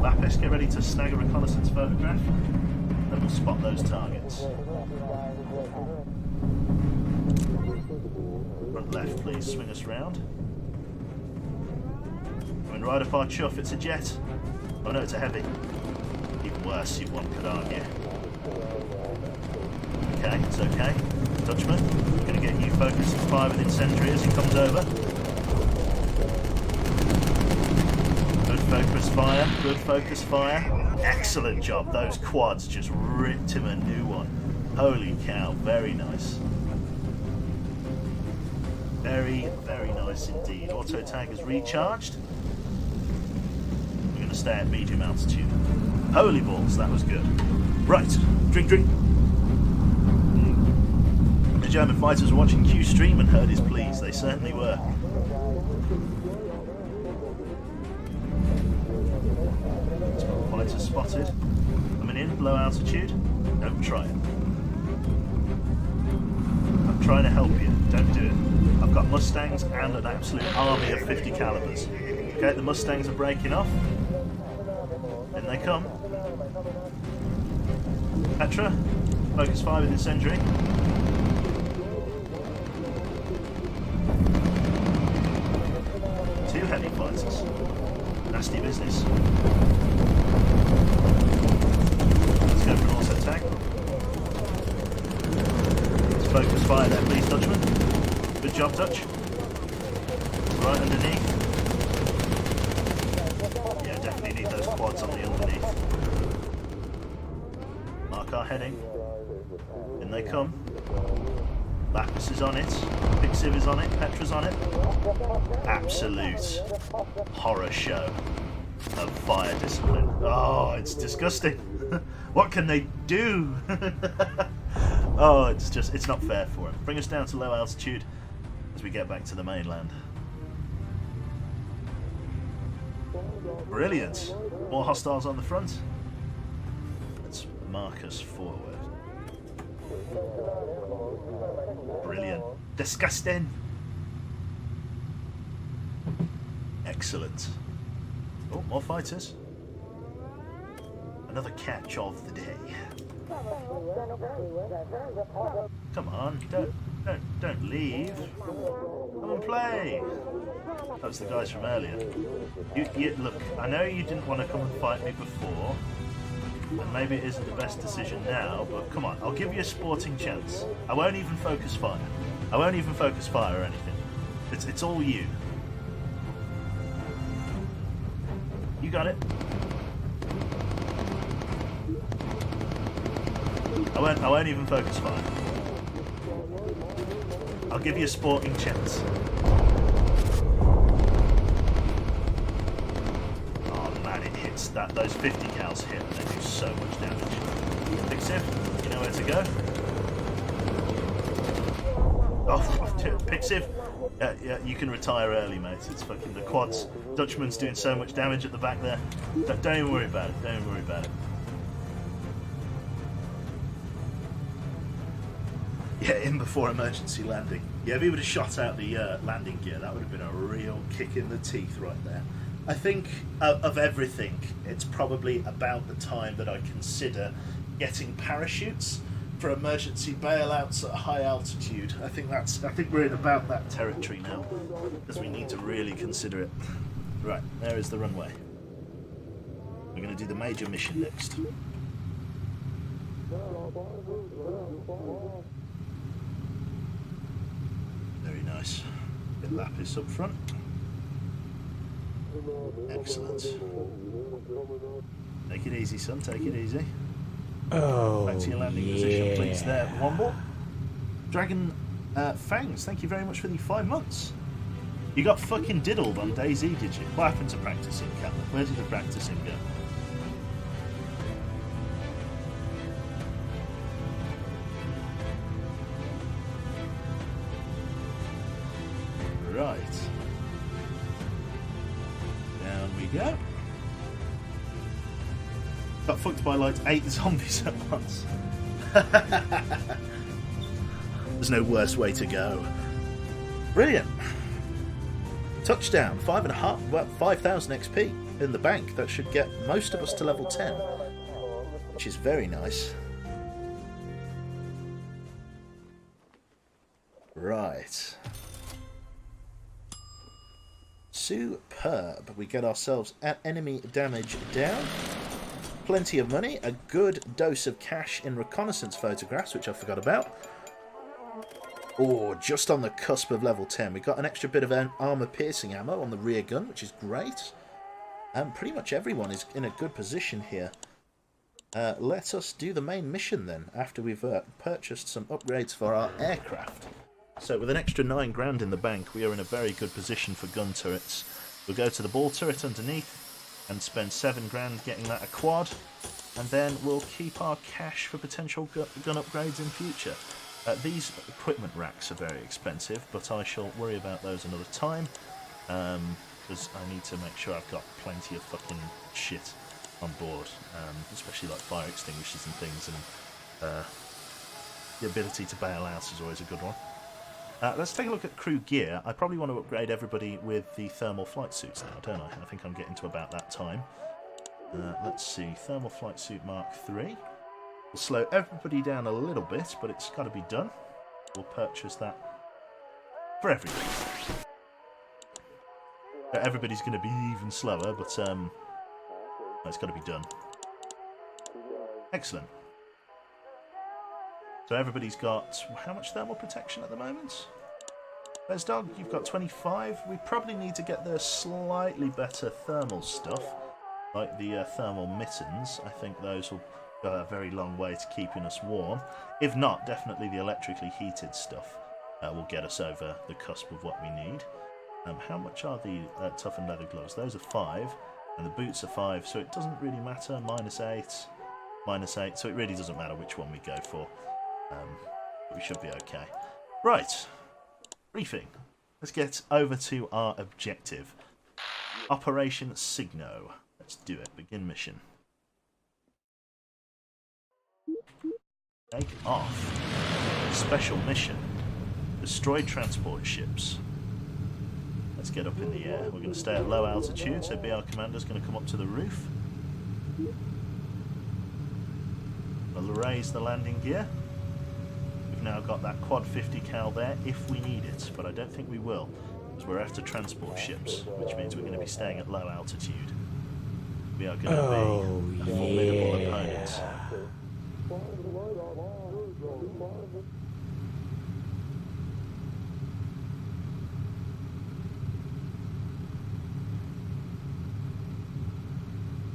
[SPEAKER 2] Lapis, get ready to snag a reconnaissance photograph. Then we'll spot those targets. Front left, please, swing us round. Coming right up our chuff, it's a jet. Oh no, it's a heavy. Even worse, you've one could argue. Okay, it's okay. Dutchman, going to get you focused and fire with incendiary as he comes over. Good focus fire, good focus fire. Excellent job, those quads just ripped him a new one. Holy cow, very nice. Very, very nice indeed. Auto tag is recharged. We're going to stay at medium altitude. Holy balls, that was good. Right, drink, drink. The German fighters were watching Q stream and heard his pleas. They certainly were. Fighters spotted. Coming in, low altitude. Don't try it. trying to help you. Don't do it. I've got Mustangs and an absolute army of 50 calibers. Okay, the Mustangs are breaking off. In they come. Petra, focus fire with incendiary. Two heavy fighters. Nasty business. Let's go for an auto attack. Let's focus fire there, please, Dutchman. Good job, Dutch. Right underneath. Yeah, definitely need those quads on the underneath. Mark our heading. In they come. Lapis is on it. Pixiv is on it. Petra's on it. Absolute horror show of fire discipline. Oh, it's disgusting. What can they do? Oh, it's not fair for them. Bring us down to low altitude as we get back to the mainland. Brilliant. More hostiles on the front. Let's mark us forward. Brilliant. Disgusting. Excellent. Oh, more fighters. Another catch of the day. Come on, don't leave. Come and play. That was the guys from earlier. You look, I know you didn't want to come and fight me before, and maybe it isn't the best decision now, but come on, I'll give you a sporting chance. I won't even focus fire. I won't even focus fire or anything. It's all you. You got it. I won't even focus fire. I'll give you a sporting chance. Oh man, it hits that. Those 50 cals hit and they do so much damage. Pixiv, you know where to go. Oh, Pixiv, yeah, you can retire early, mate. It's fucking the quads. Dutchman's doing so much damage at the back there. Don't even worry about it. Don't even worry about it. Yeah, in before emergency landing. Yeah, if he would have shot out the landing gear, that would have been a real kick in the teeth right there. I think of everything, it's probably about the time that I consider getting parachutes for emergency bailouts at a high altitude. I think we're in about that territory now, because we need to really consider it. Right, there is the runway. We're going to do the major mission next. Very nice. Bit Lapis up front. Excellent. Take it easy, son. Take it easy.
[SPEAKER 1] Oh,
[SPEAKER 2] back to your landing position, please. There, one more. Dragon Fangs, thank you very much for the 5 months. You got fucking diddled on DayZ, did you? What happened to practicing, Captain? Where did the practicing go? Right. Down we go. Got fucked by like 8 zombies at once. There's no worse way to go. Brilliant. Touchdown. 5,000 XP in the bank. That should get most of us to level 10, which is very nice. Right. Superb. We get ourselves enemy damage down. Plenty of money. A good dose of cash in reconnaissance photographs, which I forgot about. Oh, just on the cusp of level 10. We got an extra bit of armor-piercing ammo on the rear gun, which is great. And pretty much everyone is in a good position here. Let us do the main mission then, after we've purchased some upgrades for our aircraft. So with an extra 9 grand in the bank, we are in a very good position for gun turrets. We'll go to the ball turret underneath and spend 7 grand getting that a quad. And then we'll keep our cash for potential gun upgrades in future. These equipment racks are very expensive, but I shall worry about those another time, because I need to make sure I've got plenty of fucking shit on board, especially like fire extinguishers and things, and the ability to bail out is always a good one. Let's take a look at crew gear. I probably want to upgrade everybody with the thermal flight suits now, don't I? I think I'm getting to about that time. Let's see, thermal flight suit Mark III. We'll slow everybody down a little bit, but it's got to be done. We'll purchase that for everybody. Everybody's going to be even slower, but it's got to be done. Excellent. So everybody's got how much thermal protection at the moment? Bezdog, you've got 25. We probably need to get the slightly better thermal stuff, like the thermal mittens. I think those will go a very long way to keeping us warm. If not, definitely the electrically heated stuff will get us over the cusp of what we need. How much are the toughened leather gloves? Those are 5, and the boots are 5, so it doesn't really matter. -8, -8, so it really doesn't matter which one we go for. We should be okay. Right, briefing. Let's get over to our objective. Operation Signo. Let's do it. Begin mission. Take off. Special mission. Destroy transport ships. Let's get up in the air. We're going to stay at low altitude, so BR Commander's going to come up to the roof. We'll raise the landing gear. We've now got that quad 50 cal there if we need it, but I don't think we will, because we're after transport ships, which means we're going to be staying at low altitude. We are going to be a formidable opponent.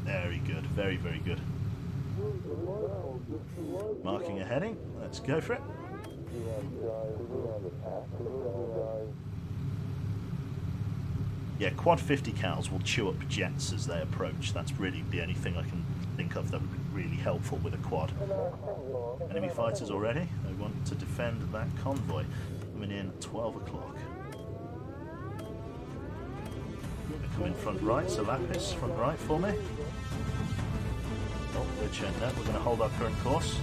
[SPEAKER 2] Very good, very, very good. Marking a heading, let's go for it. Yeah, quad 50 cals will chew up jets as they approach. That's really the only thing I can think of that would be really helpful with a quad. Enemy fighters already. They want to defend that convoy. Coming in at 12 o'clock. They come in front right, so Lapis, front right for me. Oh, we're checking that. We're going to hold our current course.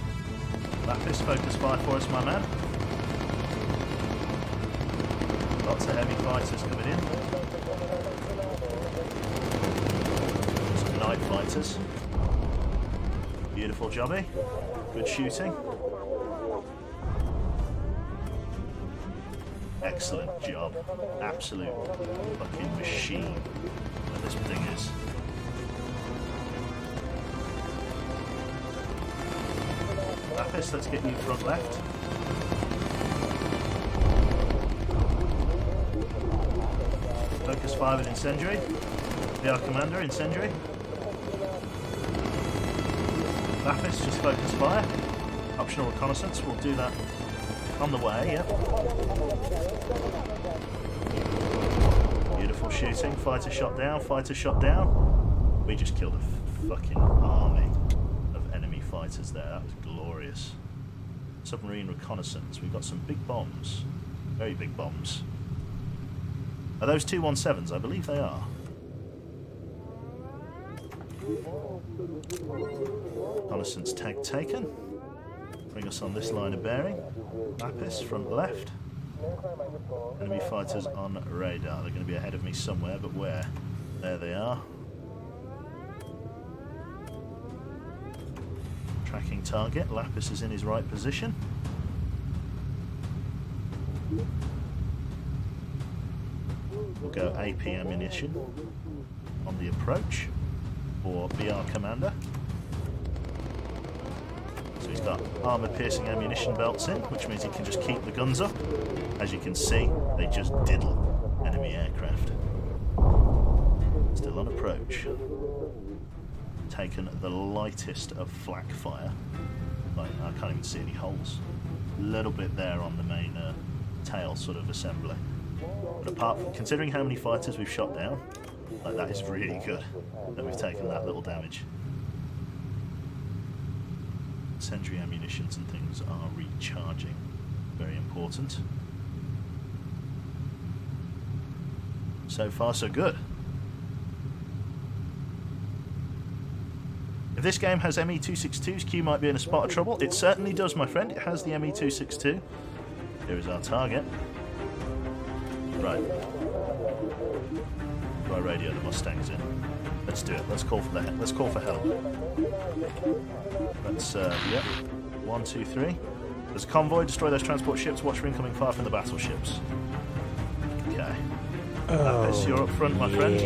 [SPEAKER 2] Lapis, focus fire for us, my man. Lots of heavy fighters coming in. Some night fighters. Beautiful jobby. Good shooting. Excellent job. Absolute fucking machine that this thing is. Lapis, let's get you front left. Focus fire with incendiary. BR Commander, incendiary. Lapis, just focus fire. Optional reconnaissance, we'll do that on the way, yep. Beautiful shooting. Fighter shot down, fighter shot down. We just killed a fucking army of enemy fighters there. That was glorious. Submarine reconnaissance. We've got some big bombs. Very big bombs. Are those 217s? I believe they are. Reconnaissance tag taken. Bring us on this line of bearing. Lapis, front left. Enemy fighters on radar. They're going to be ahead of me somewhere, but where? There they are. Tracking target. Lapis is in his right position. We'll go AP ammunition on the approach for BR Commander. So he's got armour-piercing ammunition belts in, which means he can just keep the guns up. As you can see, they just diddle enemy aircraft. Still on approach. Taken the lightest of flak fire. Like, I can't even see any holes. A little bit there on the main tail sort of assembly. But apart from, considering how many fighters we've shot down, like, that is really good that we've taken that little damage. Incendiary ammunitions and things are recharging. Very important. So far, so good. If this game has ME262s, Q might be in a spot of trouble. It certainly does, my friend. It has the ME262. Here is our target. Right. Do I radio the Mustangs in? Let's do it. Let's call for help. Let's yep. 1, 2, 3. There's a convoy. Destroy those transport ships. Watch for incoming fire from the battleships. Okay. Lapis, you're up front, my friend.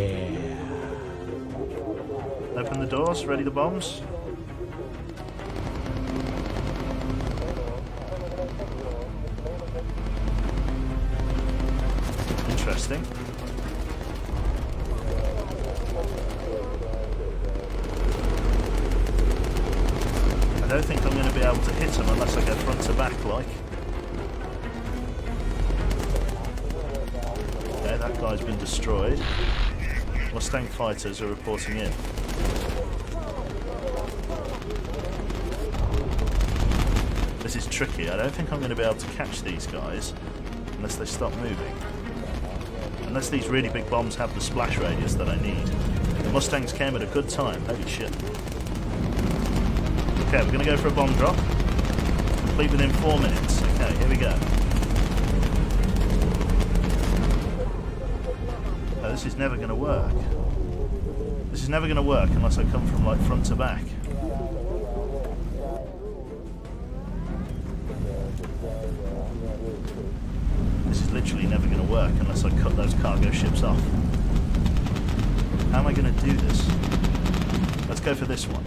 [SPEAKER 2] Open the doors. Ready the bombs. Interesting. I don't think I'm going to be able to hit him unless I go front to back like. Okay, that guy's been destroyed. Mustang fighters are reporting in. This is tricky. I don't think I'm going to be able to catch these guys unless they stop moving. Unless these really big bombs have the splash radius that I need. The Mustangs came at a good time. Holy shit. Okay, we're going to go for a bomb drop. Complete within 4 minutes. Okay, here we go. Oh, this is never going to work. This is never going to work unless I come from like front to back. This is literally never going to work unless I cut those cargo ships off. How am I going to do this? Let's go for this one.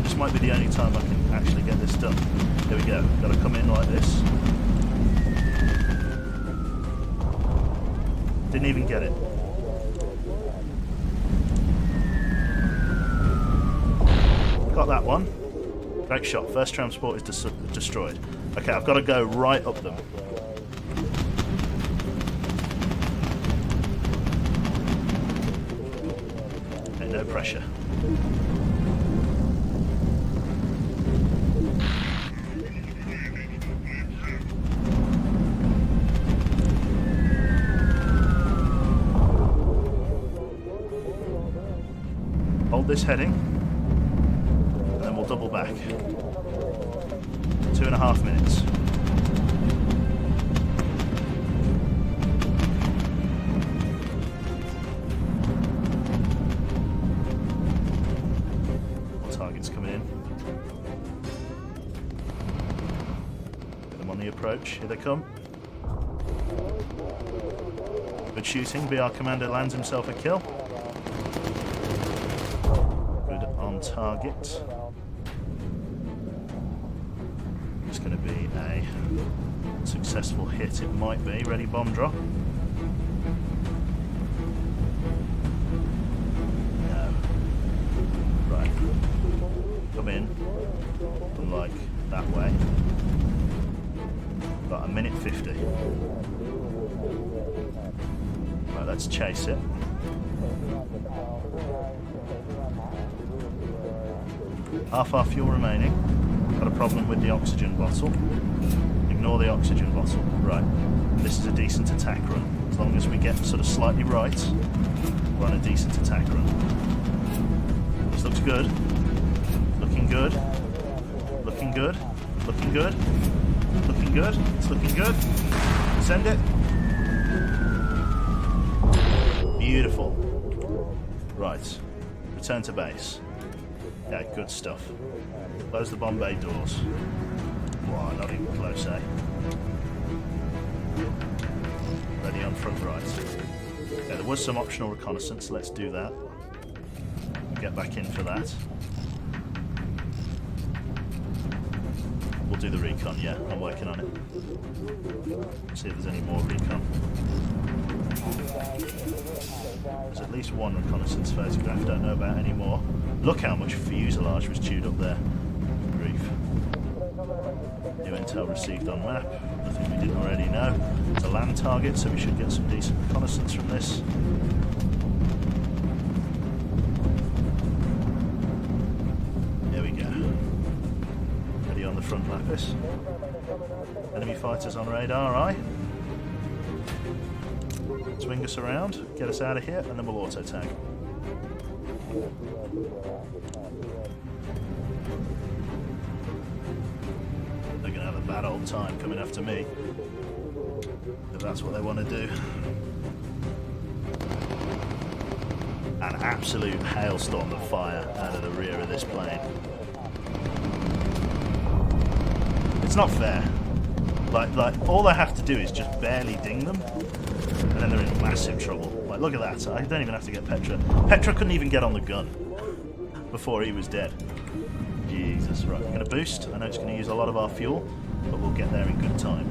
[SPEAKER 2] This might be the only time I can actually get this done. Here we go. Got to come in like this. Didn't even get it. Got that one. Great shot. First transport is destroyed. Okay, I've got to go right up them. Okay, no pressure. Hold this heading. We'll double back. 2.5 minutes. More targets coming in. Get them on the approach. Here they come. Good shooting. BR Commander lands himself a kill. Good on target. Going to be a successful hit. It might be. Ready bomb drop. No. Right. Come in. Come like that way. About 1:50. Right, let's chase it. Half our fuel remaining. Got a problem with the oxygen bottle. Ignore the oxygen bottle. Right. This is a decent attack run. As long as we get sort of slightly right, we're on a decent attack run. This looks good. Looking good. Looking good. Looking good. Looking good. It's looking good. Send it. Beautiful. Right. Return to base. Yeah, good stuff. Close the bomb bay doors. Wow, not even close, eh? Ready on front right. Yeah, there was some optional reconnaissance. Let's do that. Get back in for that. We'll do the recon, yeah. I'm working on it. See if there's any more recon. There's at least one reconnaissance photograph. Don't know about any more. Look how much fuselage was chewed up there. Grief. New intel received on map. Nothing we didn't already know. It's a land target, so we should get some decent reconnaissance from this. Here we go. Ready on the front, Lapis. Enemy fighters on radar, aye. Swing us around, get us out of here, and then we'll auto-tag. have a bad old time coming after me. If that's what they want to do. An absolute hailstorm of fire out of the rear of this plane. It's not fair. Like all I have to do is just barely ding them, and then they're in massive trouble. Like, look at that. I don't even have to get Petra. Petra couldn't even get on the gun before he was dead. Jesus, right. I'm going to boost. I know it's going to use a lot of our fuel, but we'll get there in good time.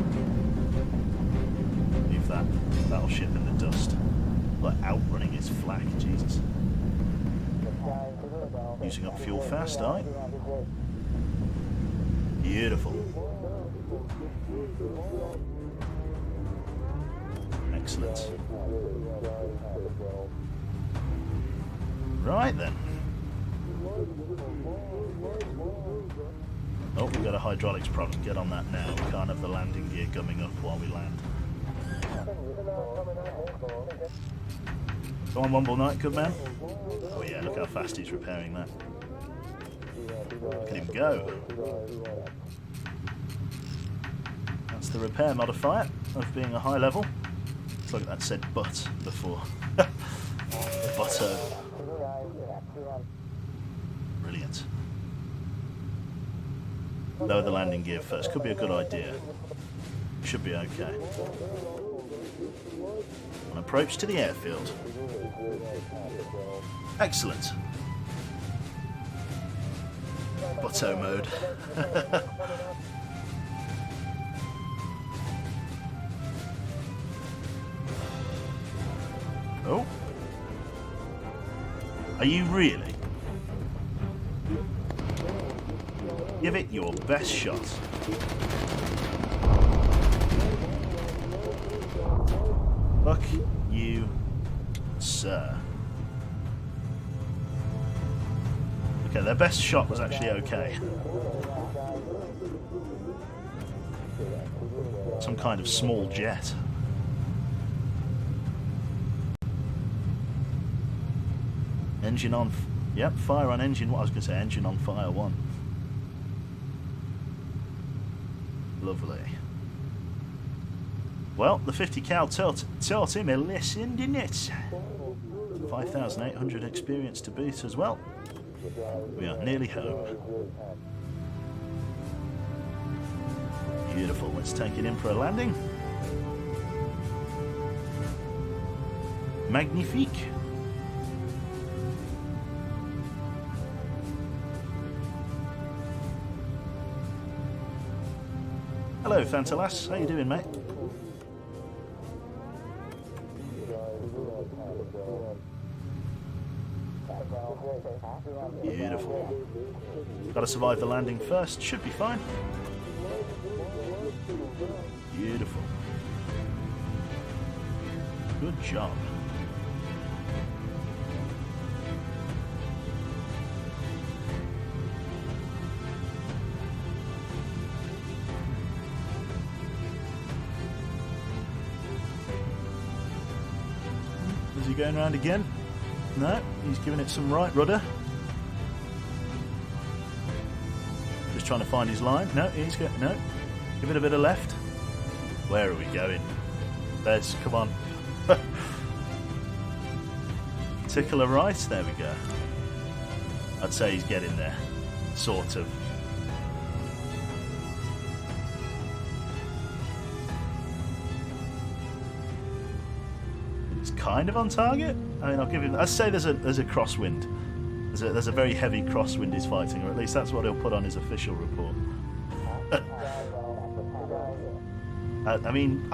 [SPEAKER 2] Leave that battleship in the dust. Like, outrunning its flak. Jesus. Using up fuel fast, aye? Beautiful. Excellent. Right then. Oh, we've got a hydraulics problem. Get on that now. We can't have the landing gear gumming up while we land. Go on, Womble Knight, good man. Oh yeah, look how fast he's repairing that. Look at him go. That's the repair modifier of being a high level. It's like that said but before. Butto. Brilliant. Lower the landing gear first. Could be a good idea. Should be okay. An approach to the airfield. Excellent. Butto mode. Oh. Are you really? Give it your best shot. Fuck you, sir. Okay, their best shot was actually okay. Some kind of small jet. Engine on... Yep, fire on engine... What I was going to say, engine on fire 1. Lovely. Well, the 50 cal taught him a lesson, didn't it? 5,800 experience to boot as well. We are nearly home. Beautiful. Let's take it in for a landing. Magnifique. Hello, Fantalas. How you doing, mate? Beautiful. Got to survive the landing first. Should be fine. Beautiful. Good job. Is he going around again? No, he's giving it some right rudder. Just trying to find his line. No, he's got no. Give it a bit of left. Where are we going? There's, come on. Tickler right. There we go. I'd say he's getting there, sort of. Kind of on target. I mean, I'll give him. I'd say there's a crosswind. There's a very heavy crosswind he's fighting, or at least that's what he'll put on his official report. I mean,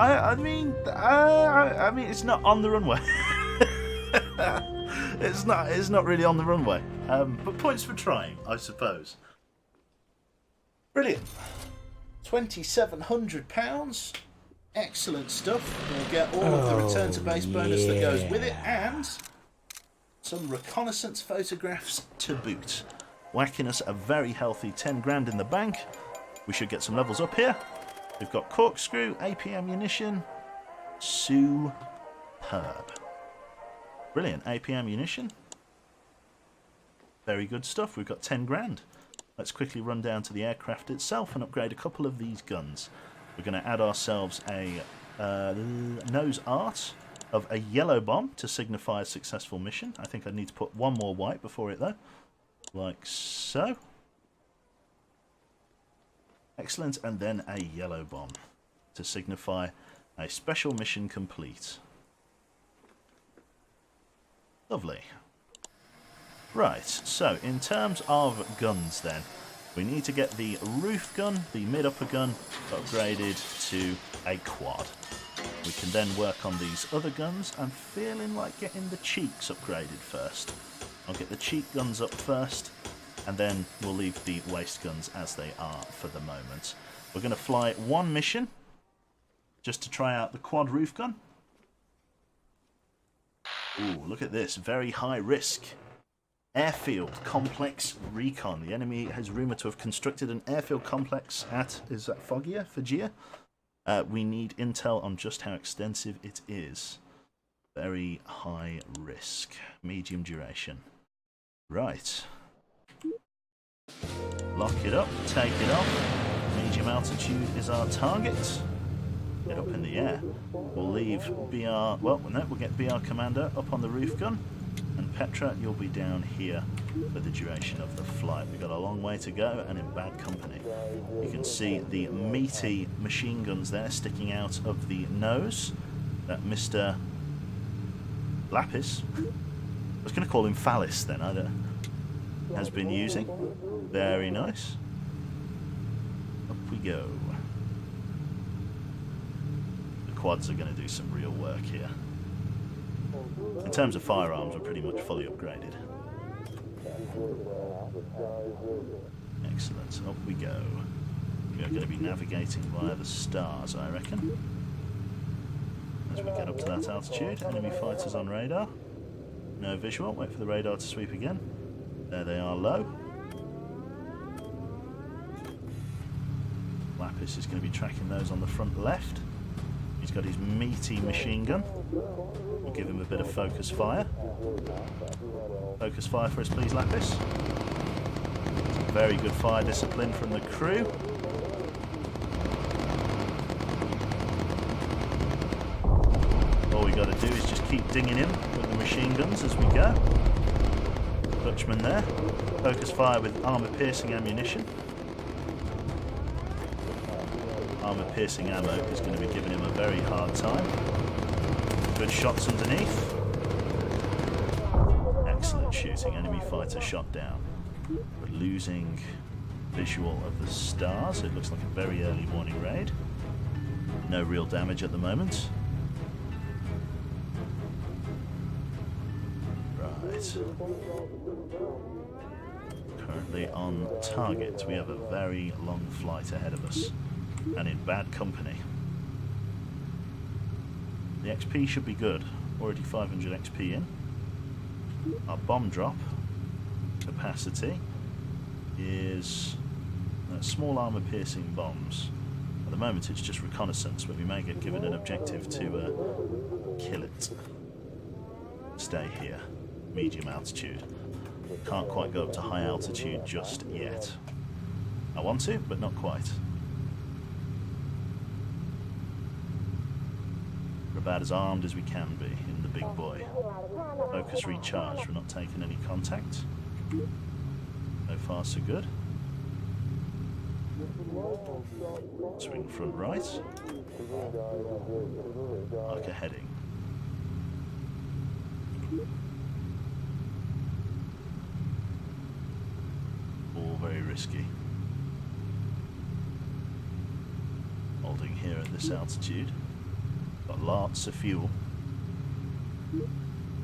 [SPEAKER 2] it's not on the runway. It's not really on the runway. But points for trying, I suppose. Brilliant. £2,700. Excellent stuff. We'll get all of the return to base bonus that goes with it, and some reconnaissance photographs to boot. Whacking us a very healthy 10 grand in the bank. We should get some levels up here. We've got corkscrew, AP ammunition. Superb. Brilliant. AP ammunition. Very good stuff. We've got 10 grand. let's quickly run down to the aircraft itself and upgrade a couple of these guns. We're going to add ourselves a nose art of a yellow bomb to signify a successful mission. I think I need to put one more white before it though, like so. Excellent, and then a yellow bomb to signify a special mission complete. Lovely. Right, so in terms of guns then, we need to get the roof gun, the mid-upper gun, upgraded to a quad. We can then work on these other guns. I'm feeling like getting the cheeks upgraded first. I'll get the cheek guns up first, and then we'll leave the waist guns as they are for the moment. We're going to fly one mission, just to try out the quad roof gun. Ooh, look at this, very high risk. Airfield complex recon. The enemy is rumoured to have constructed an airfield complex at, is that Foggia? We need intel on just how extensive it is. Very high risk. Medium duration. Right. Lock it up, take it off. Medium altitude is our target. Get up in the air. We'll leave BR, well, no, we'll get BR Commander up on the roof gun. And Petra, you'll be down here for the duration of the flight. We've got a long way to go and in bad company. You can see the meaty machine guns there sticking out of the nose that Mr. Lapis, I was going to call him Phallus then, I don't know, has been using. Very nice. Up we go. The quads are going to do some real work here. In terms of firearms, we're pretty much fully upgraded. Excellent. Up we go. We are going to be navigating via the stars, I reckon. As we get up to that altitude, enemy fighters on radar. No visual. Wait for the radar to sweep again. There they are, low. Lapis is going to be tracking those on the front left. He's got his meaty machine gun. We'll give him a bit of focus fire. Focus fire for us, please, Lapis. Some very good fire discipline from the crew. All we got to do is just keep dinging him with the machine guns as we go. Dutchman there. Focus fire with armor-piercing ammunition. Armor-piercing ammo is going to be giving him a very hard time. Good shots underneath. Excellent shooting. Enemy fighter shot down. We're losing visual of the stars. It looks like a very early morning raid. No real damage at the moment. Right. Currently on target. We have a very long flight ahead of us. And in bad company. The XP should be good. Already 500 XP in. Our bomb drop capacity is small armor piercing bombs. At the moment it's just reconnaissance, but we may get given an objective to kill it. Stay here. Medium altitude. Can't quite go up to high altitude just yet. I want to, but not quite. We're about as armed as we can be in the big boy. Focus recharge. We're not taking any contact. So far so good. Swing front right. Marker heading. All very risky. Holding here at this altitude. Got lots of fuel.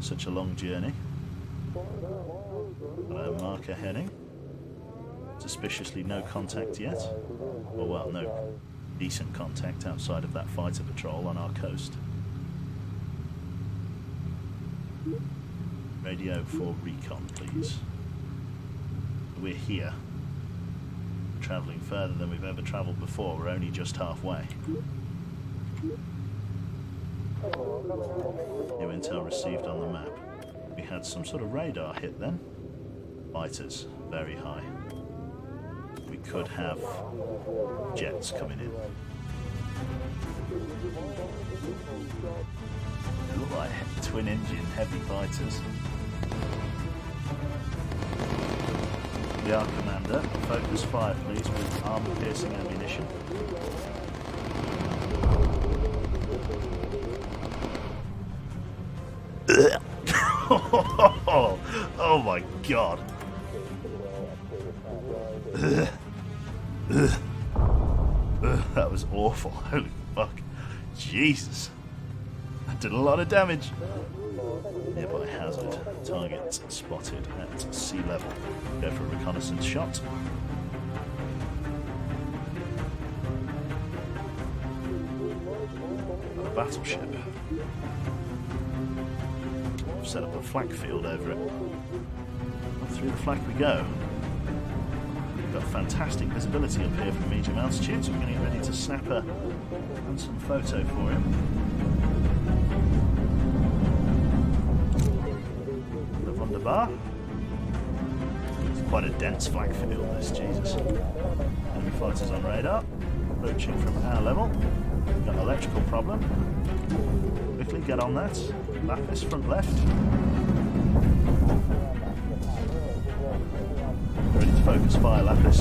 [SPEAKER 2] Such a long journey. Hello, marker heading. Suspiciously no contact yet. Well, no decent contact outside of that fighter patrol on our coast. Radio for recon, please. We're here. We're travelling further than we've ever travelled before. We're only just halfway. New intel received on the map. We had some sort of radar hit then. Fighters, very high. could have jets coming in. They look like twin engine heavy fighters. We are Commander. Focus fire please with armor piercing ammunition. Oh my god. That was awful. Holy fuck. Jesus. That did a lot of damage. Nearby hazard. Target spotted at sea level. Go for a reconnaissance shot. A battleship. Set up a flak field over it. Through the flak we go. We've got fantastic visibility up here from medium altitude, so we're going to get ready to snap a handsome photo for him. The Wunderbar. It's quite a dense flak field, this, Jesus. Enemy fighters on radar. Approaching from our level. We've got an electrical problem. Quickly get on that. Lapis front left. Ready to focus fire, Lapis.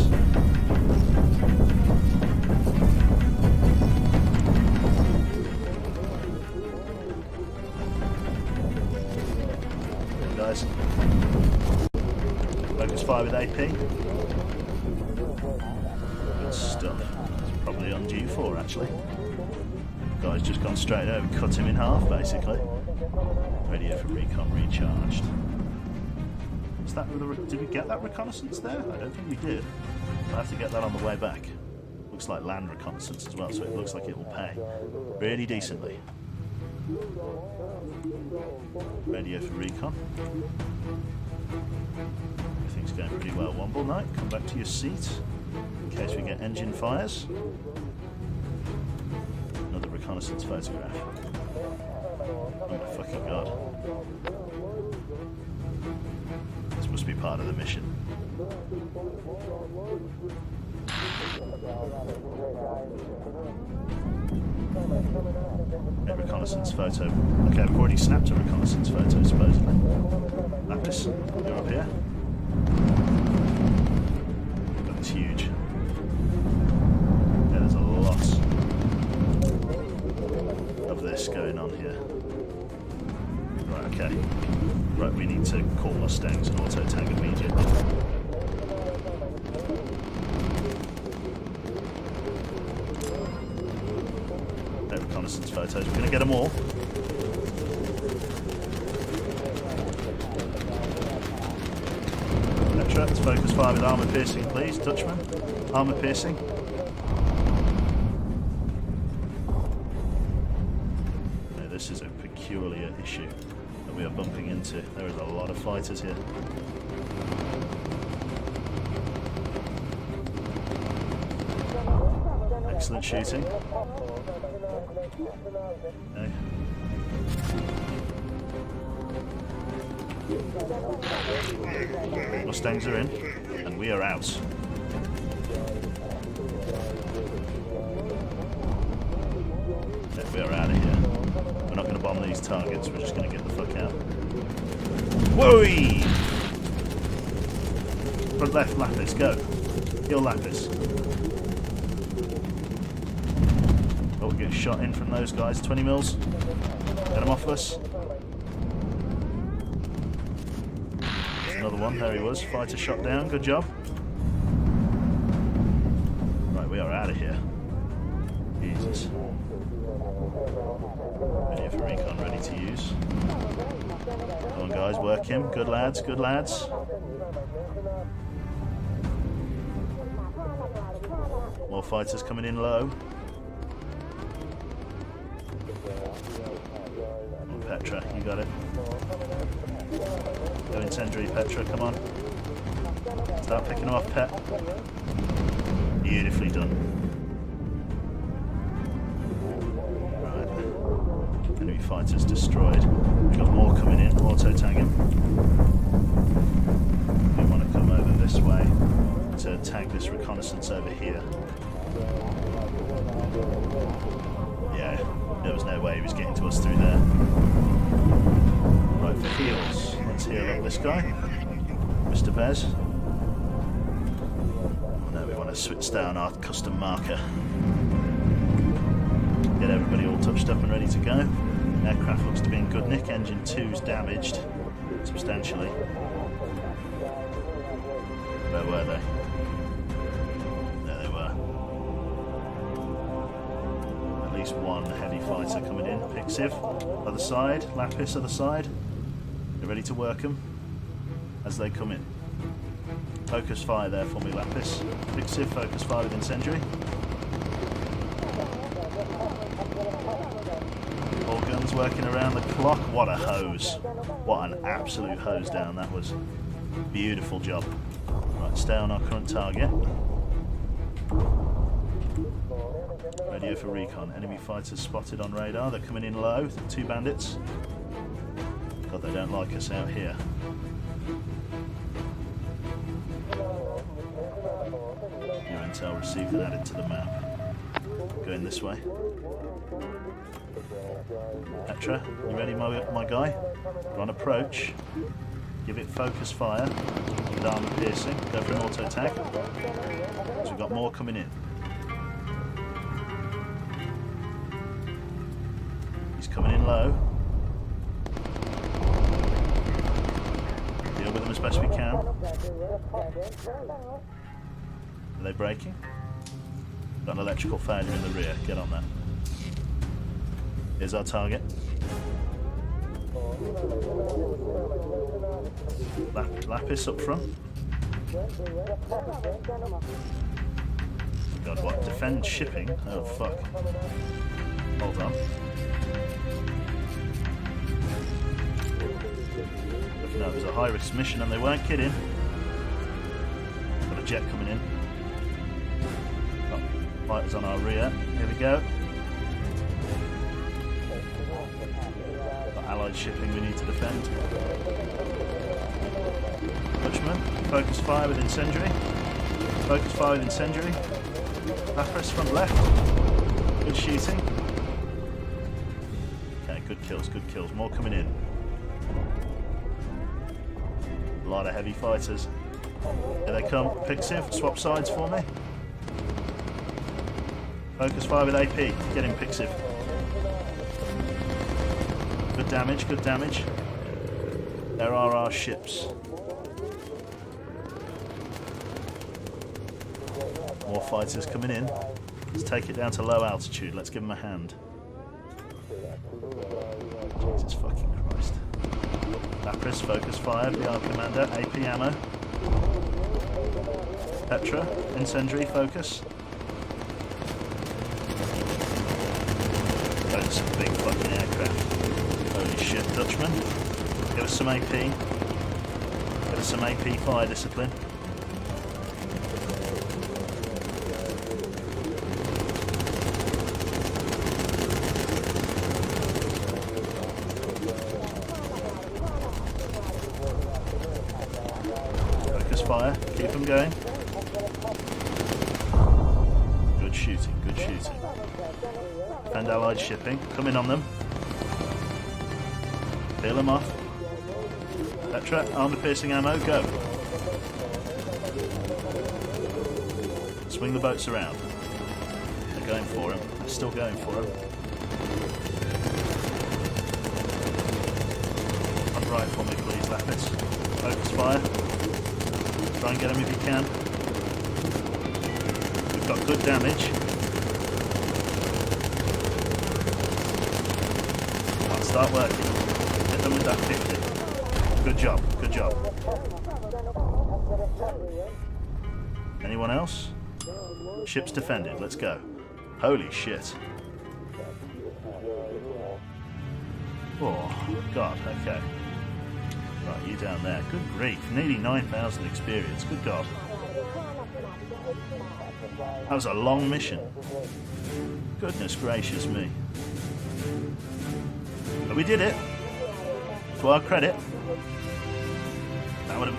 [SPEAKER 2] Okay, guys. Focus fire with AP. Good stuff. It's probably on G4 actually. Guy's just gone straight over, cut him in half basically. Radio for recon recharged. Is that did we get that reconnaissance there? I don't think we did. I'll have to get that on the way back. Looks like land reconnaissance as well, so it looks like it will pay really decently. Radio for recon. Everything's going pretty well. Womble Knight, come back to your seat in case we get engine fires. Another reconnaissance photograph. Oh my fucking god. This must be part of the mission. A reconnaissance photo. Okay, we've already snapped a reconnaissance photo, supposedly. Lapis, you're up here. God, it's huge. Yeah, there's a lot of this going on here. Right, okay. Right, we need to call Mustangs and auto-tag immediately. No reconnaissance photos. We're going to get them all. Petra, let's focus fire with armor piercing, please. Dutchman, armor piercing. No, this is a peculiar issue that we are bumping into. There is a lot of fighters here. Excellent shooting. Okay. Mustangs are in, and we are out. Okay, we are out of here. We're not going to bomb these targets, we're just going to get the fuck out. Whoa! Front left, Lapis, go. Kill Lapis. Oh, we're getting shot in from those guys. 20 mils. Get them off us. There's another one. There he was. Fighter shot down. Good job. Right, we are out of here. Jesus. Ready for recon, ready to use. Come on, guys, work him. Good lads, good lads. More fighters coming in low. Come on, Petra, you got it. Go incendiary, Petra, come on. Start picking them off, Pet. Beautifully done. Right. Enemy fighters destroyed. We've got more coming in. Auto tag him. We want to come over this way to to tag this reconnaissance over here. Yeah, there was no way he was getting to us through there. Right, for heals, let's heal up this guy, Mr. Bez. No, we want to switch down our custom marker. Get everybody all touched up and ready to go. Aircraft looks to be in good nick. Engine 2's damaged substantially. Where were they? There they were. At least one heavy fighter coming in. Pixiv, other side. Lapis, other side. They're ready to work them as they come in. Focus fire there for me, Lapis. Pixiv, focus fire with Incendiary. All guns working around the clock. What a hose. What an absolute hose down that was. Beautiful job. Right, stay on our current target. Radio for recon. Enemy fighters spotted on radar. They're coming in low. 2 bandits. God, they don't like us out here. New intel received and added to the map. Going this way. Petra, you ready, my guy? We're on approach. Give it focus fire with armor piercing. Go for an auto tag. So we've got more coming in. He's coming in low. Deal with them as best we can. Are they braking? Got an electrical failure in the rear. Get on that. Here's our target. Lapis up front. God, what? Defend shipping? Oh, fuck. Hold on. No, it was a high-risk mission and they weren't kidding. Got a jet coming in. Got fighters on our rear. Here we go. Allied shipping we need to defend. Dutchman, focus fire with Incendiary. Focus fire with Incendiary. Lapis front left. Good shooting. Okay, good kills, good kills. More coming in. A lot of heavy fighters. Here they come. Pixiv, swap sides for me. Focus fire with AP. Get him, Pixiv. Good damage, good damage. There are our ships. More fighters coming in. Let's take it down to low altitude. Let's give them a hand. Jesus fucking Christ. Lapis, focus fire, BR commander, AP ammo. Petra, incendiary, focus. Those some big fucking aircraft. Holy shit, Dutchman. Give us some AP. Give us some AP fire discipline. Focus fire. Keep them going. Good shooting, good shooting. Defend allied shipping. Come in on them. Peel them off. Petra, armor-piercing ammo, go. Swing the boats around. They're going for him. They're still going for him. Front right for me, please, Lapis. Focus fire. Try and get him if you can. We've got good damage. I'll start working. Hit them with that 50. Good job, good job. Anyone else? Ship's defended, let's go. Holy shit. Oh, God, okay. Right, you down there. Good grief, nearly 9,000 experience, good God. That was a long mission. Goodness gracious me. But we did it. To our credit.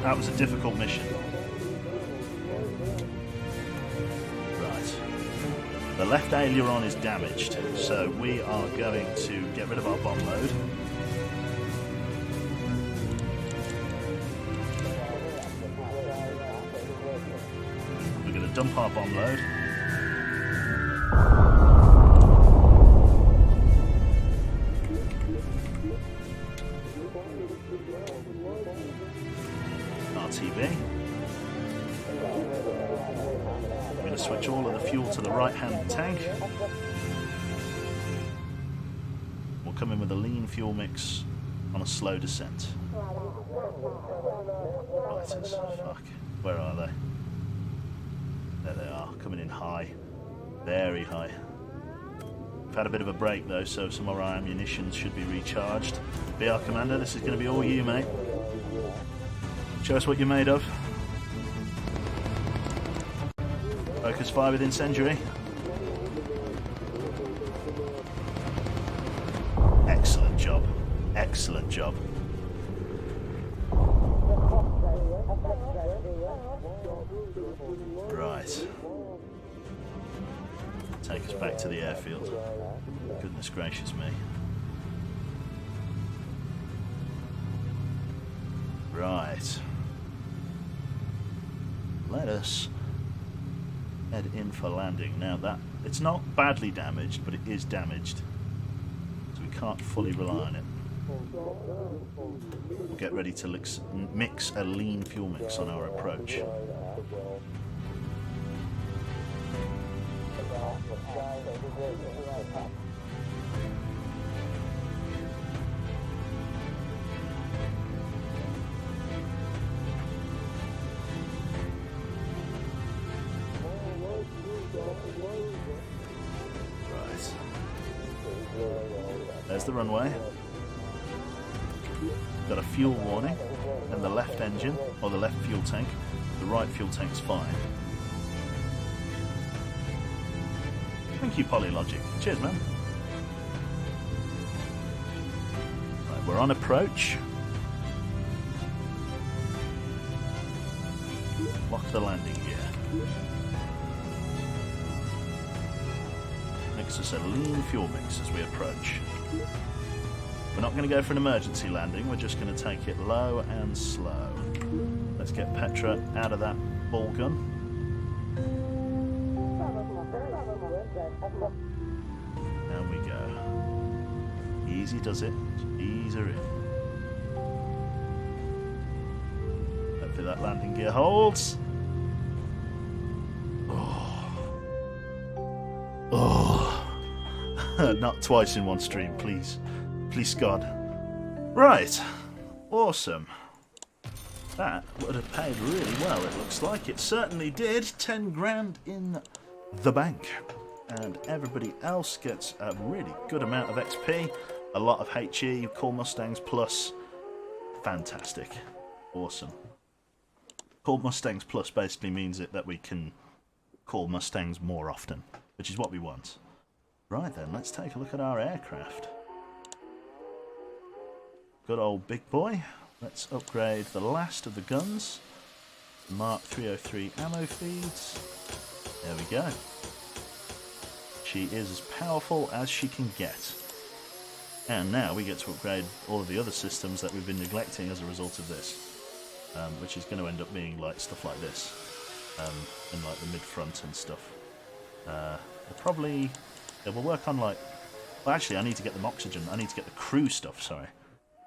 [SPEAKER 2] That was a difficult mission. The left aileron is damaged, so we are going to get rid of our bomb load. We're going to dump our bomb load. RTB. We're going to switch all of the fuel to the right-hand tank. We'll come in with a lean fuel mix on a slow descent. Right, fuck. Where are they? There they are, coming in high. Very high. We've had a bit of a break though, so some of our ammunition should be recharged. BR Commander, this is going to be all you, mate. Show us what you're made of. Focus fire with incendiary. Excellent job. Excellent job. Right. Take us back to the airfield. Goodness gracious me. Right. Let us head in for landing. Now that it's not badly damaged, but it is damaged, so we can't fully rely on it. We'll get ready to mix a lean fuel mix on our approach. Right. There's the runway. Got a fuel warning, and the left engine, or the left fuel tank. The right fuel tank's fine. Thank you, Polylogic. Cheers, man. Right, we're on approach. Lock the landing gear. Mix us a lean fuel mix as we approach. We're not going to go for an emergency landing, we're just going to take it low and slow. Let's get Petra out of that ball gun. Down we go. Easy does it. Ease her in. Hopefully that landing gear holds. Oh. Not twice in one stream, please. Please, God. Right. Awesome. That would have paid really well, it looks like. It certainly did. 10 grand in the bank. And everybody else gets a really good amount of XP. A lot of HE, Call Mustangs Plus. Fantastic. Awesome. Call Mustangs Plus basically means that we can call Mustangs more often, which is what we want. Right then, let's take a look at our aircraft. Good old big boy. Let's upgrade the last of the guns. Mark 303 ammo feeds. There we go. She is as powerful as she can get. And now we get to upgrade all of the other systems that we've been neglecting as a result of this. Which is going to end up being like stuff like this. And like the mid-front and stuff. We'll work on like... Well, actually, I need to get them oxygen. I need to get the crew stuff, sorry.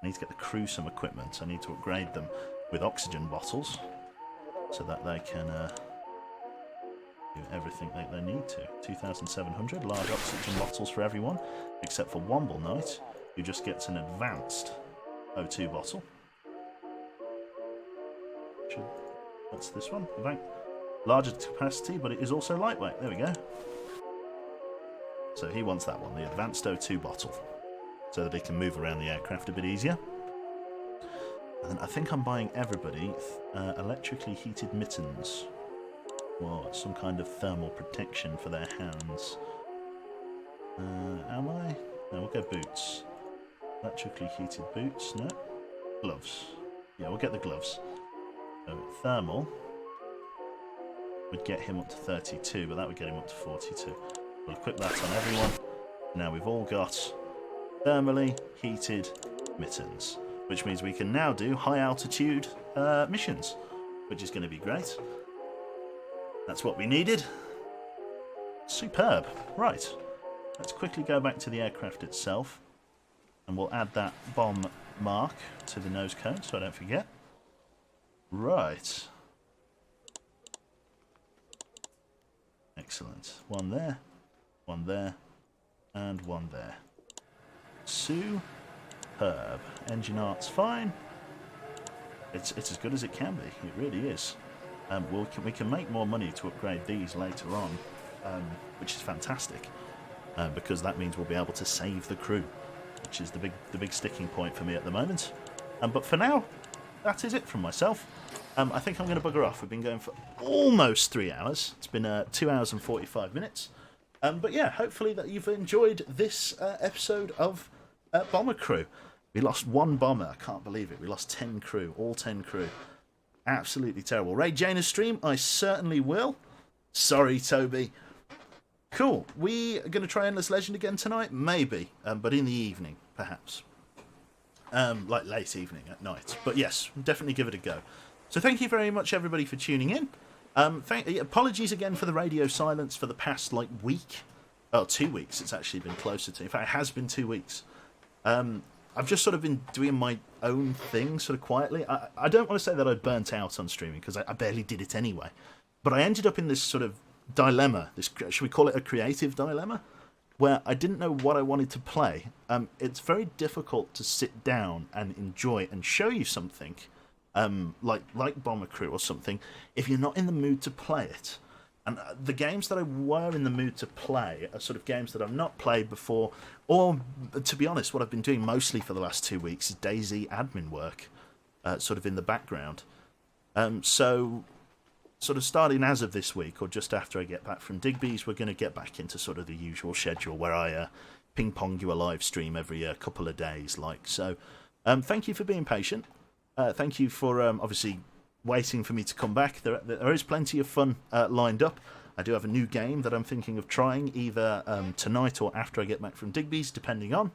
[SPEAKER 2] I need to get the crew some equipment. I need to upgrade them with oxygen bottles so that they can do everything that they need to. 2,700 large oxygen bottles for everyone, except for Womble Knight, who just gets an advanced O2 bottle. That's this one. Larger capacity, but it is also lightweight. There we go. So he wants that one, the advanced O2 bottle, so that he can move around the aircraft a bit easier. And I think I'm buying everybody electrically heated mittens, or some kind of thermal protection for their hands. Am I? No, we'll go boots. Electrically heated boots, no? Gloves. Yeah, we'll get the gloves. So thermal would get him up to 32, but that would get him up to 42. We'll equip that on everyone. Now we've all got thermally heated mittens, which means we can now do high altitude missions, which is going to be great. That's what we needed. Superb. Right. Let's quickly go back to the aircraft itself, and we'll add that bomb mark to the nose cone so I don't forget. Right. Excellent. One there, and one there. Superb. Engine art's fine. It's as good as it can be. It really is. We can make more money to upgrade these later on, which is fantastic, because that means we'll be able to save the crew, which is the big sticking point for me at the moment. But for now, that is it from myself. I think I'm going to bugger off. We've been going for almost 3 hours. It's been 2 hours and 45 minutes. But yeah, hopefully that you've enjoyed this episode of Bomber Crew. We lost one bomber. I can't believe it. We lost 10 crew, all 10 crew. Absolutely terrible. Raid Jaina's stream? I certainly will. Sorry, Toby. Cool. We are going to try Endless Legend again tonight? Maybe. But in the evening, perhaps. Like late evening, at night. But yes, definitely give it a go. So thank you very much, everybody, for tuning in. Apologies again for the radio silence for the past, week. Well, 2 weeks it's actually been closer to. In fact, it has been 2 weeks. I've just sort of been doing my own thing sort of quietly. I don't want to say that I burnt out on streaming, because I barely did it anyway. But I ended up in this sort of dilemma, should we call it a creative dilemma, where I didn't know what I wanted to play. It's very difficult to sit down and enjoy and show you something, like Bomber Crew or something, if you're not in the mood to play it. And the games that I were in the mood to play are sort of games that I've not played before, or, to be honest, what I've been doing mostly for the last 2 weeks is DayZ admin work, sort of in the background. So, sort of starting as of this week, or just after I get back from Digby's, we're going to get back into sort of the usual schedule where I ping-pong you a live stream every couple of days. So, thank you for being patient. Thank you for, obviously, waiting for me to come back. There is plenty of fun lined up. I do have a new game that I'm thinking of trying either tonight or after I get back from Digby's, depending on.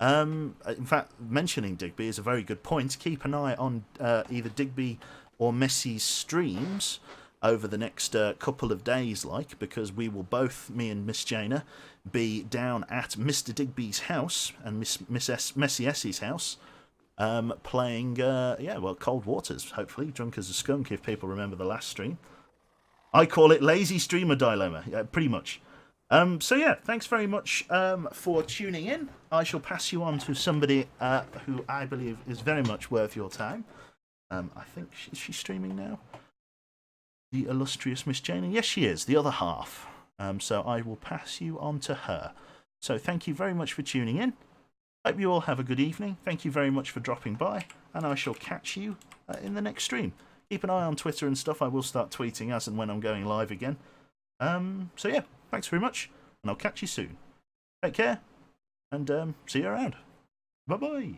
[SPEAKER 2] In fact, mentioning Digby is a very good point. Keep an eye on either Digby or Messi's streams over the next couple of days, because we will both, me and Miss Jaina, be down at Mr. Digby's house and Messi S's house, playing, Cold Waters, hopefully, Drunk as a Skunk, if people remember the last stream. I call it Lazy Streamer Dilemma, pretty much. So yeah, thanks very much for tuning in. I shall pass you on to somebody who I believe is very much worth your time. I think, is she streaming now? The illustrious Miss Jaina? Yes, she is, the other half. So I will pass you on to her. So thank you very much for tuning in. Hope you all have a good evening. Thank you very much for dropping by, and I shall catch you in the next stream. Keep an eye on Twitter and stuff. I will start tweeting as and when I'm going live again. So yeah, thanks very much, and I'll catch you soon. Take care, and see you around. Bye-bye.